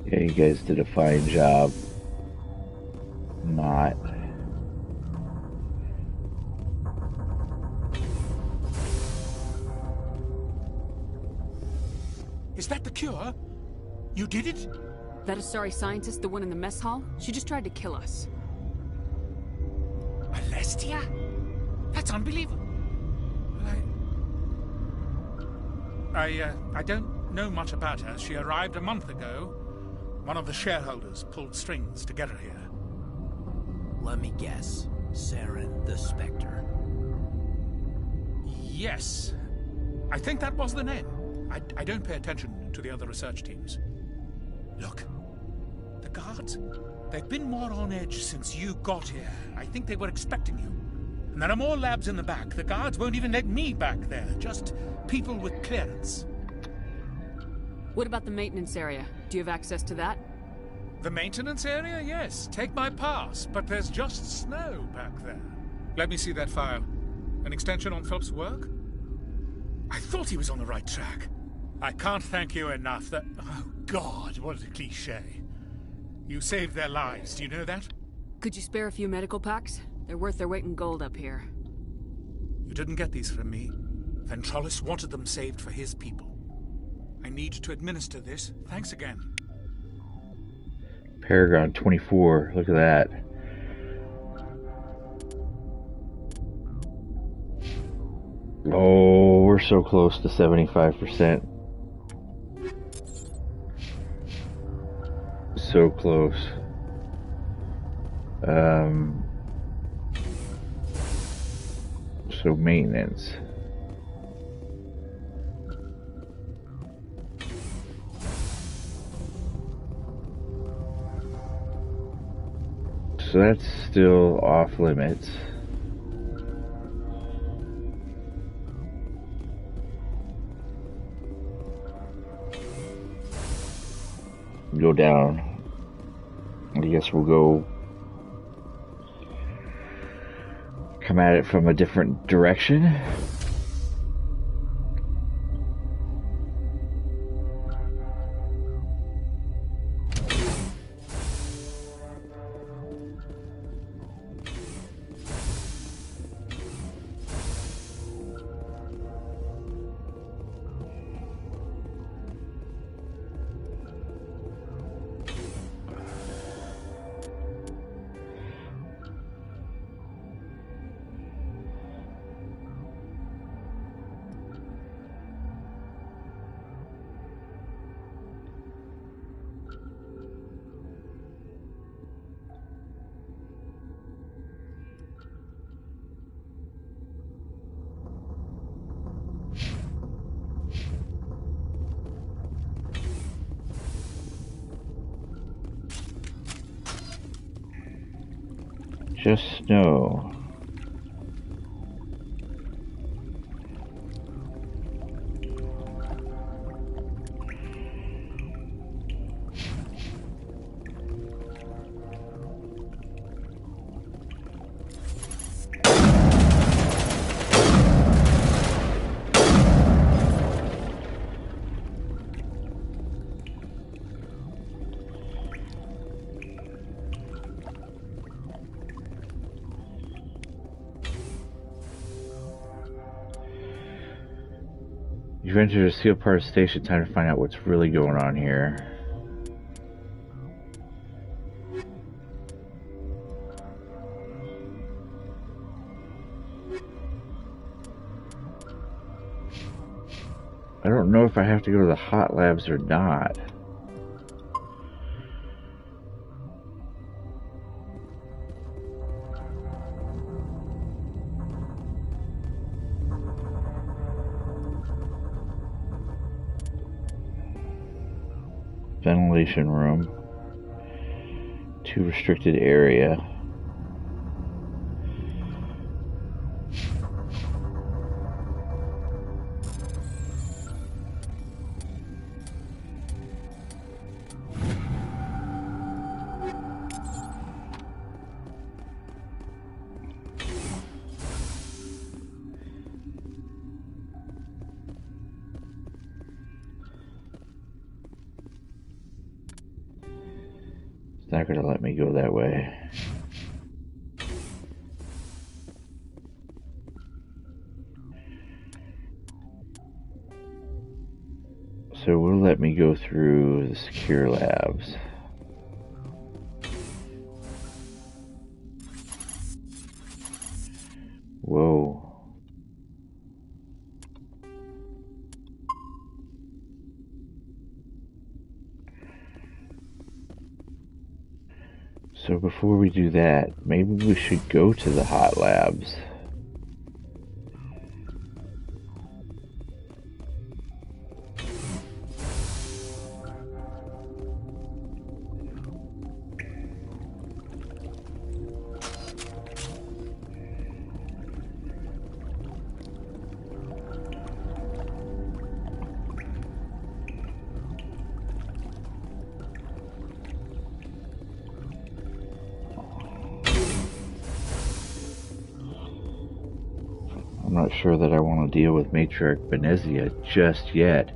Yeah, you guys did a fine job. Not. Is that the cure? You did it? That Asari scientist, the one in the mess hall? She just tried to kill us. Alestia? That's unbelievable. I don't know much about her. She arrived a month ago. One of the shareholders pulled strings to get her here. Let me guess. Saren the Spectre. Yes. I think that was the name. I don't pay attention to the other research teams. Look, the guards, they've been more on edge since you got here. I think they were expecting you. And there are more labs in the back. The guards won't even let me back there. Just people with clearance. What about the maintenance area? Do you have access to that? The maintenance area? Yes. Take my pass. But there's just snow back there. Let me see that file. An extension on Phelps' work? I thought he was on the right track. I can't thank you enough that... Oh, God, what a cliché. You saved their lives, do you know that? Could you spare a few medical packs? They're worth their weight in gold up here. You didn't get these from me. Ventrolis wanted them saved for his people. I need to administer this. Thanks again. Paragon 24. Look at that. Oh, we're so close to 75%. So close. So maintenance. So that's still off limits. Go down. I guess we'll go come at it from a different direction. Just snow. You've entered a sealed part of the station. Time to find out what's really going on here. I don't know if I have to go to the hot labs or not. Ventilation room. Too restricted area. It's not going to let me go that way. So we'll let me go through the secure labs. Whoa. So before we do that, maybe we should go to the hot labs. I'm not sure that I want to deal with Matriarch Benezia just yet.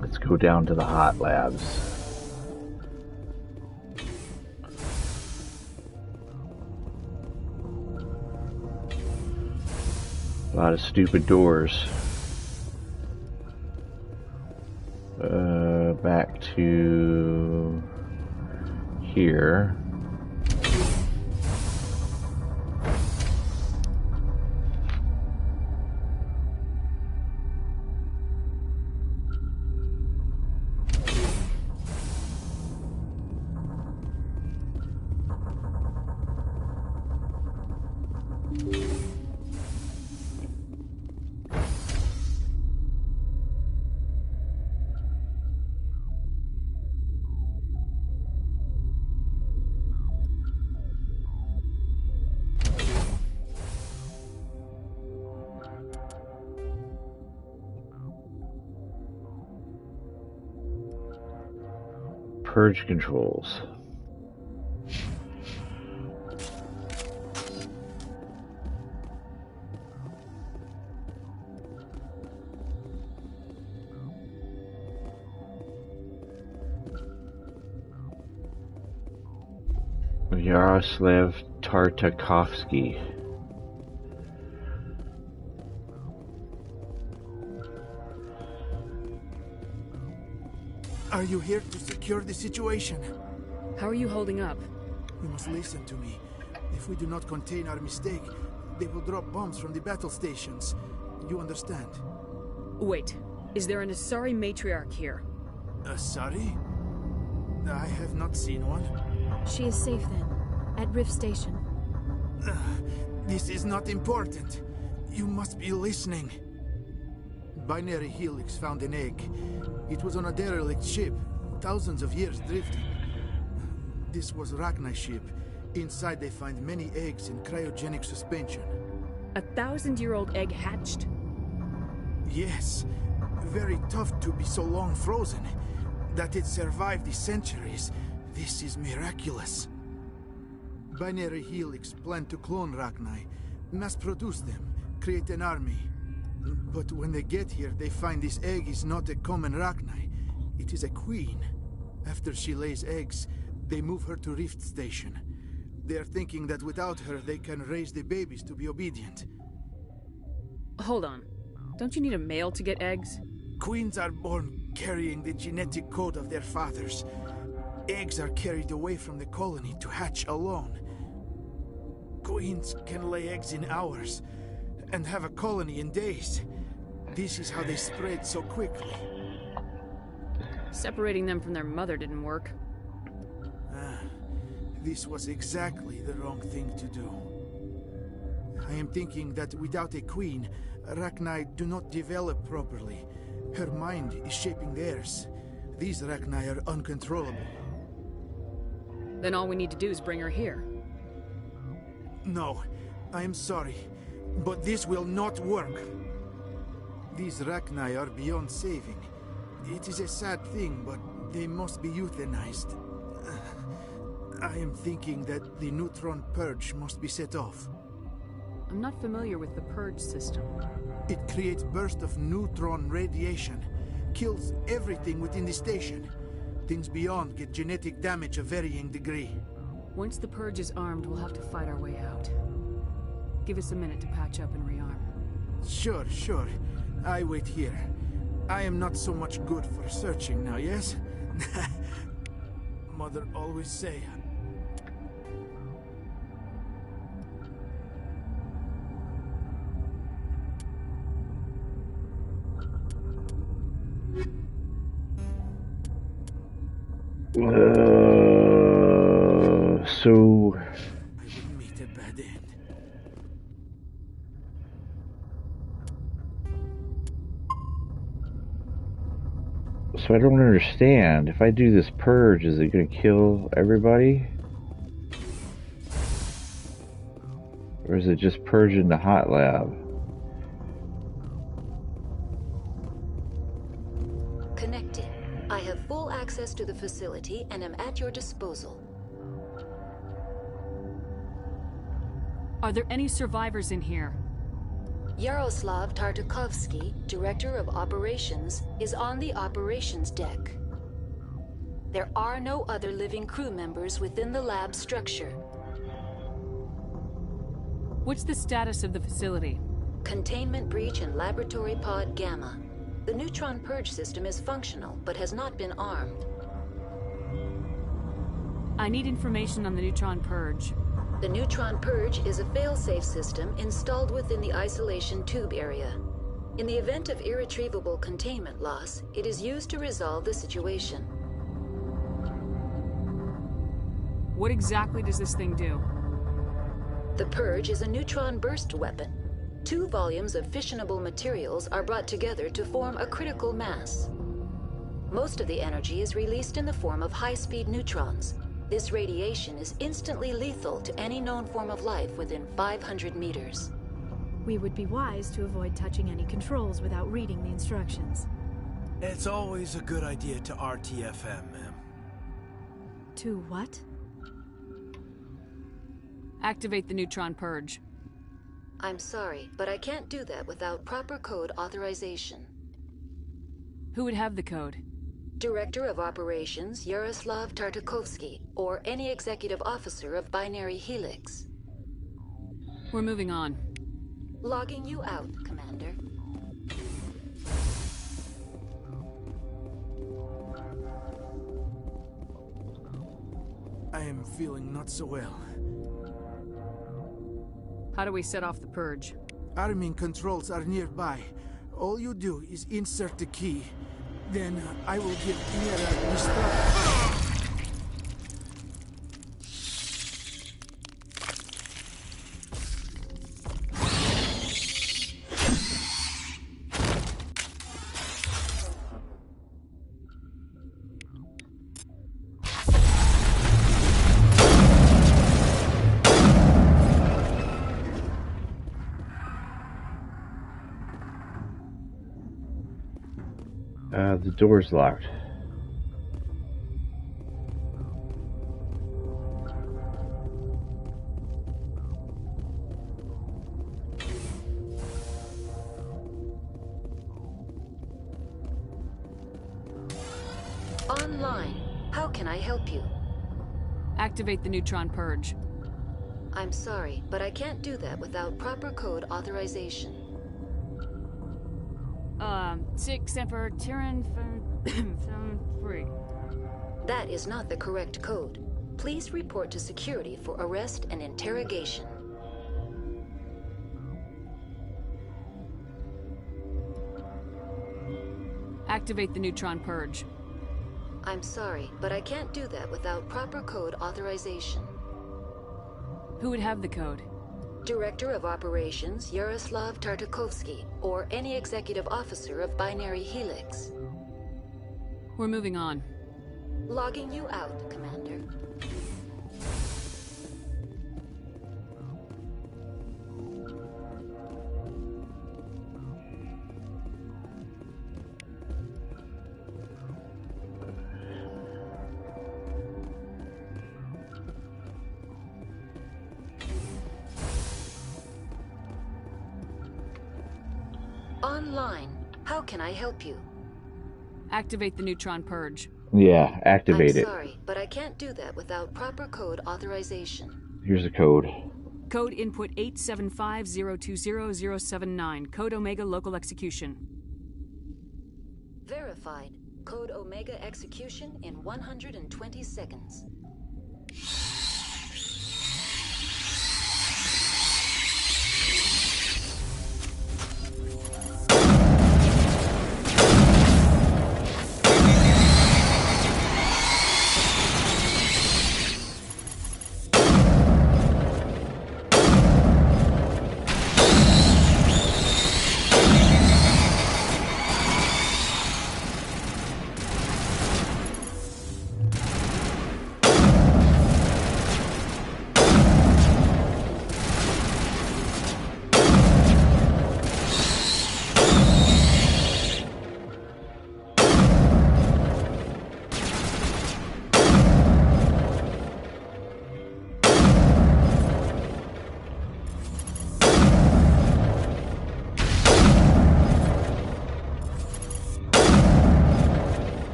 Let's go down to the hot labs. A lot of stupid doors. Back to here. purge controls. Yaroslav Tartakovsky. Are you here to secure the situation? How are you holding up? You must listen to me. If we do not contain our mistake, they will drop bombs from the battle stations. You understand? Wait, is there an Asari matriarch here? Asari? I have not seen one. She is safe then, at Rift Station. This is not important. You must be listening. Binary Helix found an egg. It was on a derelict ship, thousands of years drifting. This was Rachni's ship. Inside they find many eggs in cryogenic suspension. A 1,000-year-old egg hatched? Yes. Very tough to be so long frozen. That it survived the centuries. This is miraculous. Binary Helix planned to clone Rachni, mass-produce them, create an army. But when they get here, they find this egg is not a common Rachni. It is a queen. After she lays eggs, they move her to Rift Station. They are thinking that without her, they can raise the babies to be obedient. Hold on. Don't you need a male to get eggs? Queens are born carrying the genetic code of their fathers. Eggs are carried away from the colony to hatch alone. Queens can lay eggs in hours and have a colony in days. This is how they spread so quickly. Separating them from their mother didn't work. This was exactly the wrong thing to do. I am thinking that without a queen, Rachni do not develop properly. Her mind is shaping theirs. These Rachni are uncontrollable. Then all we need to do is bring her here. No, I am sorry, but this will not work. These Rachni are beyond saving. It is a sad thing, but they must be euthanized. I am thinking that the neutron purge must be set off. I'm not familiar with the purge system. It creates bursts of neutron radiation, kills everything within the station. Things beyond get genetic damage of varying degree. Once the purge is armed, we'll have to fight our way out. Give us a minute to patch up and rearm. Sure. I wait here. I am not so much good for searching now, yes? Mother always say. So I would meet a bad end. So I don't understand. If I do this purge, is it going to kill everybody? Or is it just purging the hot lab? Connecting. I have full access to the facility and am at your disposal. Are there any survivors in here? Yaroslav Tartakovsky, Director of Operations, is on the operations deck. There are no other living crew members within the lab structure. What's the status of the facility? Containment breach in Laboratory Pod Gamma. The neutron purge system is functional, but has not been armed. I need information on the neutron purge. The neutron purge is a fail-safe system installed within the isolation tube area. In the event of irretrievable containment loss, it is used to resolve the situation. What exactly does this thing do? The purge is a neutron burst weapon. 2 volumes of fissionable materials are brought together to form a critical mass. Most of the energy is released in the form of high-speed neutrons. This radiation is instantly lethal to any known form of life within 500 meters. We would be wise to avoid touching any controls without reading the instructions. It's always a good idea to RTFM, ma'am. To what? Activate the neutron purge. I'm sorry, but I can't do that without proper code authorization. Who would have the code? Director of Operations Yaroslav Tartakovsky, or any executive officer of Binary Helix. We're moving on. Logging you out, Commander. I am feeling not so well. How do we set off the purge? Arming controls are nearby. All you do is insert the key. Then I will give Mira the start. The door's locked. Online. How can I help you? Activate the neutron purge. I'm sorry, but I can't do that without proper code authorization. 6 Emperor Tyrann 3. That is not the correct code. Please report to security for arrest and interrogation. Activate the neutron purge. I'm sorry, but I can't do that without proper code authorization. Who would have the code? Director of Operations Yaroslav Tartakovsky, or any executive officer of Binary Helix. We're moving on. Logging you out, Commander. Online. How can I help you? Activate the neutron purge. Yeah, activate I'm it. sorry, but I can't do that without proper code authorization. Here's the code. Code input 875020079. Code Omega local execution. Verified. Code Omega execution in 120 seconds.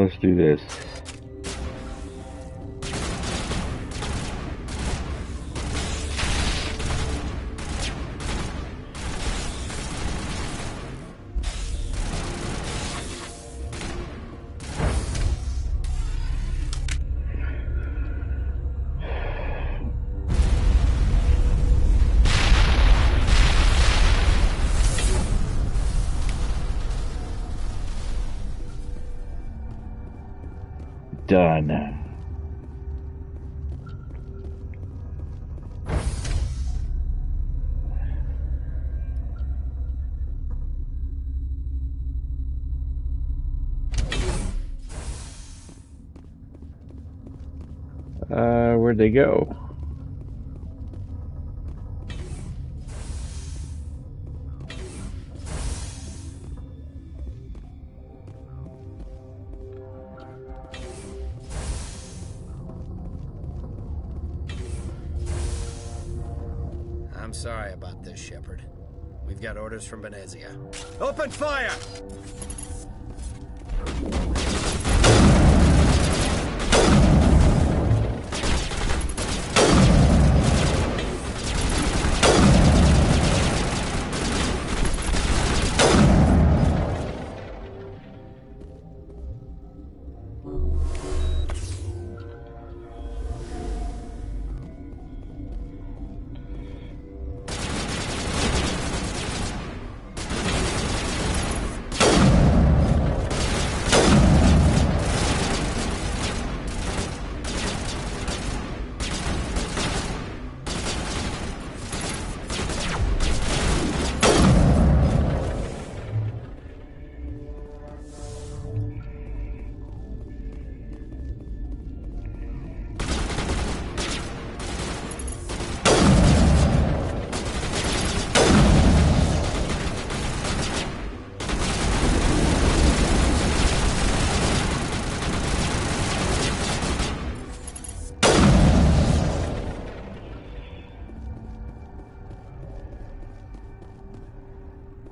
Let's do this. Done. Where'd they go? sorry about this, Shepard. We've got orders from Venezia. Open fire!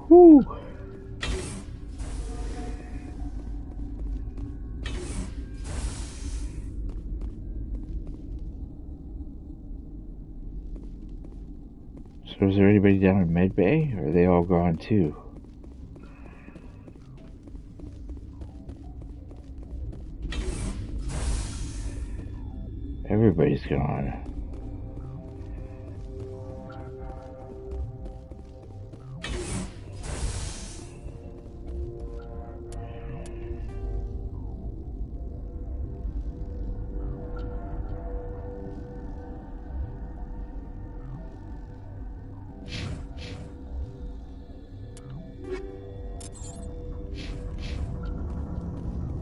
Woo! So is there anybody down in Med Bay, or are they all gone too? Everybody's gone.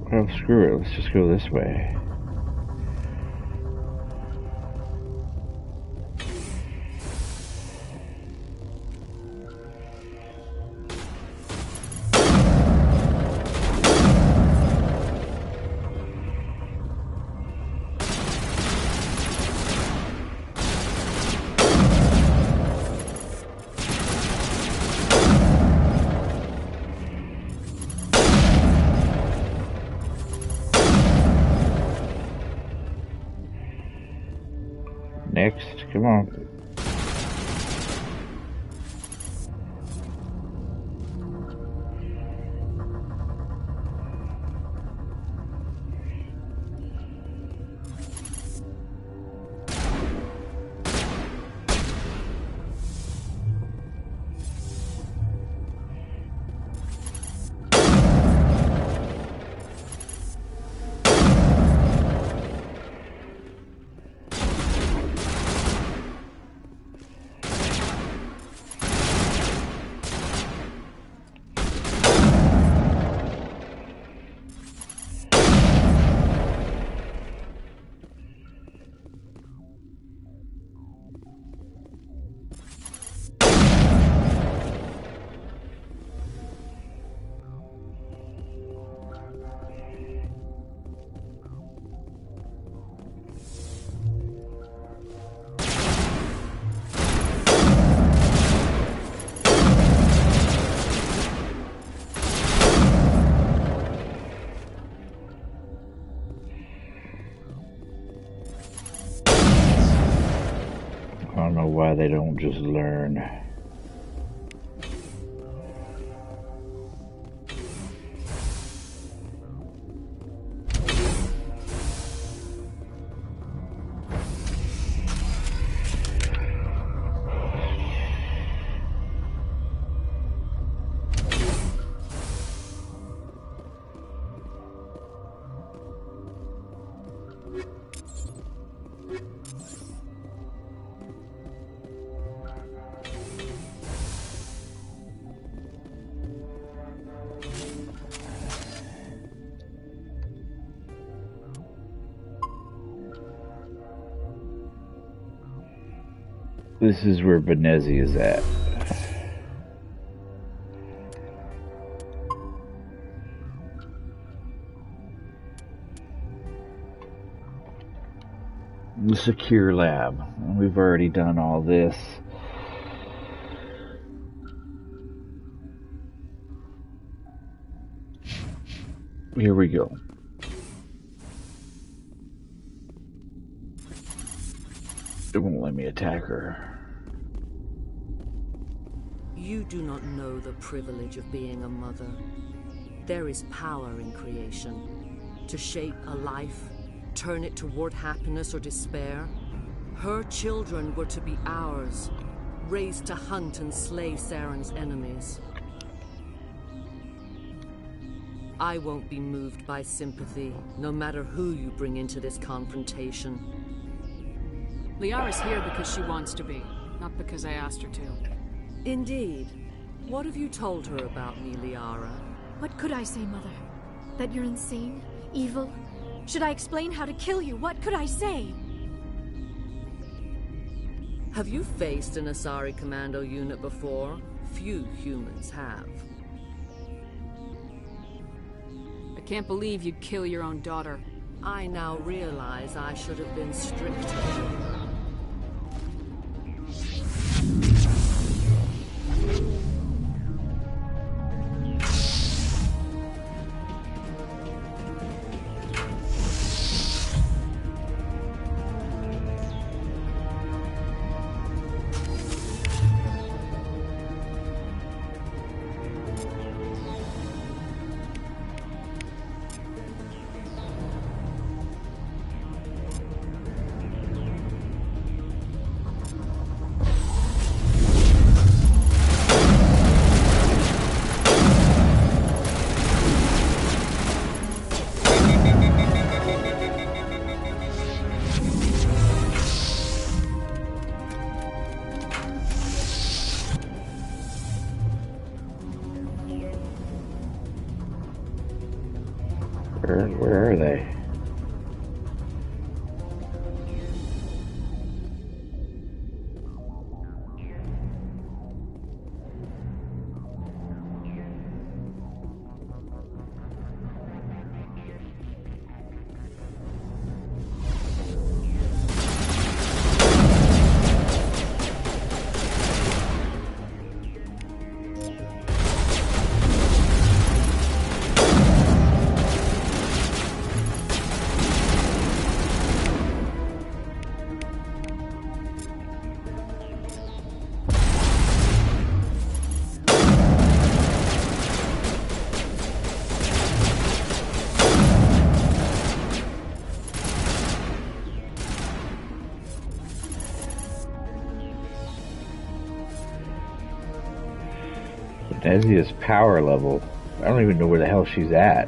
Well, screw it. Let's just go this way. Next, come on. I don't know why they don't just learn. This is where Venezia is at. The secure lab. We've already done all this. Here we go. It won't let me attack her. You do not know the privilege of being a mother. There is power in creation. To shape a life, turn it toward happiness or despair. Her children were to be ours, raised to hunt and slay Saren's enemies. I won't be moved by sympathy, no matter who you bring into this confrontation. Liara's here because she wants to be, not because I asked her to. Indeed. What have you told her about me, Liara? What could I say, Mother? That you're insane? Evil? Should I explain how to kill you? What could I say? Have you faced an Asari commando unit before? Few humans have. I can't believe you'd kill your own daughter. I now realize I should have been stricter. Where are they? Nezia's power level. I don't even know where the hell she's at.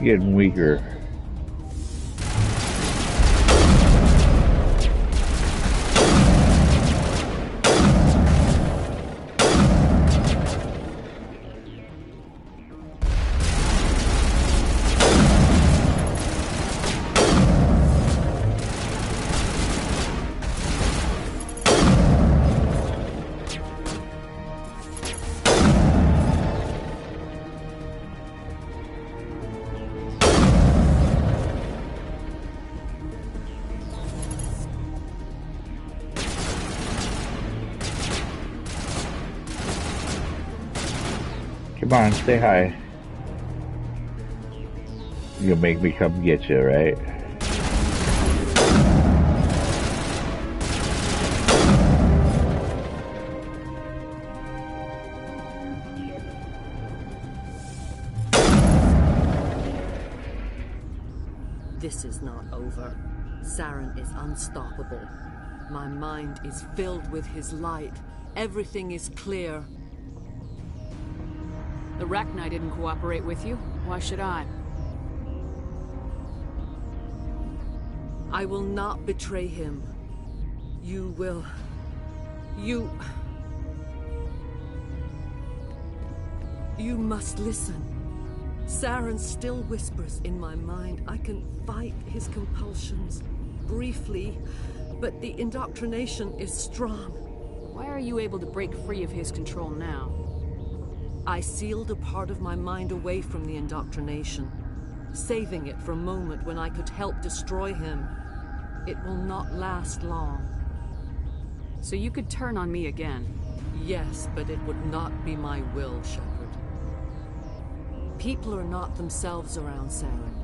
Getting weaker. Come on, stay high. You'll make me come get you, right? This is not over. Saren is unstoppable. My mind is filled with his light. Everything is clear. The Rachni didn't cooperate with you. Why should I? I will not betray him. You will... You must listen. Saren still whispers in my mind. I can fight his compulsions briefly, but the indoctrination is strong. Why are you able to break free of his control now? I sealed a part of my mind away from the indoctrination, saving it for a moment when I could help destroy him. It will not last long. So you could turn on me again? Yes, but it would not be my will, Shepard. People are not themselves around Saren.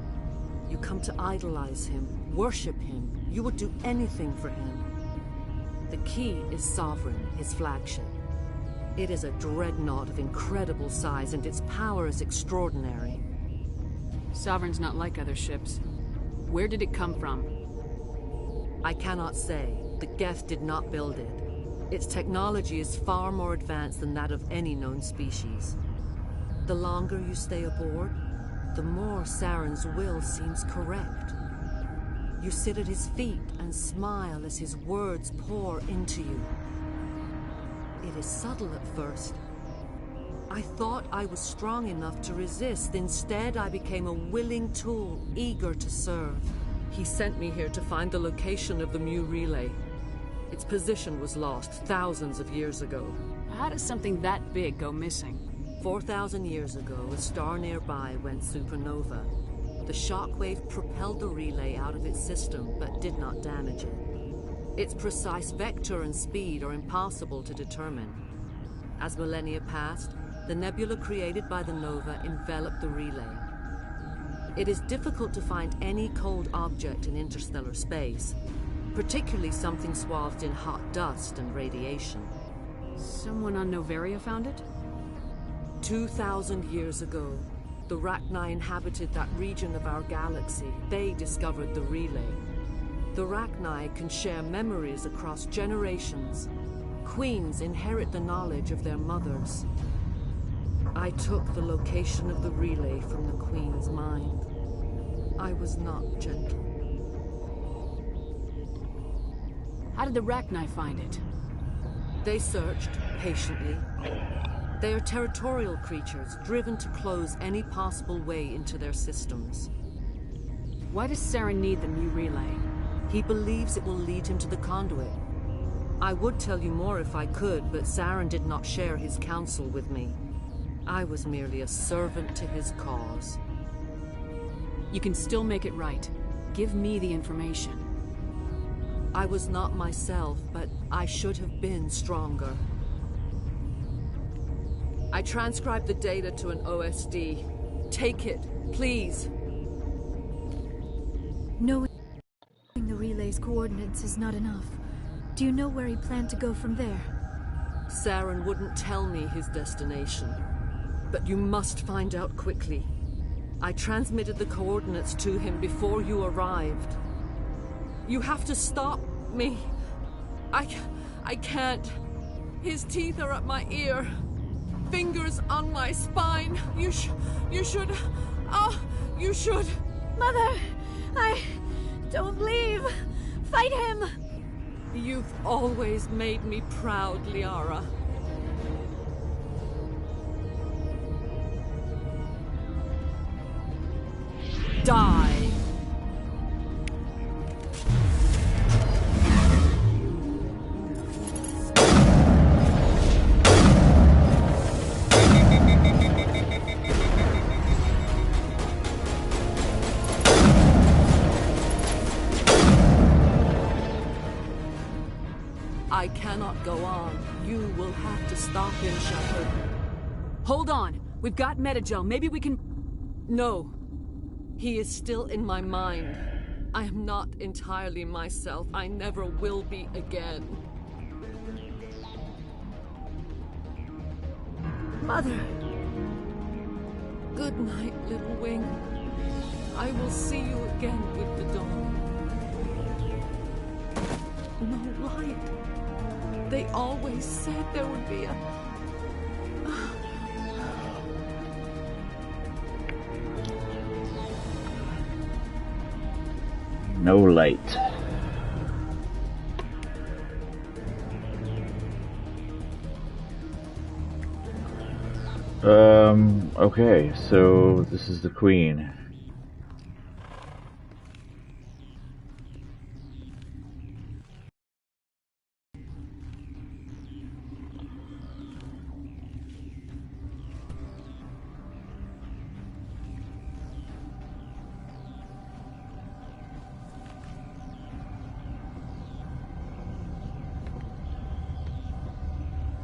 You come to idolize him, worship him. You would do anything for him. The key is Sovereign, his flagship. It is a dreadnought of incredible size, and its power is extraordinary. Sovereign's not like other ships. Where did it come from? I cannot say. The Geth did not build it. Its technology is far more advanced than that of any known species. The longer you stay aboard, the more Saren's will seems correct. You sit at his feet and smile as his words pour into you. It is subtle at first. I thought I was strong enough to resist. Instead, I became a willing tool, eager to serve. He sent me here to find the location of the Mu relay. Its position was lost thousands of years ago. How does something that big go missing? 4,000 years ago, a star nearby went supernova. The shockwave propelled the relay out of its system, but did not damage it. Its precise vector and speed are impossible to determine. As millennia passed, the nebula created by the nova enveloped the relay. It is difficult to find any cold object in interstellar space, particularly something swathed in hot dust and radiation. Someone on Noveria found it? 2,000 years ago, the Rachni inhabited that region of our galaxy. They discovered the relay. The Rachni can share memories across generations. Queens inherit the knowledge of their mothers. I took the location of the relay from the Queen's mind. I was not gentle. How did the Rachni find it? They searched, patiently. They are territorial creatures, driven to close any possible way into their systems. Why does Saren need the Mu relay? He believes it will lead him to the conduit. I would tell you more if I could, but Saren did not share his counsel with me. I was merely a servant to his cause. You can still make it right. Give me the information. I was not myself, but I should have been stronger. I transcribed the data to an OSD. Take it, please. Knowing the relay's coordinates is not enough. Do you know where he planned to go from there? Saren wouldn't tell me his destination. But you must find out quickly. I transmitted the coordinates to him before you arrived. You have to stop me. I can't. His teeth are at my ear. Fingers on my spine. You should... Oh, you should... Mother! Don't leave! Fight him! You've always made me proud, Liara. Die! I cannot go on. You will have to stop him, Shepard. Hold on. We've got Metagel. Maybe we can... No. He is still in my mind. I am not entirely myself. I never will be again. Mother! Good night, little wing. I will see you again with the dawn. No light. They always said there would be a... No light. Okay, so this is the Queen.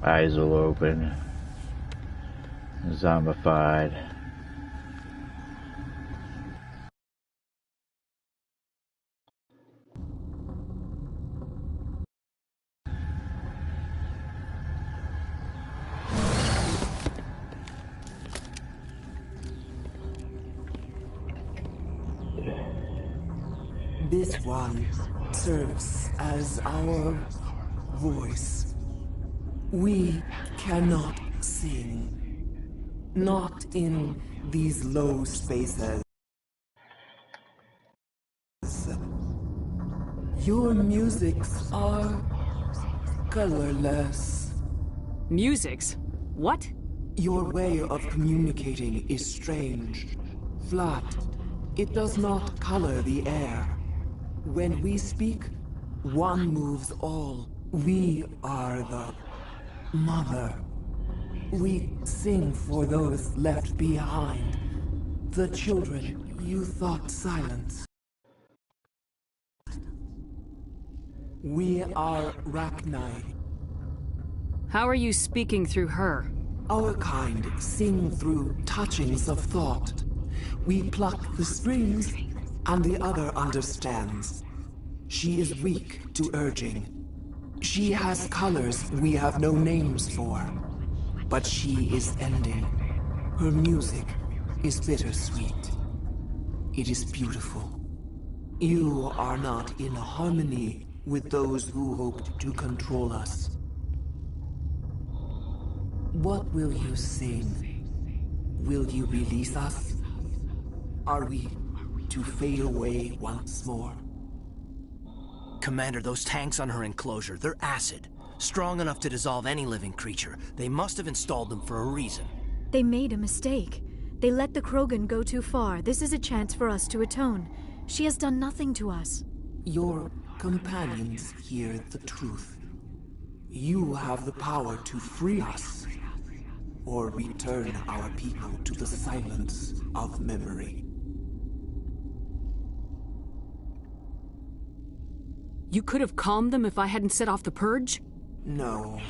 Eyes will open. Zombified. This one serves as our voice. We cannot sing. Not in these low spaces. Your musics are colorless. Musics? What? Your way of communicating is strange. Flat. It does not color the air. When we speak, one moves all. We are the mother. We sing for those left behind. The children you thought silenced. We are Rachni. How are you speaking through her? Our kind sing through touchings of thought. We pluck the springs, and the other understands. She is weak to urging. She has colors we have no names for. But she is ending. Her music is bittersweet. It is beautiful. You are not in harmony with those who hoped to control us. What will you sing? Will you release us? Are we to fade away once more? Commander, those tanks on her enclosure, they're acid. Strong enough to dissolve any living creature. They must have installed them for a reason. They made a mistake. They let the Krogan go too far. This is a chance for us to atone. She has done nothing to us. Your companions hear the truth. You have the power to free us, or return our people to the silence of memory. You could have calmed them if I hadn't set off the purge? No.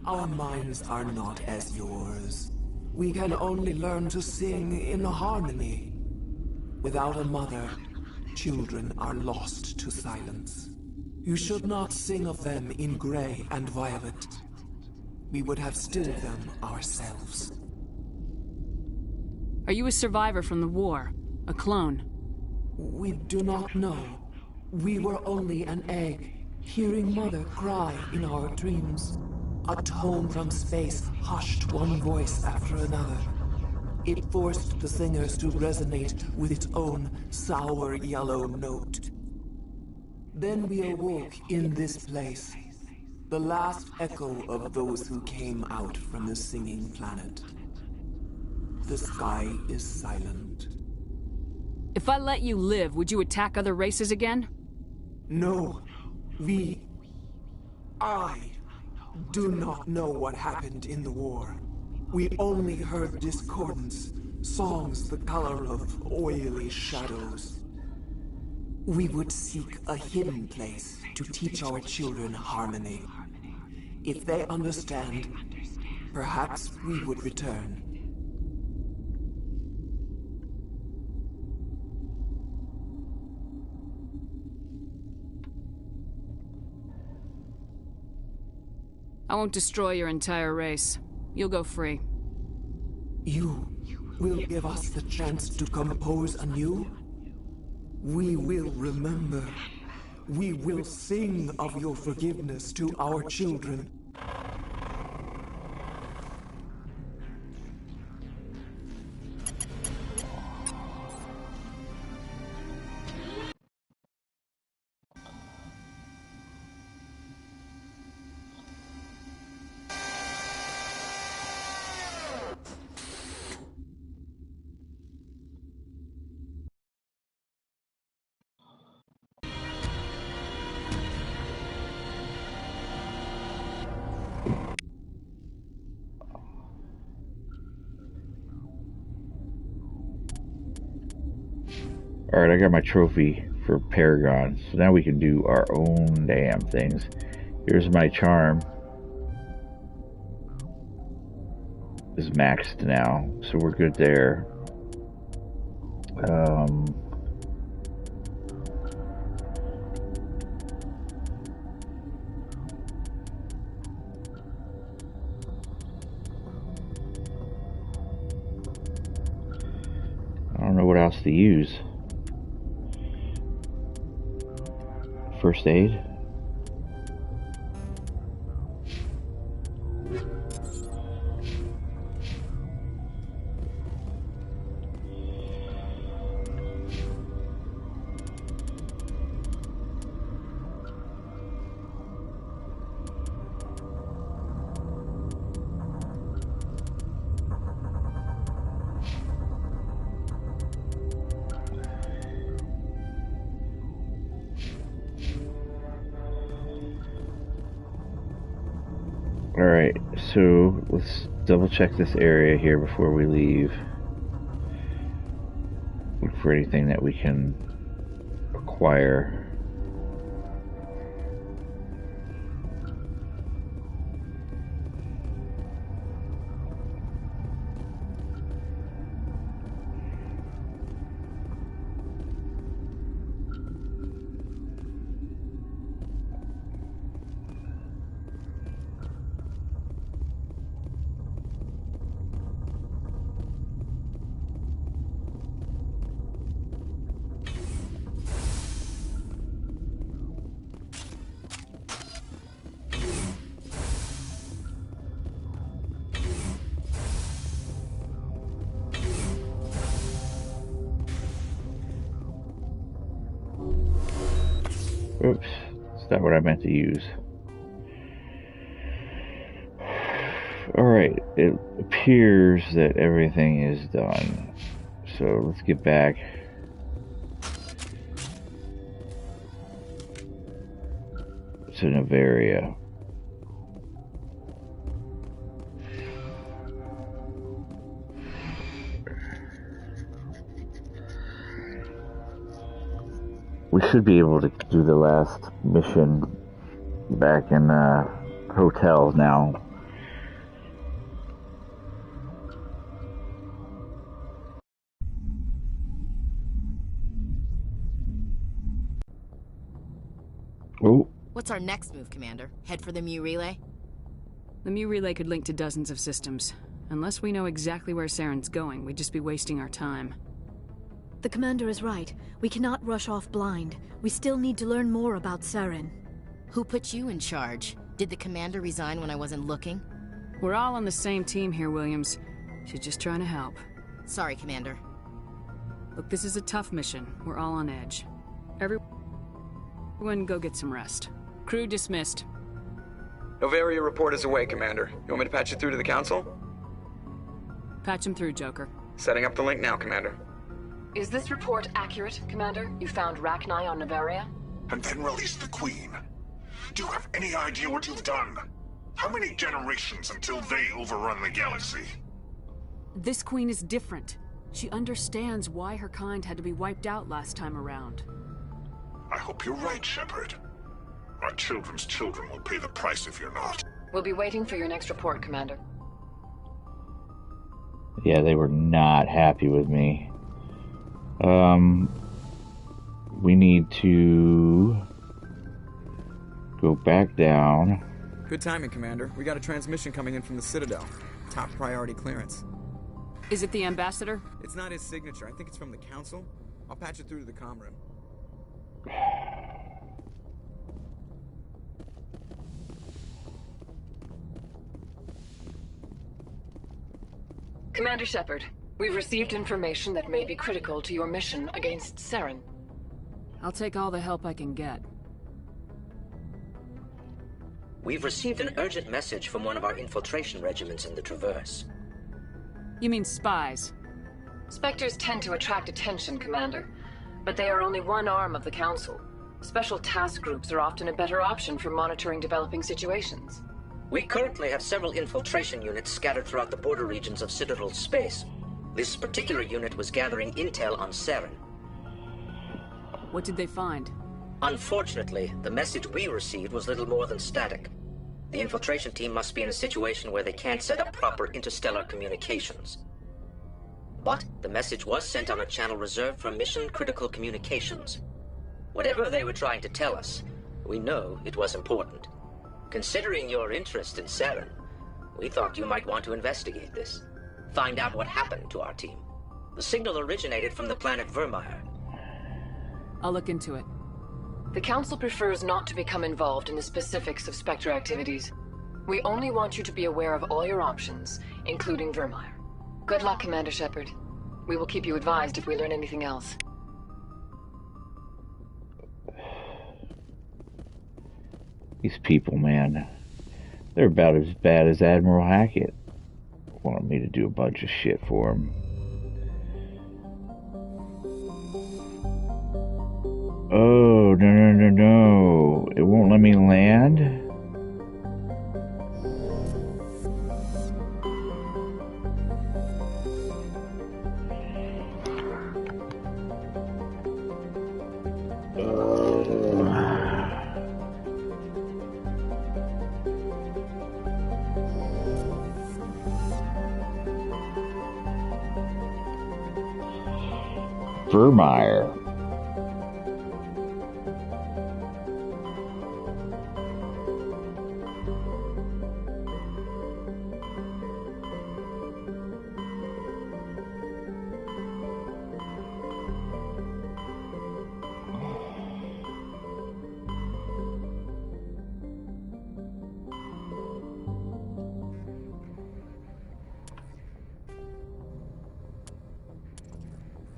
Our minds are not as yours. We can only learn to sing in harmony. Without a mother, children are lost to silence. You should not sing of them in gray and violet. We would have stilled them ourselves. Are you a survivor from the war? A clone? We do not know. We were only an egg, hearing Mother cry in our dreams. A tone from space hushed one voice after another. It forced the singers to resonate with its own sour yellow note. Then we awoke in this place, the last echo of those who came out from the singing planet. The sky is silent. If I let you live, would you attack other races again? No, I do not know what happened in the war. We only heard discordance, songs the color of oily shadows. We would seek a hidden place to teach our children harmony. If they understand, perhaps we would return. I won't destroy your entire race. You'll go free. You will give us the chance to compose anew? We will remember. We will sing of your forgiveness to our children. Alright, I got my trophy for Paragon, so now we can do our own damn things. Here's my charm. Is maxed now, so we're good there. I don't know what else to use. First aid? Alright, so let's double check this area here before we leave. Look for anything that we can acquire. Oops, that's not what I meant to use. Alright, it appears that everything is done. So let's get back. To Novaria. We should be able to do the last mission back in the hotel now. Oh. What's our next move, Commander? Head for the Mu Relay? The Mu Relay could link to dozens of systems. Unless we know exactly where Saren's going, we'd just be wasting our time. The Commander is right. We cannot rush off blind. We still need to learn more about Saren. Who put you in charge? Did the Commander resign when I wasn't looking? We're all on the same team here, Williams. She's just trying to help. Sorry, Commander. Look, this is a tough mission. We're all on edge. Everyone go get some rest. Crew dismissed. Novaria report is away, Commander. You want me to patch you through to the Council? Patch him through, Joker. Setting up the link now, Commander. Is this report accurate, Commander? You found Rachni on Novaria? And then released the Queen. Do you have any idea what you've done? How many generations until they overrun the galaxy? This Queen is different. She understands why her kind had to be wiped out last time around. I hope you're right, Shepard. Our children's children will pay the price if you're not. We'll be waiting for your next report, Commander. Yeah, they were not happy with me. We need to go back down. Good timing, Commander. We got a transmission coming in from the Citadel. Top priority clearance. Is it the ambassador? It's not his signature. I think it's from the Council. I'll patch it through to the comm room. Commander Shepard, we've received information that may be critical to your mission against Saren. I'll take all the help I can get. We've received an urgent message from one of our infiltration regiments in the Traverse. You mean spies? Spectres tend to attract attention, Commander, but they are only one arm of the Council. Special task groups are often a better option for monitoring developing situations. We currently have several infiltration units scattered throughout the border regions of Citadel space. This particular unit was gathering intel on Saren. What did they find? Unfortunately, the message we received was little more than static. The infiltration team must be in a situation where they can't set up proper interstellar communications. But the message was sent on a channel reserved for mission-critical communications. Whatever they were trying to tell us, we know it was important. Considering your interest in Saren, we thought you might want to investigate this. Find out what happened to our team. The signal originated from the planet Vermeer. I'll look into it. The Council prefers not to become involved in the specifics of Spectre activities. We only want you to be aware of all your options, including Vermeer. Good luck, Commander Shepard. We will keep you advised if we learn anything else. These people, man. They're about as bad as Admiral Hackett. Wanted me to do a bunch of shit for him. Oh, no. It won't let me land? Vermeer.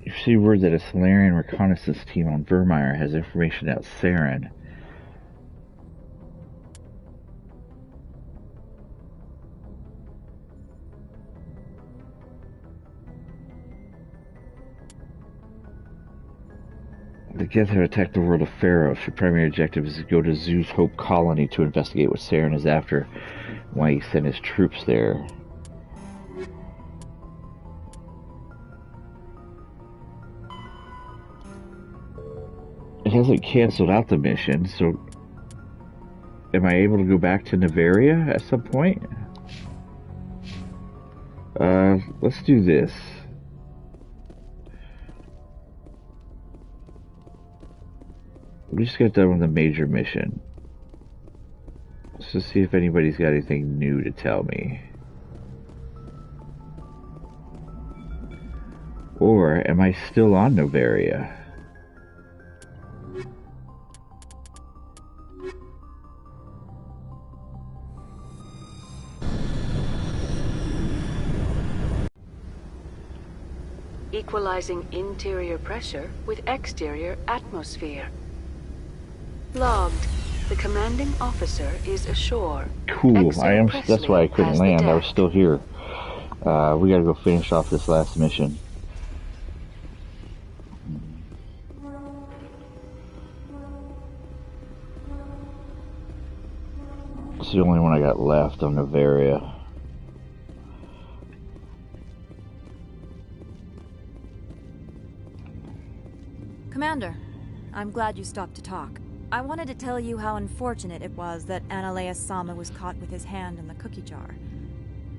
You see word that a Solarian reconnaissance team on Vermeer has information about Saren. The Geth have attacked the world of Pharaoh. Their primary objective is to go to Zeus Hope Colony to investigate what Saren is after, why he sent his troops there. It hasn't canceled out the mission, so am I able to go back to Nevaria at some point? Let's do this. We just got done with a major mission. Let's just see if anybody's got anything new to tell me. Or am I still on Nevaria? Equalizing interior pressure with exterior atmosphere. Logged. The commanding officer is ashore. Cool. That's why I couldn't land. I was still here. We gotta go finish off this last mission. It's the only one I got left on Nevaria. Commander, I'm glad you stopped to talk. I wanted to tell you how unfortunate it was that Analea Sama was caught with his hand in the cookie jar.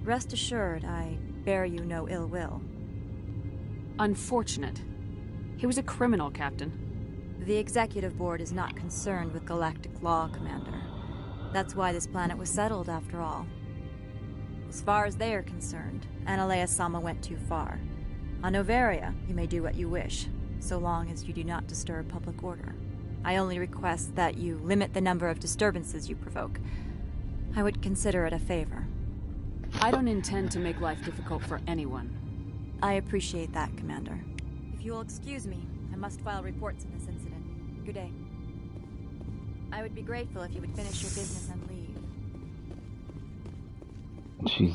Rest assured, I bear you no ill will. Unfortunate? He was a criminal, Captain. The Executive Board is not concerned with galactic law, Commander. That's why this planet was settled, after all. As far as they are concerned, Analea-sama went too far. On Noveria, you may do what you wish, so long as you do not disturb public order. I only request that you limit the number of disturbances you provoke. I would consider it a favor. I don't intend to make life difficult for anyone. I appreciate that, Commander. If you will excuse me, I must file reports of this incident. Good day. I would be grateful if you would finish your business and leave. She's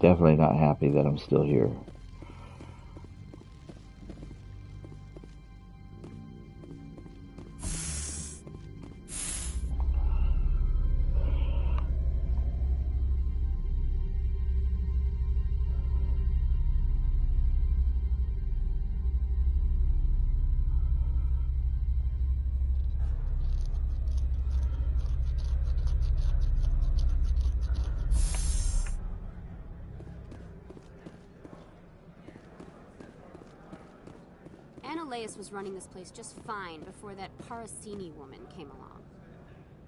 definitely not happy that I'm still here. Analea was running this place just fine before that Parasini woman came along.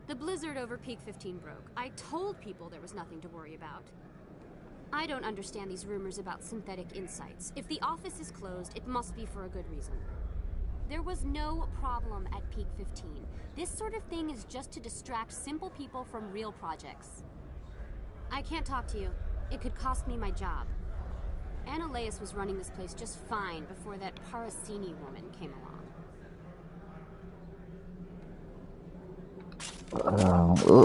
The blizzard over Peak 15 broke. I told people there was nothing to worry about. I don't understand these rumors about synthetic insights. If the office is closed, it must be for a good reason. There was no problem at Peak 15. This sort of thing is just to distract simple people from real projects. I can't talk to you. It could cost me my job. Analea was running this place just fine before that Parasini woman came along.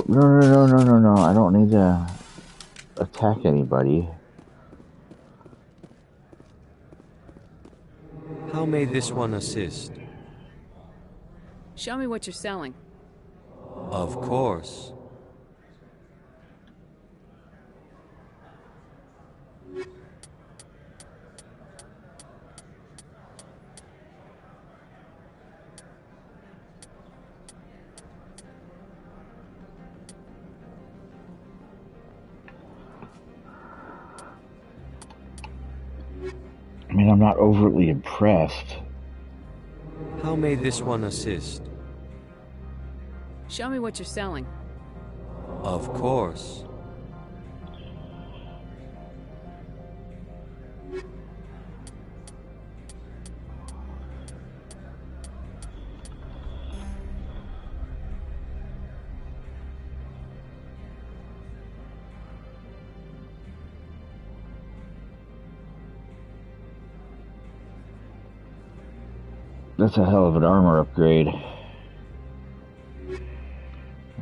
No. I don't need to attack anybody. How may this one assist? Show me what you're selling. Of course. I mean, I'm not overtly impressed. How may this one assist? Show me what you're selling. Of course. That's a hell of an armor upgrade. I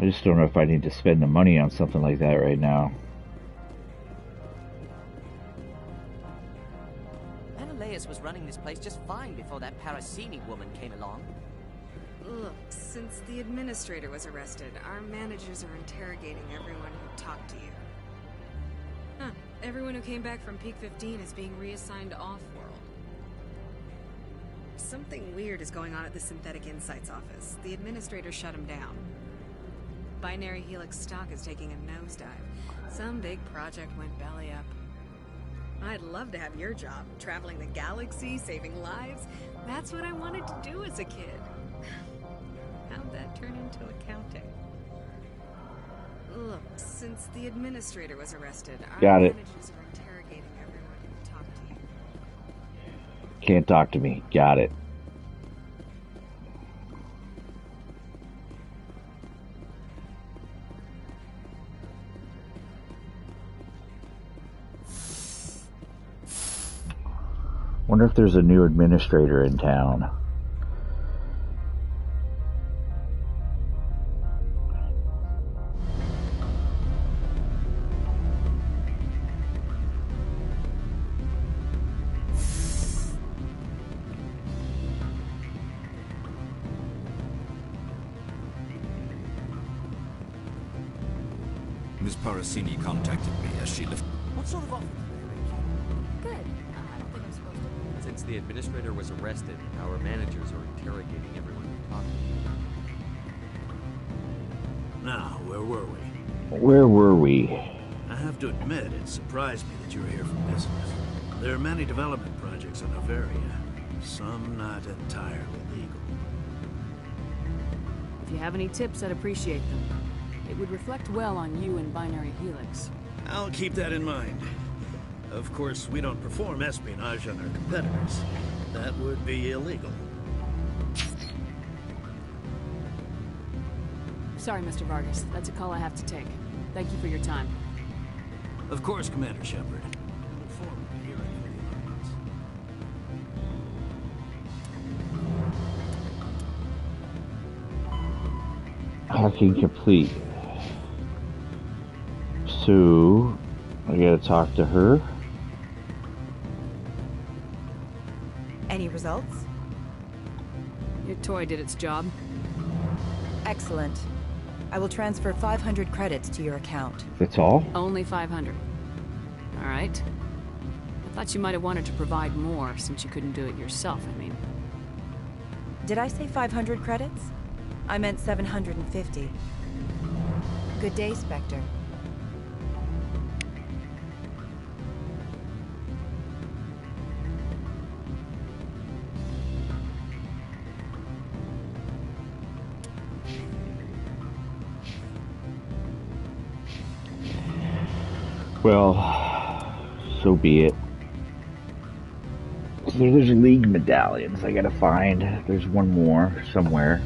just don't know if I need to spend the money on something like that right now. Analea was running this place just fine before that Parasini woman came along. Look, since the administrator was arrested, our managers are interrogating everyone who talked to you. Huh. Everyone who came back from Peak 15 is being reassigned off-world. Something weird is going on at the Synthetic Insights office. The administrator shut him down. Binary Helix stock is taking a nosedive. Some big project went belly up. I'd love to have your job, traveling the galaxy, saving lives. That's what I wanted to do as a kid. How'd that turn into accounting? Look, since the administrator was arrested, our managers are interrogating everyone who talked to you. Can't talk to me. Got it. Wonder if there's a new administrator in town. Miss Parasini contacted me as she left. What sort of offer? Good. I don't think I'm supposed to. Since the administrator was arrested, our managers are interrogating everyone who talked to you. Now, where were we? Where were we? I have to admit, it surprised me that you were here for business. There are many development projects on Noveria, some not entirely legal. If you have any tips, I'd appreciate them. It would reflect well on you and Binary Helix. I'll keep that in mind. Of course, we don't perform espionage on our competitors. That would be illegal. Sorry, Mr. Vargas. That's a call I have to take. Thank you for your time. Of course, Commander Shepard. We look forward to hearing from the Alliance. Hacking complete. So, I gotta talk to her. Any results? Your toy did its job. Excellent. I will transfer 500 credits to your account. That's all? Only 500. All right. I thought you might have wanted to provide more since you couldn't do it yourself, I mean. Did I say 500 credits? I meant 750. Good day, Spectre. Well, so be it. So there's League medallions I gotta find. There's one more somewhere.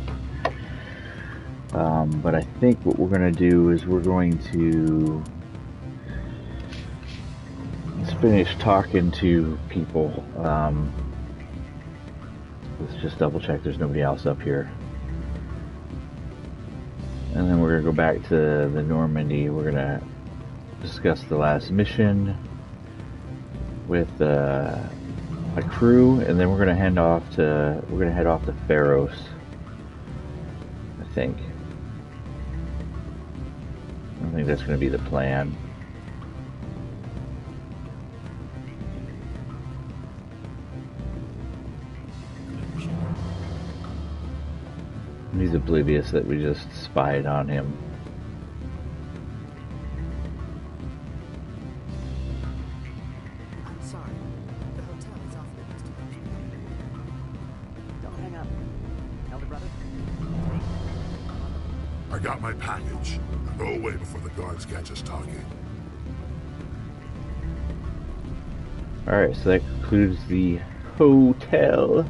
But I think what we're gonna do is we're going to let's finish talking to people. Let's just double check there's nobody else up here. And then we're gonna go back to the Normandy. We're gonna discuss the last mission with a crew, and then we're gonna head off to Pharos, I think. I think that's gonna be the plan. He's oblivious that we just spied on him. I'm sorry. The hotel is off limits to those. Don't hang up. Elder brother? I got my package. Go away before the guards catch us talking. Alright, so that concludes the hotel.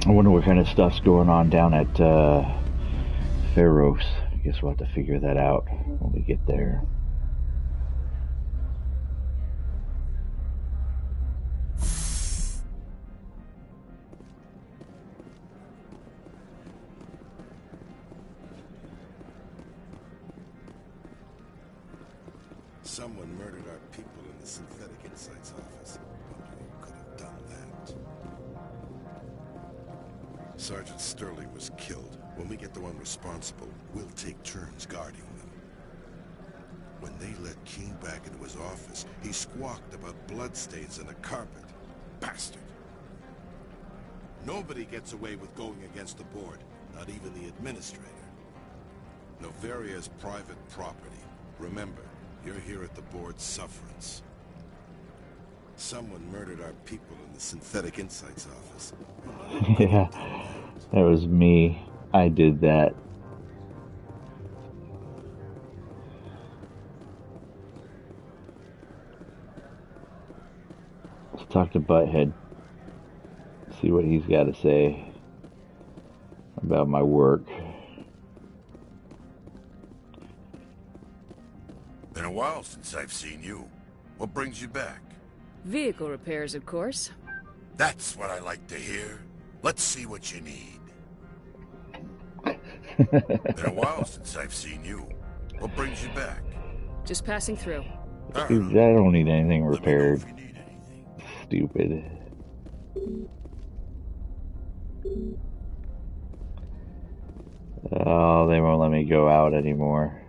I wonder what kind of stuff's going on down at Pharos. I guess we'll have to figure that out when we get there. Someone murdered our people in the Synthetic Insights office. Wonder who could have done that. Sergeant Sterling was killed. When we get the one responsible, we'll take turns guarding them. When they let King back into his office, he squawked about bloodstains in the carpet. Bastard! Nobody gets away with going against the board, not even the administrator. Novaria is private property. Remember, you're here at the board's sufferance. Someone murdered our people in the Synthetic Insights office. Yeah, that was me. I did that. Let's talk to Butthead. See what he's got to say about my work. Been a while since I've seen you. What brings you back? Vehicle repairs, of course. That's what I like to hear. Let's see what you need. Been a while since I've seen you. What brings you back? Just passing through. Dude, I don't need anything repaired. Stupid. Oh, they won't let me go out anymore.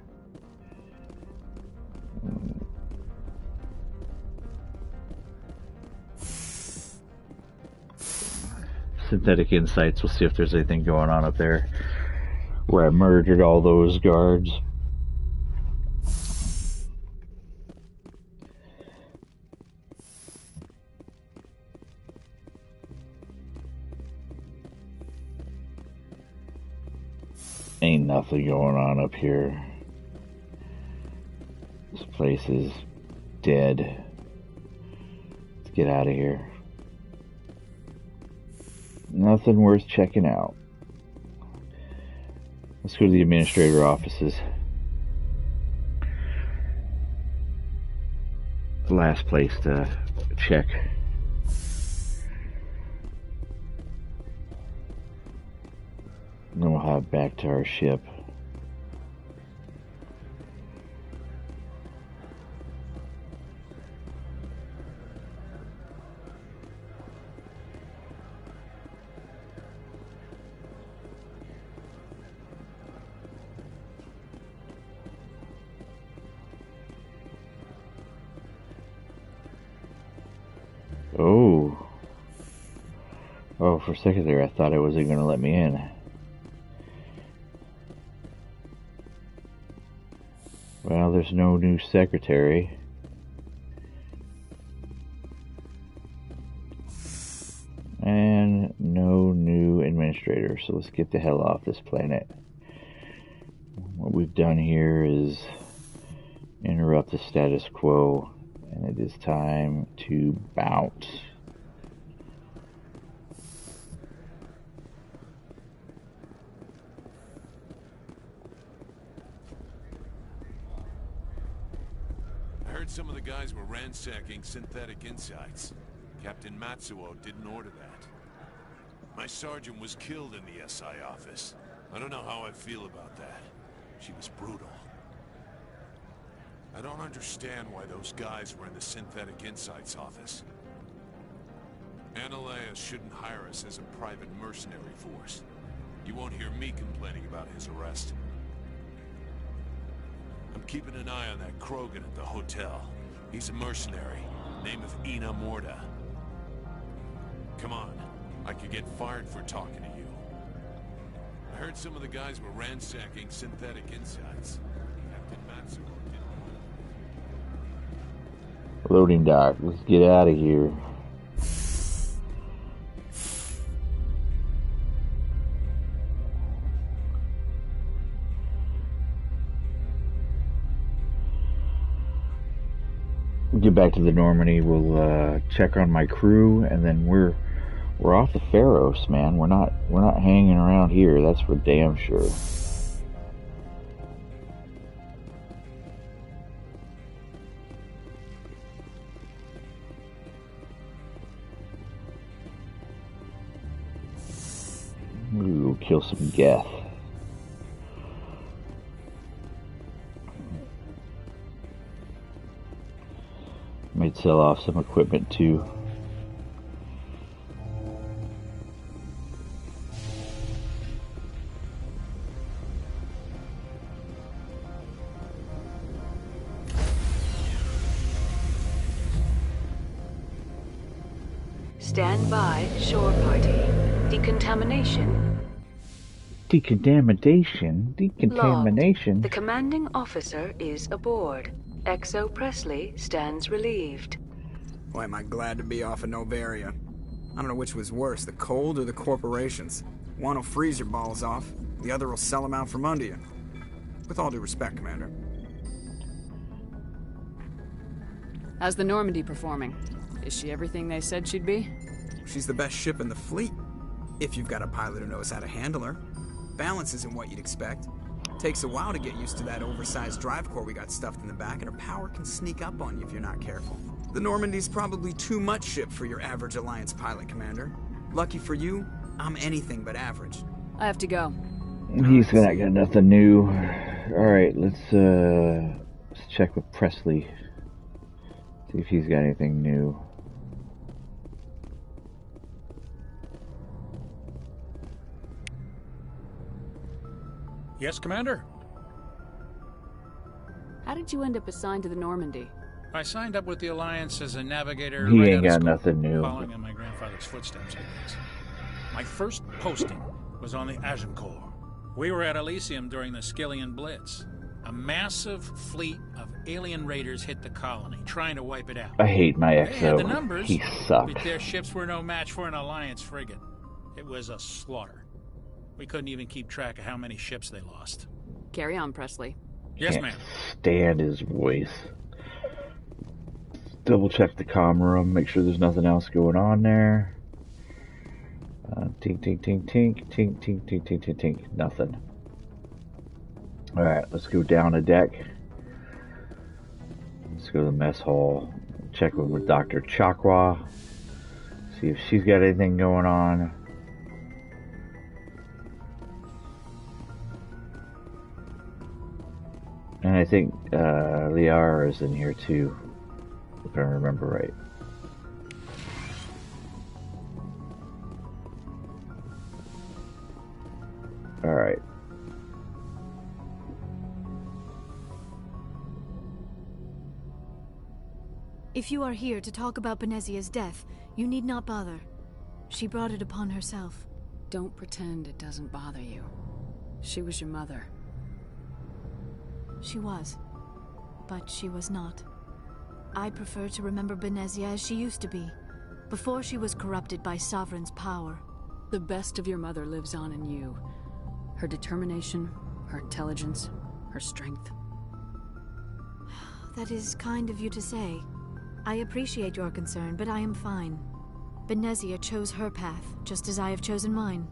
synthetic insights. We'll see if there's anything going on up there where I murdered all those guards. Ain't nothing going on up here. This place is dead. Let's get out of here. Nothing worth checking out. Let's go to the administrator offices. The last place to check. Then we'll hop back to our ship. Oh, for a second there, I thought it wasn't going to let me in. Well, there's no new secretary. And no new administrator, so let's get the hell off this planet. What we've done here is interrupt the status quo, and it is time to bounce. Some of the guys were ransacking synthetic insights. Captain Matsuo didn't order that. My sergeant was killed in the SI office. I don't know how I feel about that. She was brutal. I don't understand why those guys were in the synthetic insights office. Analea shouldn't hire us as a private mercenary force. You won't hear me complaining about his arrest. I'm keeping an eye on that Krogan at the hotel. He's a mercenary, name of Ina Morda. Come on, I could get fired for talking to you. I heard some of the guys were ransacking synthetic insights. Captain Matsuo didn't. Loading dock, let's get out of here. Get back to the Normandy. We'll check on my crew, and then we're off the Pharos, man. We're not hanging around here. That's for damn sure. Ooh, kill some Geth. Might sell off some equipment too. Stand by, shore party. Decontamination. Decontamination? Decontamination? Logged. The commanding officer is aboard. Exo Presley stands relieved. Boy, am I glad to be off of Novaria. I don't know which was worse, the cold or the corporations. One will freeze your balls off, the other will sell them out from under you. With all due respect, Commander. How's the Normandy performing? Is she everything they said she'd be? She's the best ship in the fleet. If you've got a pilot who knows how to handle her. Balance isn't what you'd expect. Takes a while to get used to that oversized drive core we got stuffed in the back, and her power can sneak up on you if you're not careful. The Normandy's probably too much ship for your average Alliance pilot, Commander. Lucky for you, I'm anything but average. I have to go. He's got nothing new. Alright, let's check with Presley. See if he's got anything new. Yes, Commander? How did you end up assigned to the Normandy? I signed up with the Alliance as a navigator. He right ain't out of got school, nothing new. Following in my grandfather's footsteps, I guess. My first posting was on the Agincourt. We were at Elysium during the Skillian Blitz. A massive fleet of alien raiders hit the colony, trying to wipe it out. I hate my They had the XO. numbers, He sucks. but their ships were no match for an Alliance frigate. It was a slaughter. We couldn't even keep track of how many ships they lost. Carry on, Presley. Yes, Can't ma'am. stand his voice. Double check the comm room, make sure there's nothing else going on there. Tink, tink, tink, tink, tink, tink, tink, tink, tink, tink. Nothing. Alright, let's go down a deck. Let's go to the mess hall. Check with Dr. Chakwa. See if she's got anything going on. And I think Liara is in here too, if I remember right. Alright. If you are here to talk about Benezia's death, you need not bother. She brought it upon herself. Don't pretend it doesn't bother you. She was your mother. She was. But she was not. I prefer to remember Benezia as she used to be, before she was corrupted by Sovereign's power. The best of your mother lives on in you. Her determination, her intelligence, her strength. That is kind of you to say. I appreciate your concern, but I am fine. Benezia chose her path, just as I have chosen mine.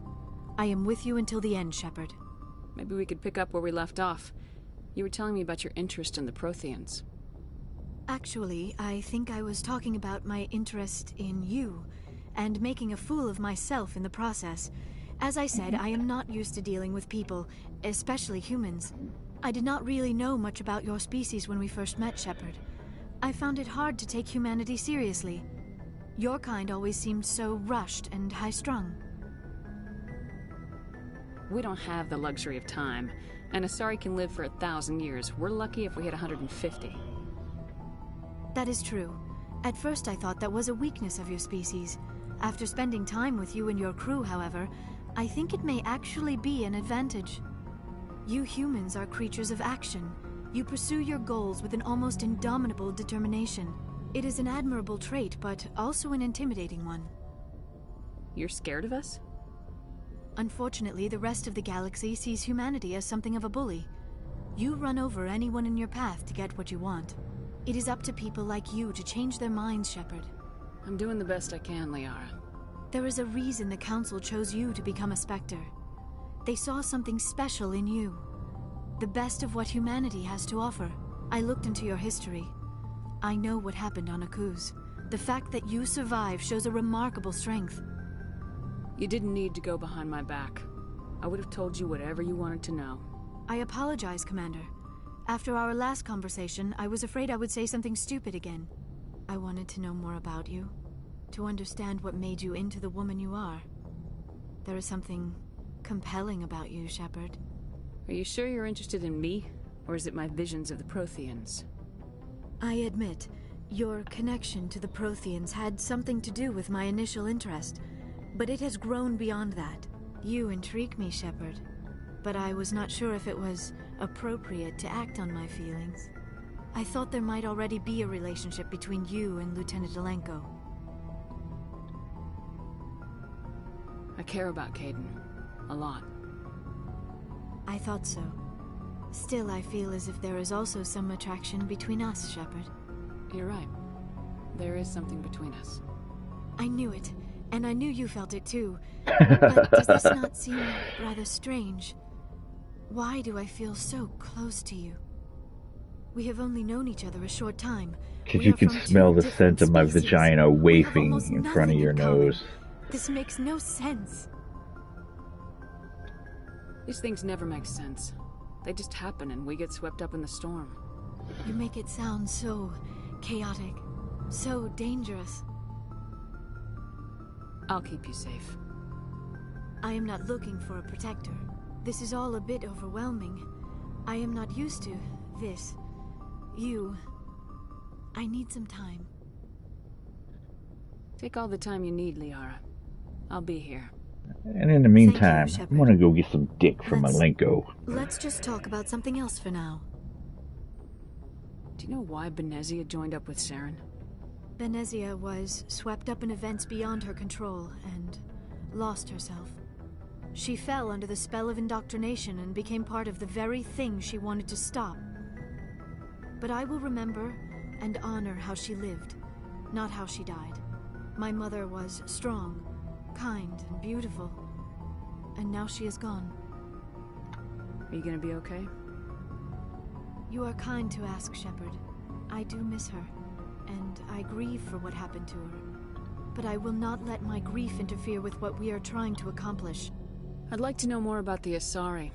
I am with you until the end, Shepard. Maybe we could pick up where we left off. You were telling me about your interest in the Protheans. Actually, I think I was talking about my interest in you, and making a fool of myself in the process. As I said, I am not used to dealing with people, especially humans. I did not really know much about your species when we first met, Shepard. I found it hard to take humanity seriously. Your kind always seemed so rushed and high-strung. We don't have the luxury of time, and Asari can live for 1,000 years. We're lucky if we hit 150. That is true. At first I thought that was a weakness of your species. After spending time with you and your crew, however, I think it may actually be an advantage. You humans are creatures of action. You pursue your goals with an almost indomitable determination. It is an admirable trait, but also an intimidating one. You're scared of us? Unfortunately, the rest of the galaxy sees humanity as something of a bully. You run over anyone in your path to get what you want. It is up to people like you to change their minds, Shepard. I'm doing the best I can, Liara. There is a reason the Council chose you to become a Spectre. They saw something special in you. The best of what humanity has to offer. I looked into your history. I know what happened on Akuz. The fact that you survived shows a remarkable strength. You didn't need to go behind my back. I would have told you whatever you wanted to know. I apologize, Commander. After our last conversation, I was afraid I would say something stupid again. I wanted to know more about you, to understand what made you into the woman you are. There is something compelling about you, Shepard. Are you sure you're interested in me, or is it my visions of the Protheans? I admit, your connection to the Protheans had something to do with my initial interest, but it has grown beyond that. You intrigue me, Shepard, but I was not sure if it was appropriate to act on my feelings. I thought there might already be a relationship between you and Lieutenant Alenko. I care about Kaidan. A lot. I thought so. Still, I feel as if there is also some attraction between us, Shepard. You're right. There is something between us. I knew it, and I knew you felt it too. But does this not seem rather strange? Why do I feel so close to you? We have only known each other a short time. Because you can smell the scent of my vagina wafting in front of your nose. This makes no sense. These things never make sense. They just happen and we get swept up in the storm. You make it sound so chaotic, so dangerous. I'll keep you safe. I am not looking for a protector. This is all a bit overwhelming. I am not used to this. You. I need some time. Take all the time you need, Liara. I'll be here. And in the meantime, I'm gonna go get some dick from Malenko. Let's just talk about something else for now. Do you know why Benezia joined up with Saren? Benezia was swept up in events beyond her control and lost herself. She fell under the spell of indoctrination and became part of the very thing she wanted to stop. But I will remember and honor how she lived, not how she died. My mother was strong, kind, and beautiful. And now she is gone. Are you gonna be okay? You are kind to ask, Shepard. I do miss her, and I grieve for what happened to her. But I will not let my grief interfere with what we are trying to accomplish. I'd like to know more about the Asari.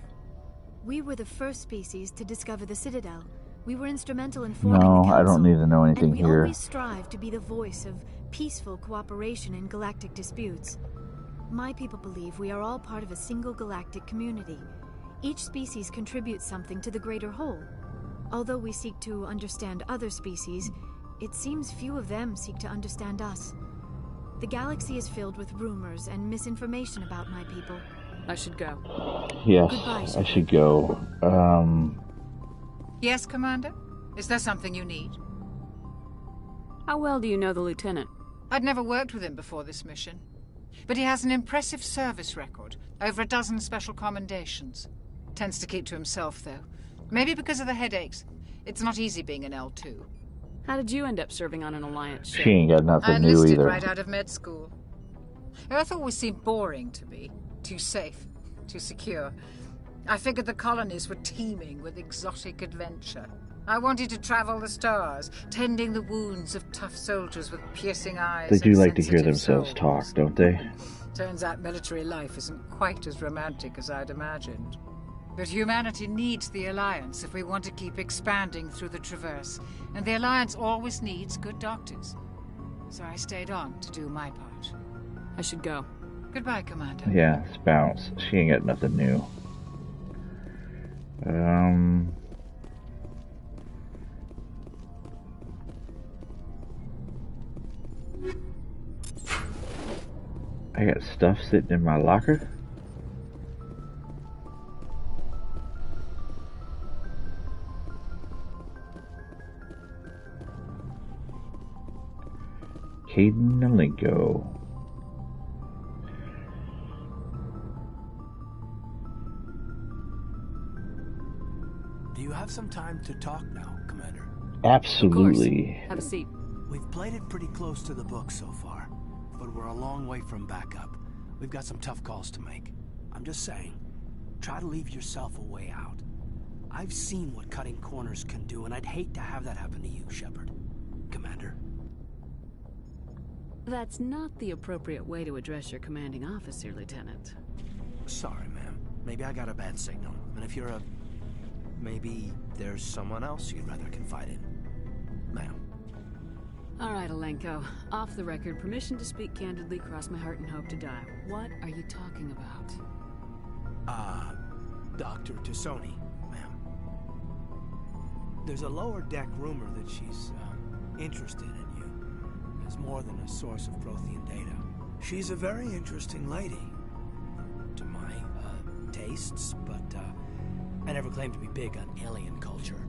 We were the first species to discover the Citadel. We were instrumental in forming No, the council, I don't need to know anything and we here. always strive to be the voice of peaceful cooperation in galactic disputes. My people believe we are all part of a single galactic community. Each species contributes something to the greater whole. Although we seek to understand other species, it seems few of them seek to understand us. The galaxy is filled with rumors and misinformation about my people. I should go. Yes, Goodbye, I should go. Yes, Commander? Is there something you need? How well do you know the Lieutenant? I'd never worked with him before this mission. But he has an impressive service record. Over a dozen special commendations. Tends to keep to himself, though. Maybe because of the headaches. It's not easy being an L2. How did you end up serving on an Alliance ship? She ain't got nothing I new enlisted either. right out of med school. Earth always seemed boring to me. Too safe. Too secure. I figured the colonies were teeming with exotic adventure. I wanted to travel the stars, tending the wounds of tough soldiers with piercing eyes. They do and like to hear sensitive themselves souls. talk, don't they? Turns out military life isn't quite as romantic as I'd imagined. But humanity needs the Alliance if we want to keep expanding through the Traverse. And the Alliance always needs good doctors. So I stayed on to do my part. I should go. Goodbye, Commander. Yeah, it's bounce. She ain't got nothing new. I got stuff sitting in my locker. Caden Malenko. Do you have some time to talk now, Commander? Absolutely. Have a seat. We've played it pretty close to the book so far, but we're a long way from backup. We've got some tough calls to make. I'm just saying, try to leave yourself a way out. I've seen what cutting corners can do, and I'd hate to have that happen to you, Shepard. Commander. That's not the appropriate way to address your commanding officer, Lieutenant. Sorry, ma'am. Maybe I got a bad signal. And if you're a... maybe there's someone else you'd rather confide in. Ma'am. All right, Alenko. Off the record, permission to speak candidly, cross my heart and hope to die. What are you talking about? Dr. Tassoni, ma'am. There's a lower deck rumor that she's, interested in you. As more than a source of Prothean data. She's a very interesting lady. To my, tastes, but, I never claimed to be big on alien culture.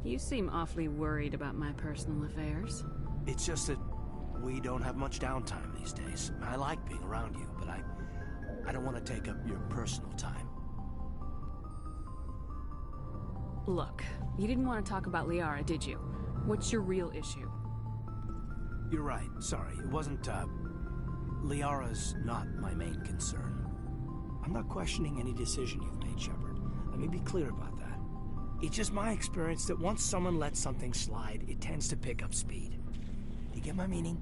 You seem awfully worried about my personal affairs. It's just that we don't have much downtime these days. I like being around you, but I don't want to take up your personal time. Look, you didn't want to talk about Liara, did you? What's your real issue? You're right. Sorry. It wasn't, Liara's not my main concern. I'm not questioning any decision you've made, Shepard. Let me be clear about that. It's just my experience that once someone lets something slide, it tends to pick up speed. Do you get my meaning?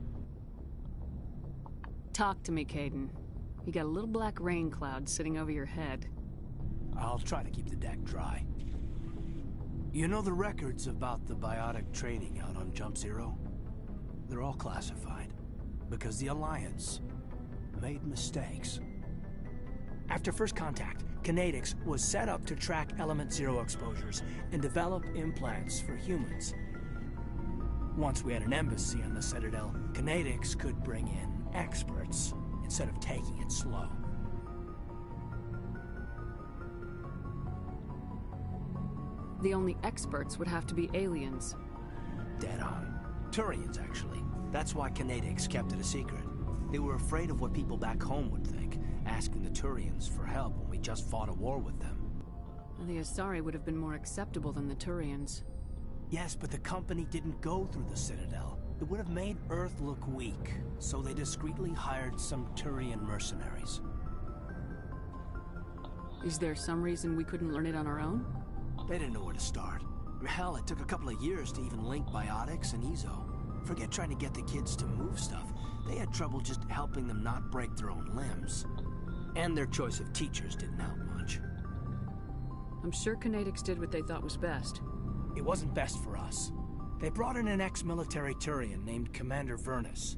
Talk to me, Caden. You got a little black rain cloud sitting over your head. I'll try to keep the deck dry. You know the records about the biotic training out on Jump Zero? They're all classified, because the Alliance made mistakes. After first contact, Kinetics was set up to track Element Zero exposures and develop implants for humans. Once we had an embassy on the Citadel, Kinetics could bring in experts instead of taking it slow. The only experts would have to be aliens. Dead on. Turians, actually. That's why Kinetics kept it a secret. They were afraid of what people back home would think, asking the Turians for help when we just fought a war with them. The Asari would have been more acceptable than the Turians. Yes, but the company didn't go through the Citadel. It would have made Earth look weak, so they discreetly hired some Turian mercenaries. Is there some reason we couldn't learn it on our own? They didn't know where to start. Hell, it took a couple of years to even link biotics and Ezo. Forget trying to get the kids to move stuff. They had trouble just helping them not break their own limbs. And their choice of teachers didn't help much. I'm sure Kinetics did what they thought was best. It wasn't best for us. They brought in an ex-military Turian named Commander Vernus.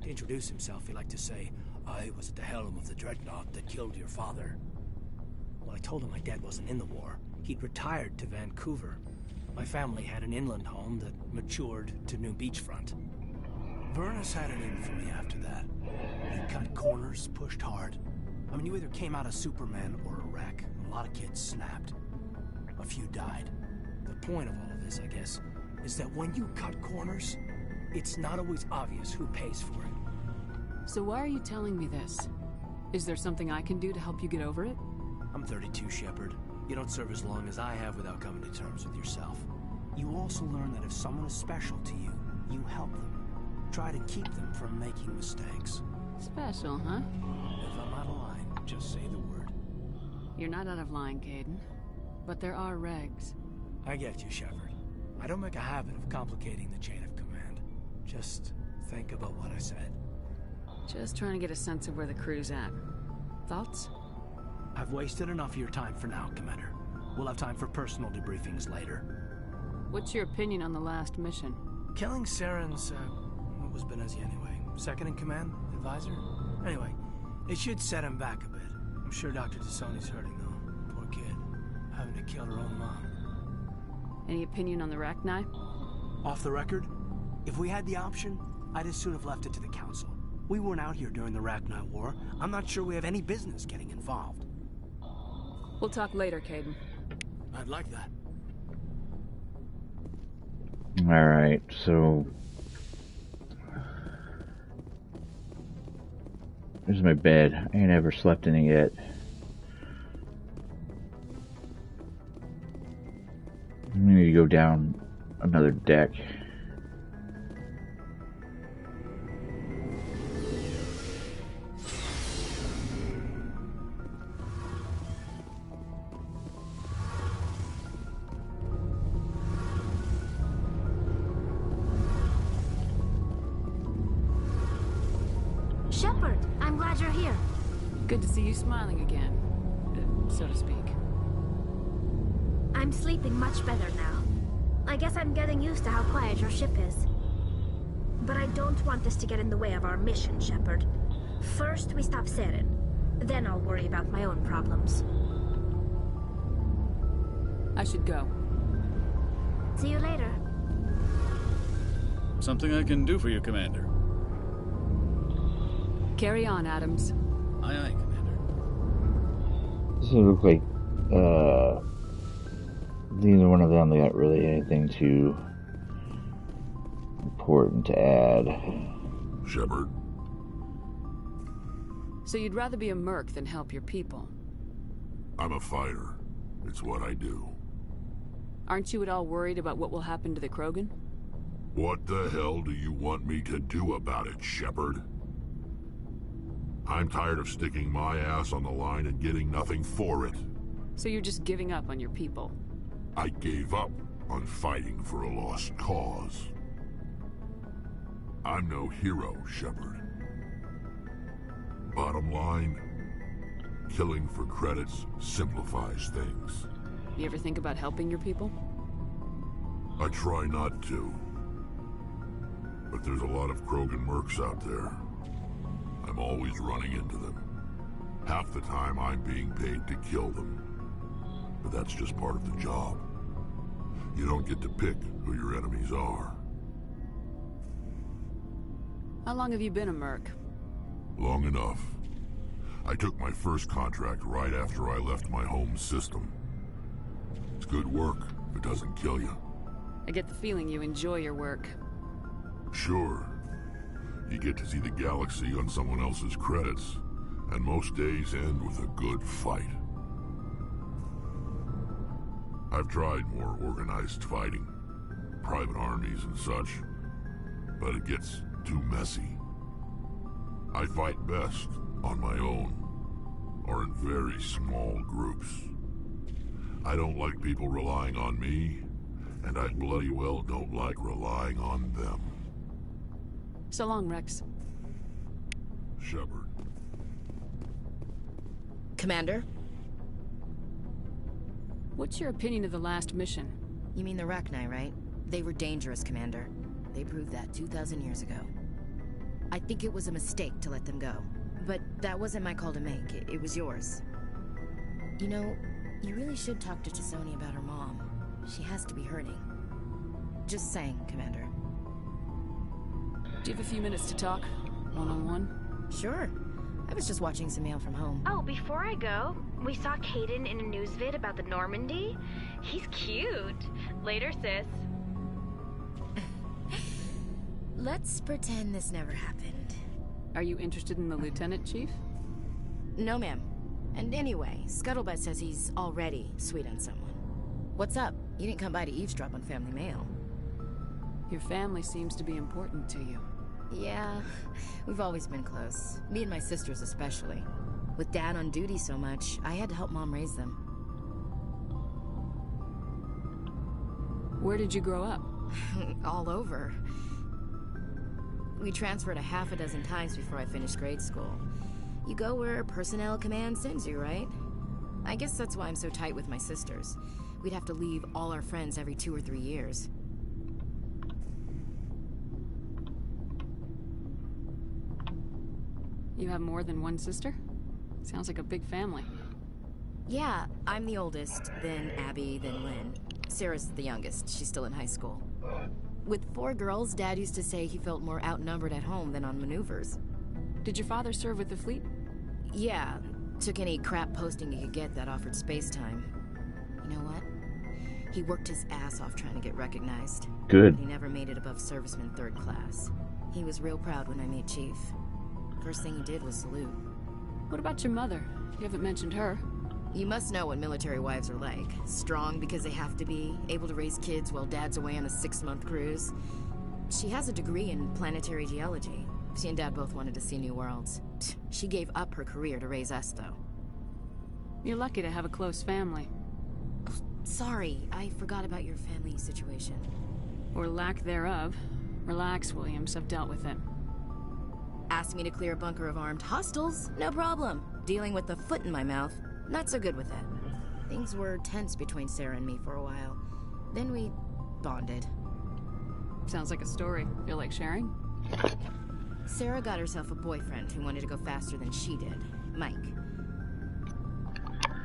To introduce himself, he liked to say, "I was at the helm of the dreadnought that killed your father." Well, I told him my dad wasn't in the war. He'd retired to Vancouver. My family had an inland home that matured to new beachfront. Vernus had it in for me after that. He cut corners, pushed hard. I mean, you either came out a Superman or a wreck. A lot of kids snapped. A few died. The point of all of this, I guess, is that when you cut corners, it's not always obvious who pays for it. So why are you telling me this? Is there something I can do to help you get over it? I'm 32, Shepard. You don't serve as long as I have without coming to terms with yourself. You also learn that if someone is special to you, you help them. Try to keep them from making mistakes. Special, huh? If I'm out of line, just say the word. You're not out of line, Caden. But there are regs. I get you, Shepard. I don't make a habit of complicating the chain of command. Just think about what I said. Just trying to get a sense of where the crew's at. Thoughts? I've wasted enough of your time for now, Commander. We'll have time for personal debriefings later. What's your opinion on the last mission? Killing Saren's, what was Benezi anyway? Second in command? Advisor? Anyway, it should set him back a bit. I'm sure Dr. Tassoni's hurting, though. Poor kid. Having to kill her own mom. Any opinion on the Rachni? Off the record, if we had the option, I'd as soon have left it to the Council. We weren't out here during the Rachni War. I'm not sure we have any business getting involved. We'll talk later, Caden. I'd like that. Alright, so... Here's my bed. I ain't ever slept in it yet. I'm gonna go down another deck. Shepard, I'm glad you're here. Good to see you smiling again, so to speak. I'm sleeping much better now. I guess I'm getting used to how quiet your ship is. But I don't want this to get in the way of our mission, Shepard. First, we stop Saren. Then I'll worry about my own problems. I should go. See you later. Something I can do for you, Commander. Carry on, Adams. Aye, aye, Commander. Doesn't look like, neither one of them got really anything too important to add. Shepard. So you'd rather be a merc than help your people? I'm a fighter. It's what I do. Aren't you at all worried about what will happen to the Krogan? What the hell do you want me to do about it, Shepard? I'm tired of sticking my ass on the line and getting nothing for it. So you're just giving up on your people? I gave up on fighting for a lost cause. I'm no hero, Shepard. Bottom line, killing for credits simplifies things. You ever think about helping your people? I try not to. But there's a lot of Krogan mercs out there. I'm always running into them. Half the time I'm being paid to kill them. But that's just part of the job. You don't get to pick who your enemies are. How long have you been a merc? Long enough. I took my first contract right after I left my home system. It's good work if it doesn't kill you. I get the feeling you enjoy your work. Sure. You get to see the galaxy on someone else's credits, and most days end with a good fight. I've tried more organized fighting, private armies and such, but it gets too messy. I fight best on my own, or in very small groups. I don't like people relying on me, and I bloody well don't like relying on them. So long, Rex. Shepard. Commander? What's your opinion of the last mission? You mean the Rachni, right? They were dangerous, Commander. They proved that 2,000 years ago. I think it was a mistake to let them go. But that wasn't my call to make. It was yours. You know, you really should talk to T'Soni about her mom. She has to be hurting. Just saying, Commander. Do you have a few minutes to talk? One-on-one? Sure. I was just watching some mail from home. Oh, before I go, we saw Caden in a news vid about the Normandy. He's cute. Later, sis. Let's pretend this never happened. Are you interested in the Lieutenant, Chief? No, ma'am. And anyway, Scuttlebutt says he's already sweet on someone. What's up? You didn't come by to eavesdrop on family mail. Your family seems to be important to you. Yeah, we've always been close. Me and my sisters especially. With Dad on duty so much, I had to help Mom raise them. Where did you grow up? All over. We transferred a half a dozen times before I finished grade school. You go where personnel command sends you, right? I guess that's why I'm so tight with my sisters. We'd have to leave all our friends every 2 or 3 years. You have more than one sister? Sounds like a big family. Yeah, I'm the oldest, then Abby, then Lynn. Sarah's the youngest. She's still in high school. With 4 girls, Dad used to say he felt more outnumbered at home than on maneuvers. Did your father serve with the fleet? Yeah, took any crap posting he could get that offered space time. You know what? He worked his ass off trying to get recognized. Good. But he never made it above serviceman 3rd class. He was real proud when I made Chief. First thing he did was salute. What about your mother? You haven't mentioned her. You must know what military wives are like. Strong because they have to be, able to raise kids while Dad's away on a 6-month cruise. She has a degree in planetary geology. She and Dad both wanted to see new worlds. She gave up her career to raise us, though. You're lucky to have a close family. Sorry, I forgot about your family situation. Or lack thereof. Relax, Williams. I've dealt with it. Asked me to clear a bunker of armed hostiles? No problem. Dealing with the foot in my mouth? Not so good with that. Things were tense between Sarah and me for a while. Then we bonded. Sounds like a story. Feel like sharing? Sarah got herself a boyfriend who wanted to go faster than she did. Mike.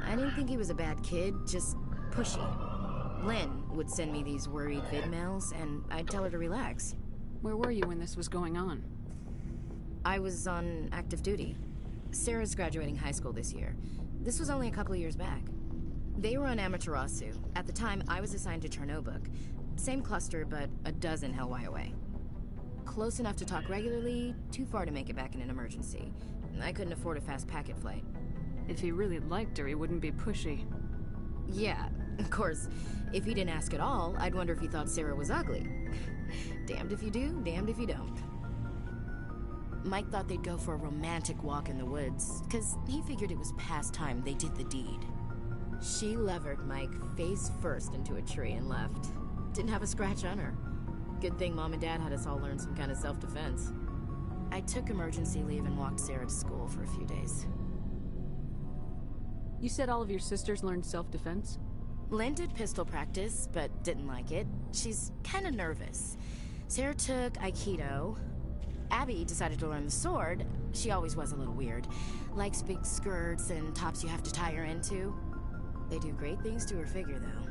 I didn't think he was a bad kid, just pushy. Lynn would send me these worried vid mails, and I'd tell her to relax. Where were you when this was going on? I was on active duty. Sarah's graduating high school this year. This was only a couple of years back. They were on Amaterasu. At the time, I was assigned to Chernobog. Same cluster, but a dozen Hellwire away. Close enough to talk regularly, too far to make it back in an emergency. I couldn't afford a fast packet flight. If he really liked her, he wouldn't be pushy. Yeah, of course. If he didn't ask at all, I'd wonder if he thought Sarah was ugly. Damned if you do, damned if you don't. Mike thought they'd go for a romantic walk in the woods, because he figured it was past time they did the deed. She levered Mike face first into a tree and left. Didn't have a scratch on her. Good thing Mom and Dad had us all learn some kind of self-defense. I took emergency leave and walked Sarah to school for a few days. You said all of your sisters learned self-defense? Lynn did pistol practice, but didn't like it. She's kind of nervous. Sarah took Aikido. Abby decided to learn the sword. She always was a little weird. Likes big skirts and tops you have to tie her into. They do great things to her figure, though.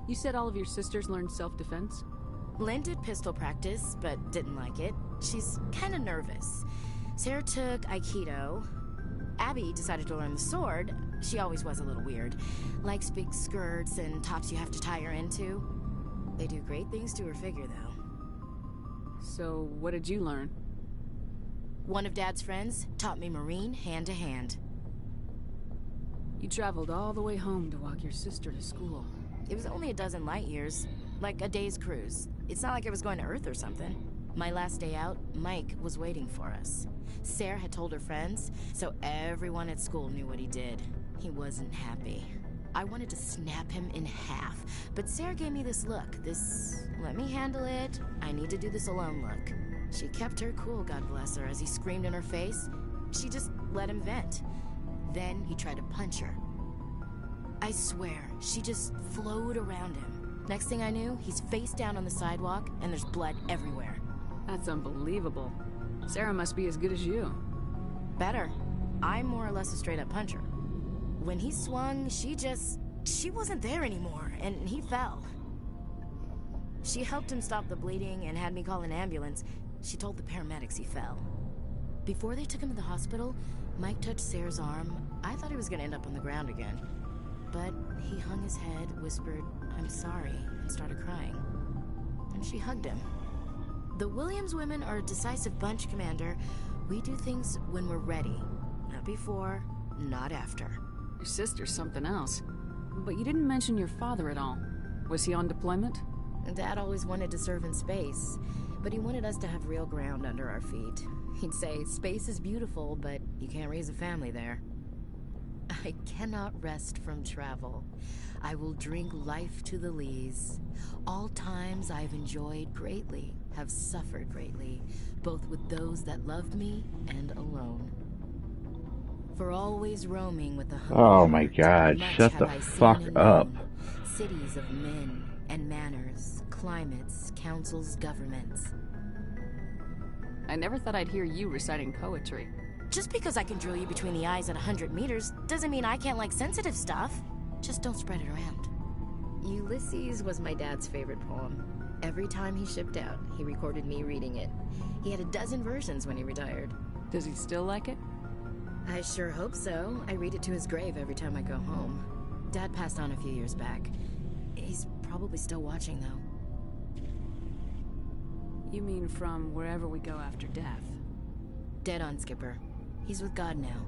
You said all of your sisters learned self-defense? Lynn did pistol practice, but didn't like it. She's kind of nervous. Sarah took Aikido. Abby decided to learn the sword. She always was a little weird. Likes big skirts and tops you have to tie her into. They do great things to her figure, though. So, what did you learn? One of Dad's friends taught me Marine hand to hand. You traveled all the way home to walk your sister to school. It was only a dozen light years, like a day's cruise. It's not like I was going to Earth or something. My last day out, Mike was waiting for us. Sarah had told her friends, so everyone at school knew what he did. He wasn't happy. I wanted to snap him in half, but Sarah gave me this look, this let me handle it, I need to do this alone look. She kept her cool, God bless her, as he screamed in her face. She just let him vent. Then he tried to punch her. I swear, she just flowed around him. Next thing I knew, he's face down on the sidewalk, and there's blood everywhere. That's unbelievable. Sarah must be as good as you. Better. I'm more or less a straight-up puncher. When he swung, she wasn't there anymore, and he fell. She helped him stop the bleeding and had me call an ambulance. She told the paramedics he fell. Before they took him to the hospital, Mike touched Sarah's arm. I thought he was gonna end up on the ground again. But he hung his head, whispered, "I'm sorry," and started crying. And she hugged him. The Williams women are a decisive bunch, Commander. We do things when we're ready. Not before, not after. Your sister's something else. But you didn't mention your father at all. Was he on deployment? Dad always wanted to serve in space, but he wanted us to have real ground under our feet. He'd say, space is beautiful, but you can't raise a family there. I cannot rest from travel. I will drink life to the lees. All times I've enjoyed greatly, have suffered greatly, both with those that loved me and alone. For always roaming with the hungry Oh my heart, God, much shut have the I seen fuck and up. known. Cities of men and manners, climates, councils, governments. I never thought I'd hear you reciting poetry. Just because I can drill you between the eyes at 100 meters doesn't mean I can't like sensitive stuff. Just don't spread it around. Ulysses was my dad's favorite poem. Every time he shipped out, he recorded me reading it. He had a dozen versions when he retired. Does he still like it? I sure hope so. I read it to his grave every time I go home. Dad passed on a few years back. He's probably still watching, though. You mean from wherever we go after death? Dead on, Skipper. He's with God now.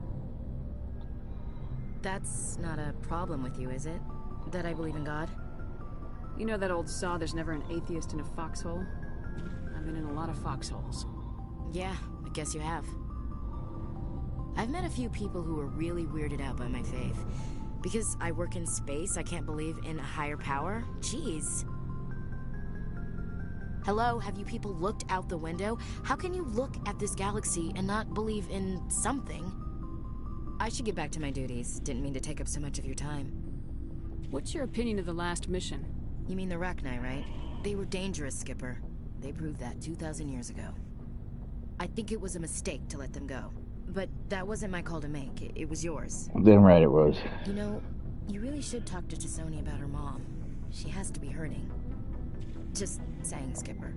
That's not a problem with you, is it? That I believe in God? You know that old saw, there's never an atheist in a foxhole? I've been in a lot of foxholes. Yeah, I guess you have. I've met a few people who were really weirded out by my faith. Because I work in space, I can't believe in a higher power? Jeez. Hello, have you people looked out the window? How can you look at this galaxy and not believe in something? I should get back to my duties. Didn't mean to take up so much of your time. What's your opinion of the last mission? You mean the Rachni, right? They were dangerous, Skipper. They proved that 2,000 years ago. I think it was a mistake to let them go. But that wasn't my call to make. It was yours. Damn right it was. You know, you really should talk to Tassoni about her mom. She has to be hurting. Just saying, Skipper.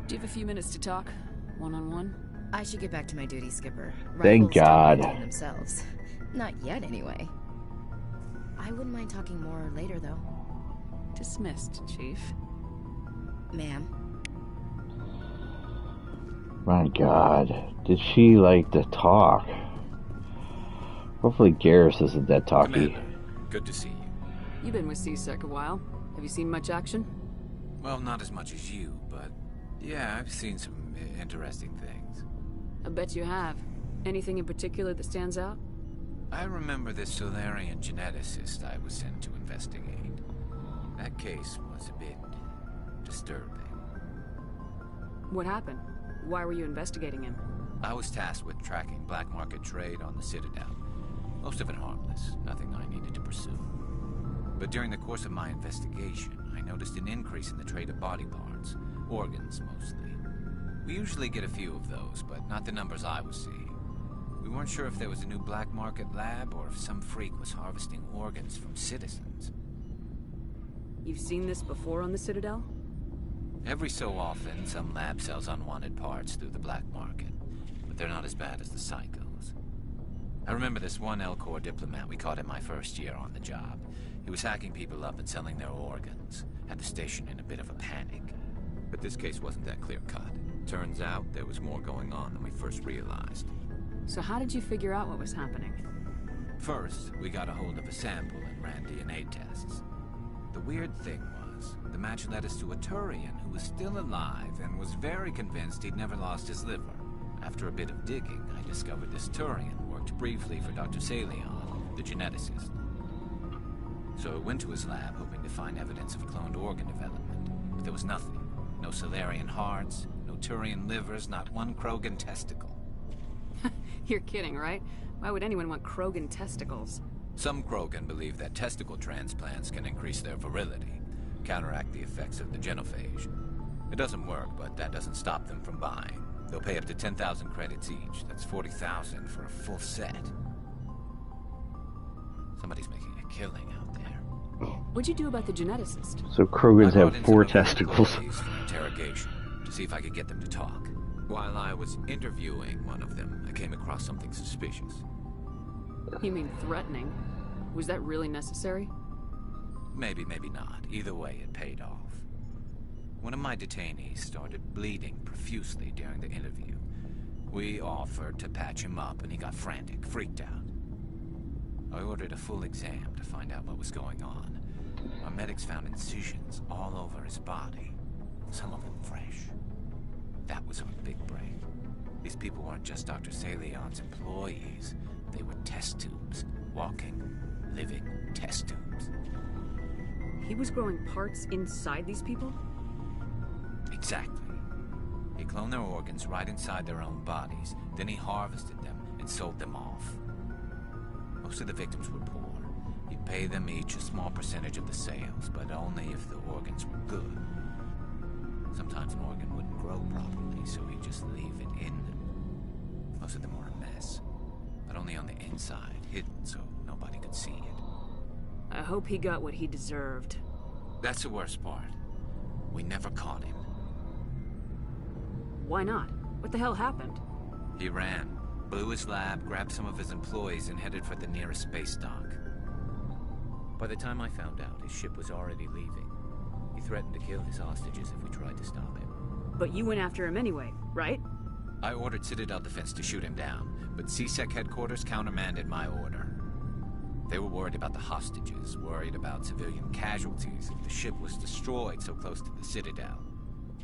Do you have a few minutes to talk? One-on-one? I should get back to my duty, Skipper. Thank Rifles don't God. maintain themselves. Not yet, anyway. I wouldn't mind talking more later, though. Dismissed, Chief. Ma'am. My God, did she like to talk? Hopefully Garrus isn't that talky. Commander, good to see you. You've been with CSEC a while. Have you seen much action? Well, not as much as you, but yeah, I've seen some interesting things. I bet you have. Anything in particular that stands out? I remember this Solarian geneticist I was sent to investigate. That case was a bit disturbing. What happened? Why were you investigating him? I was tasked with tracking black market trade on the Citadel. Most of it harmless, nothing I needed to pursue. But during the course of my investigation, I noticed an increase in the trade of body parts, organs mostly. We usually get a few of those, but not the numbers I was seeing. We weren't sure if there was a new black market lab or if some freak was harvesting organs from citizens. You've seen this before on the Citadel? Every so often, some lab sells unwanted parts through the black market, but they're not as bad as the psychos. I remember this one L-Corps diplomat we caught in my first year on the job. He was hacking people up and selling their organs. Had the station in a bit of a panic. But this case wasn't that clear-cut. Turns out there was more going on than we first realized. So how did you figure out what was happening? First, we got a hold of a sample and ran DNA tests. The weird thing was, the match led us to a Turian who was still alive and was very convinced he'd never lost his liver. After a bit of digging, I discovered this Turian worked briefly for Dr. Salion, the geneticist. So I went to his lab hoping to find evidence of cloned organ development, but there was nothing. No Salarian hearts, no Turian livers, not one Krogan testicle. You're kidding, right? Why would anyone want Krogan testicles? Some Krogan believe that testicle transplants can increase their virility, counteract the effects of the genophage. It doesn't work, but that doesn't stop them from buying. They'll pay up to 10,000 credits each. That's 40,000 for a full set. Somebody's making a killing out there. What'd you do about the geneticist? So Krogans have 4 testicles. For interrogation, to see if I could get them to talk. While I was interviewing one of them, I came across something suspicious. You mean threatening? Was that really necessary? Maybe, maybe not. Either way, it paid off. One of my detainees started bleeding profusely during the interview. We offered to patch him up, and he got frantic, freaked out. I ordered a full exam to find out what was going on. Our medics found incisions all over his body, some of them fresh. That was our big break. These people weren't just Dr. Salion's employees. They were test tubes. Walking, living test tubes. He was growing parts inside these people? Exactly. He cloned their organs right inside their own bodies. Then he harvested them and sold them off. Most of the victims were poor. He'd pay them each a small percentage of the sales, but only if the organs were good. Sometimes an organ wouldn't grow properly, so he'd just leave it in them. Most of them were a mess, but only on the inside, hidden so nobody could see it. I hope he got what he deserved. That's the worst part. We never caught him. Why not? What the hell happened? He ran, blew his lab, grabbed some of his employees, and headed for the nearest space dock. By the time I found out, his ship was already leaving. He threatened to kill his hostages if we tried to stop him. But you went after him anyway, right? I ordered Citadel Defense to shoot him down, but CSEC headquarters countermanded my order. They were worried about the hostages, worried about civilian casualties if the ship was destroyed so close to the Citadel.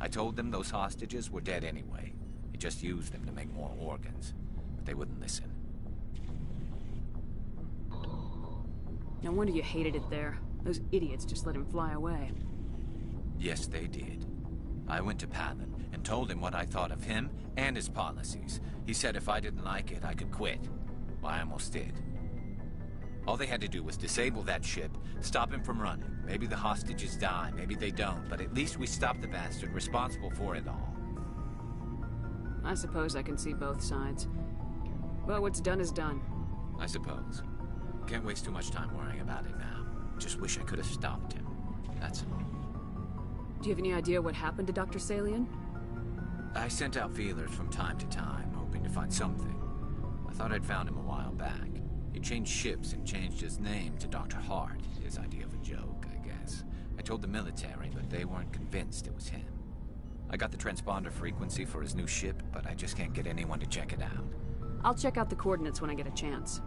I told them those hostages were dead anyway. He just used them to make more organs, but they wouldn't listen. No wonder you hated it there. Those idiots just let him fly away. Yes, they did. I went to Palin and told him what I thought of him and his policies. He said if I didn't like it, I could quit. Well, I almost did. All they had to do was disable that ship, stop him from running. Maybe the hostages die, maybe they don't, but at least we stopped the bastard responsible for it all. I suppose I can see both sides. But what's done is done. I suppose. Can't waste too much time worrying about it now. Just wish I could have stopped him. That's all. Do you have any idea what happened to Dr. Salion? I sent out feelers from time to time, hoping to find something. I thought I'd found him a while back. He changed ships and changed his name to Dr. Hart. His idea of a joke, I guess. I told the military, but they weren't convinced it was him. I got the transponder frequency for his new ship, but I just can't get anyone to check it out. I'll check out the coordinates when I get a chance.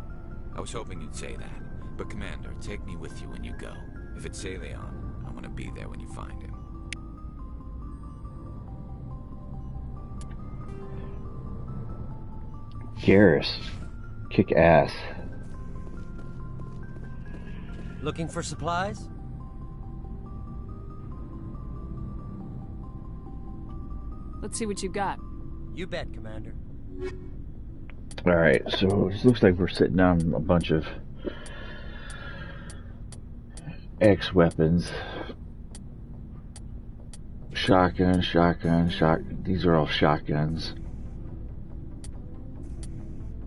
I was hoping you'd say that. But Commander, take me with you when you go. If it's Salion, I want to be there when you find him. Garrus. Kick ass. Looking for supplies? Let's see what you got. You bet, Commander. Alright, so it looks like we're sitting on a bunch of X weapons. Shotgun. These are all shotguns.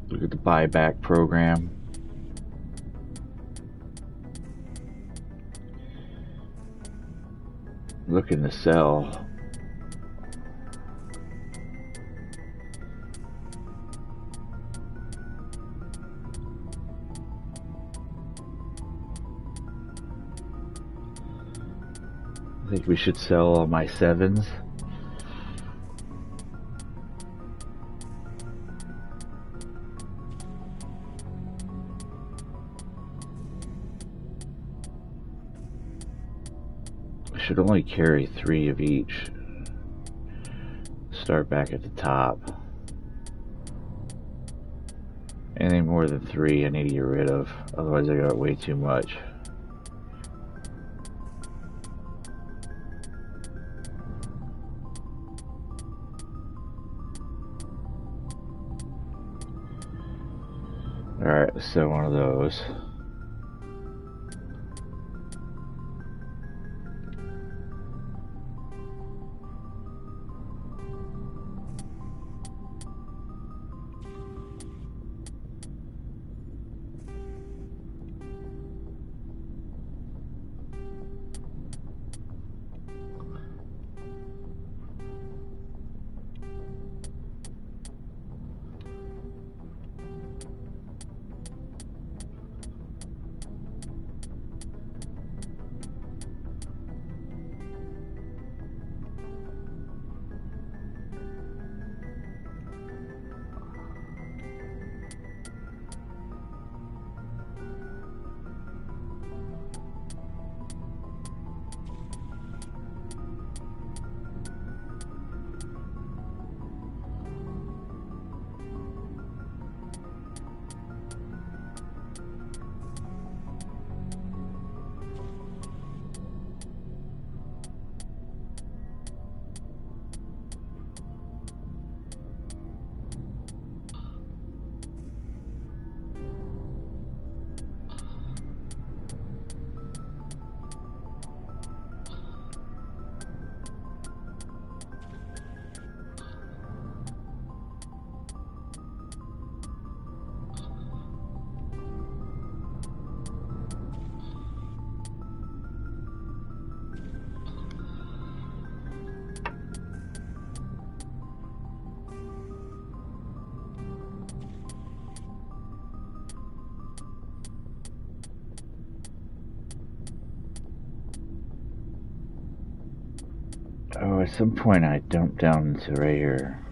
Look at the buyback program. Looking to sell. I think we should sell all my 7s. I should only carry 3 of each. Start back at the top. Anything more than 3 I need to get rid of, otherwise I got way too much. Alright, let's sell one of those. Oh, at some point I dumped down into right here.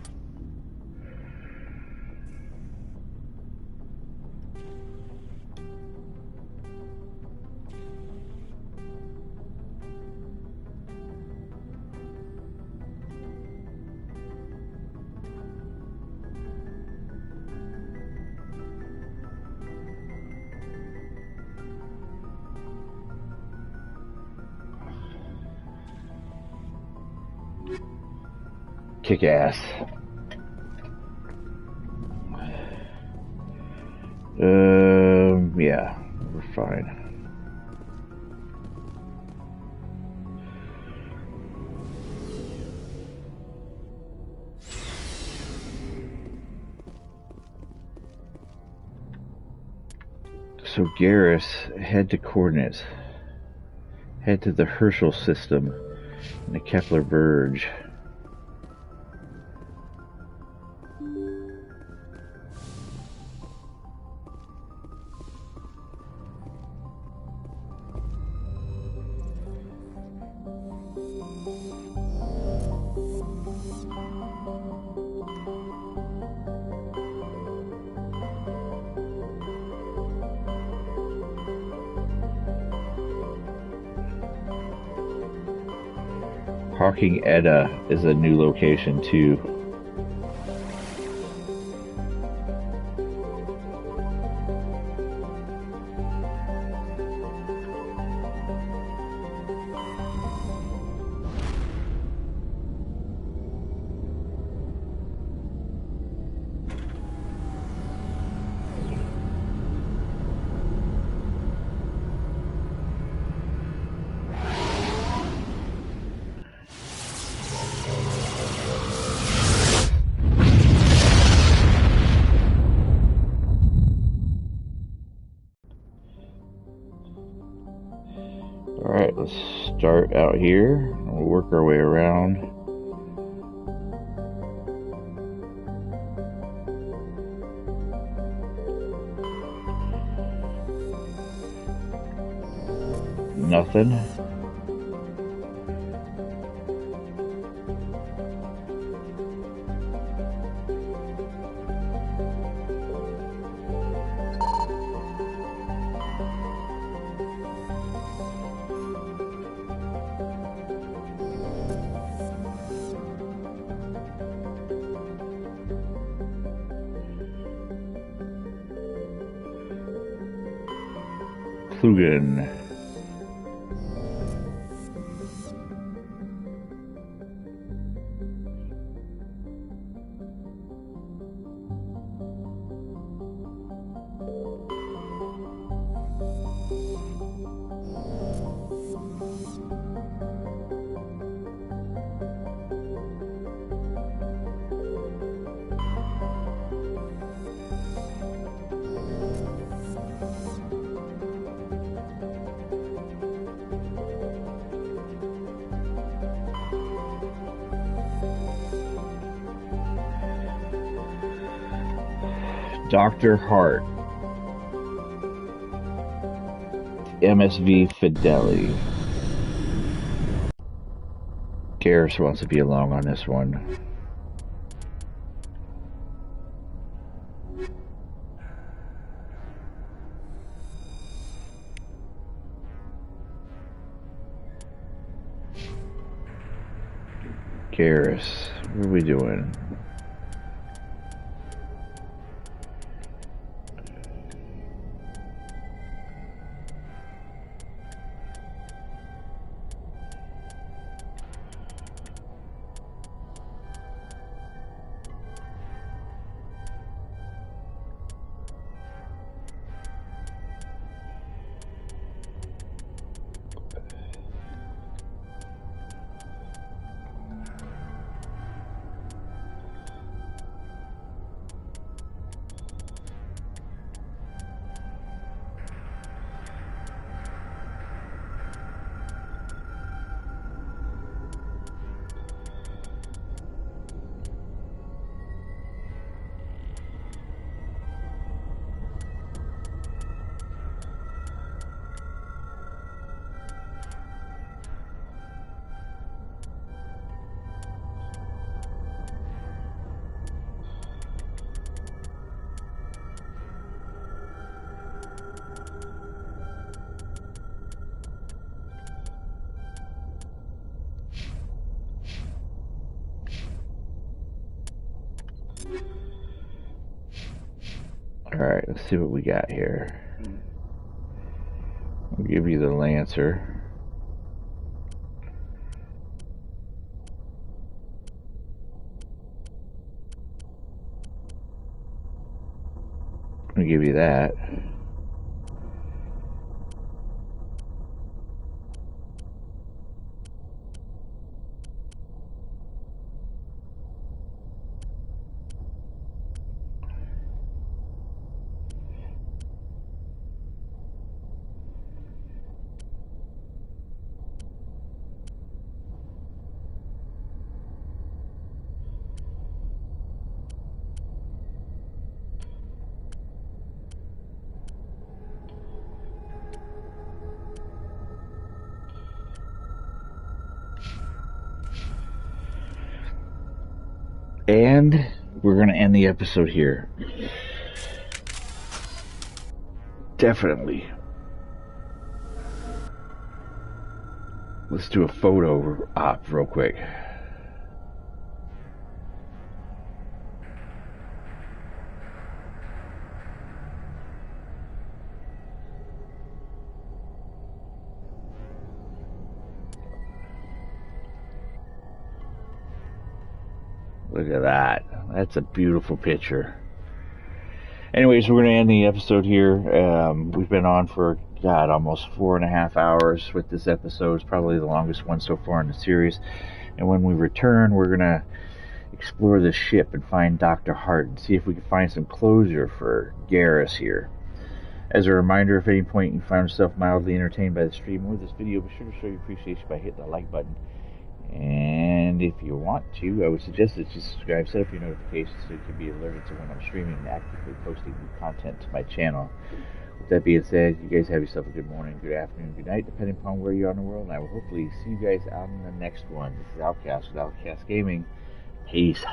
Kick ass. Yeah, we're fine. So Garrus, head to coordinates. Head to the Herschel system in the Kepler Verge. Hawking Edda is a new location too. Alright, let's start out here. We'll work our way around. Nothing. Klugen. Dr. Hart. MSV Fidelity. Garrus wants to be along on this one. Garrus, what are we doing? Alright, let's see what we got here. I'll give you the Lancer. I'll give you that. And we're going to end the episode here. Definitely. Let's do a photo op real quick. Look at that. That's a beautiful picture. Anyways, we're going to end the episode here. We've been on for, God, almost 4.5 hours with this episode. It's probably the longest one so far in the series. And when we return, we're going to explore the ship and find Dr. Hart and see if we can find some closure for Garrus here. As a reminder, if at any point you find yourself mildly entertained by the stream or this video, be sure to show your appreciation by hitting the like button. And if you want to, I would suggest that you subscribe, set up your notifications so you can be alerted to when I'm streaming and actively posting new content to my channel. With that being said, you guys have yourself a good morning, good afternoon, good night, depending upon where you are in the world, and I will hopefully see you guys out in the next one. This is Outcast with Outcast Gaming. Peace.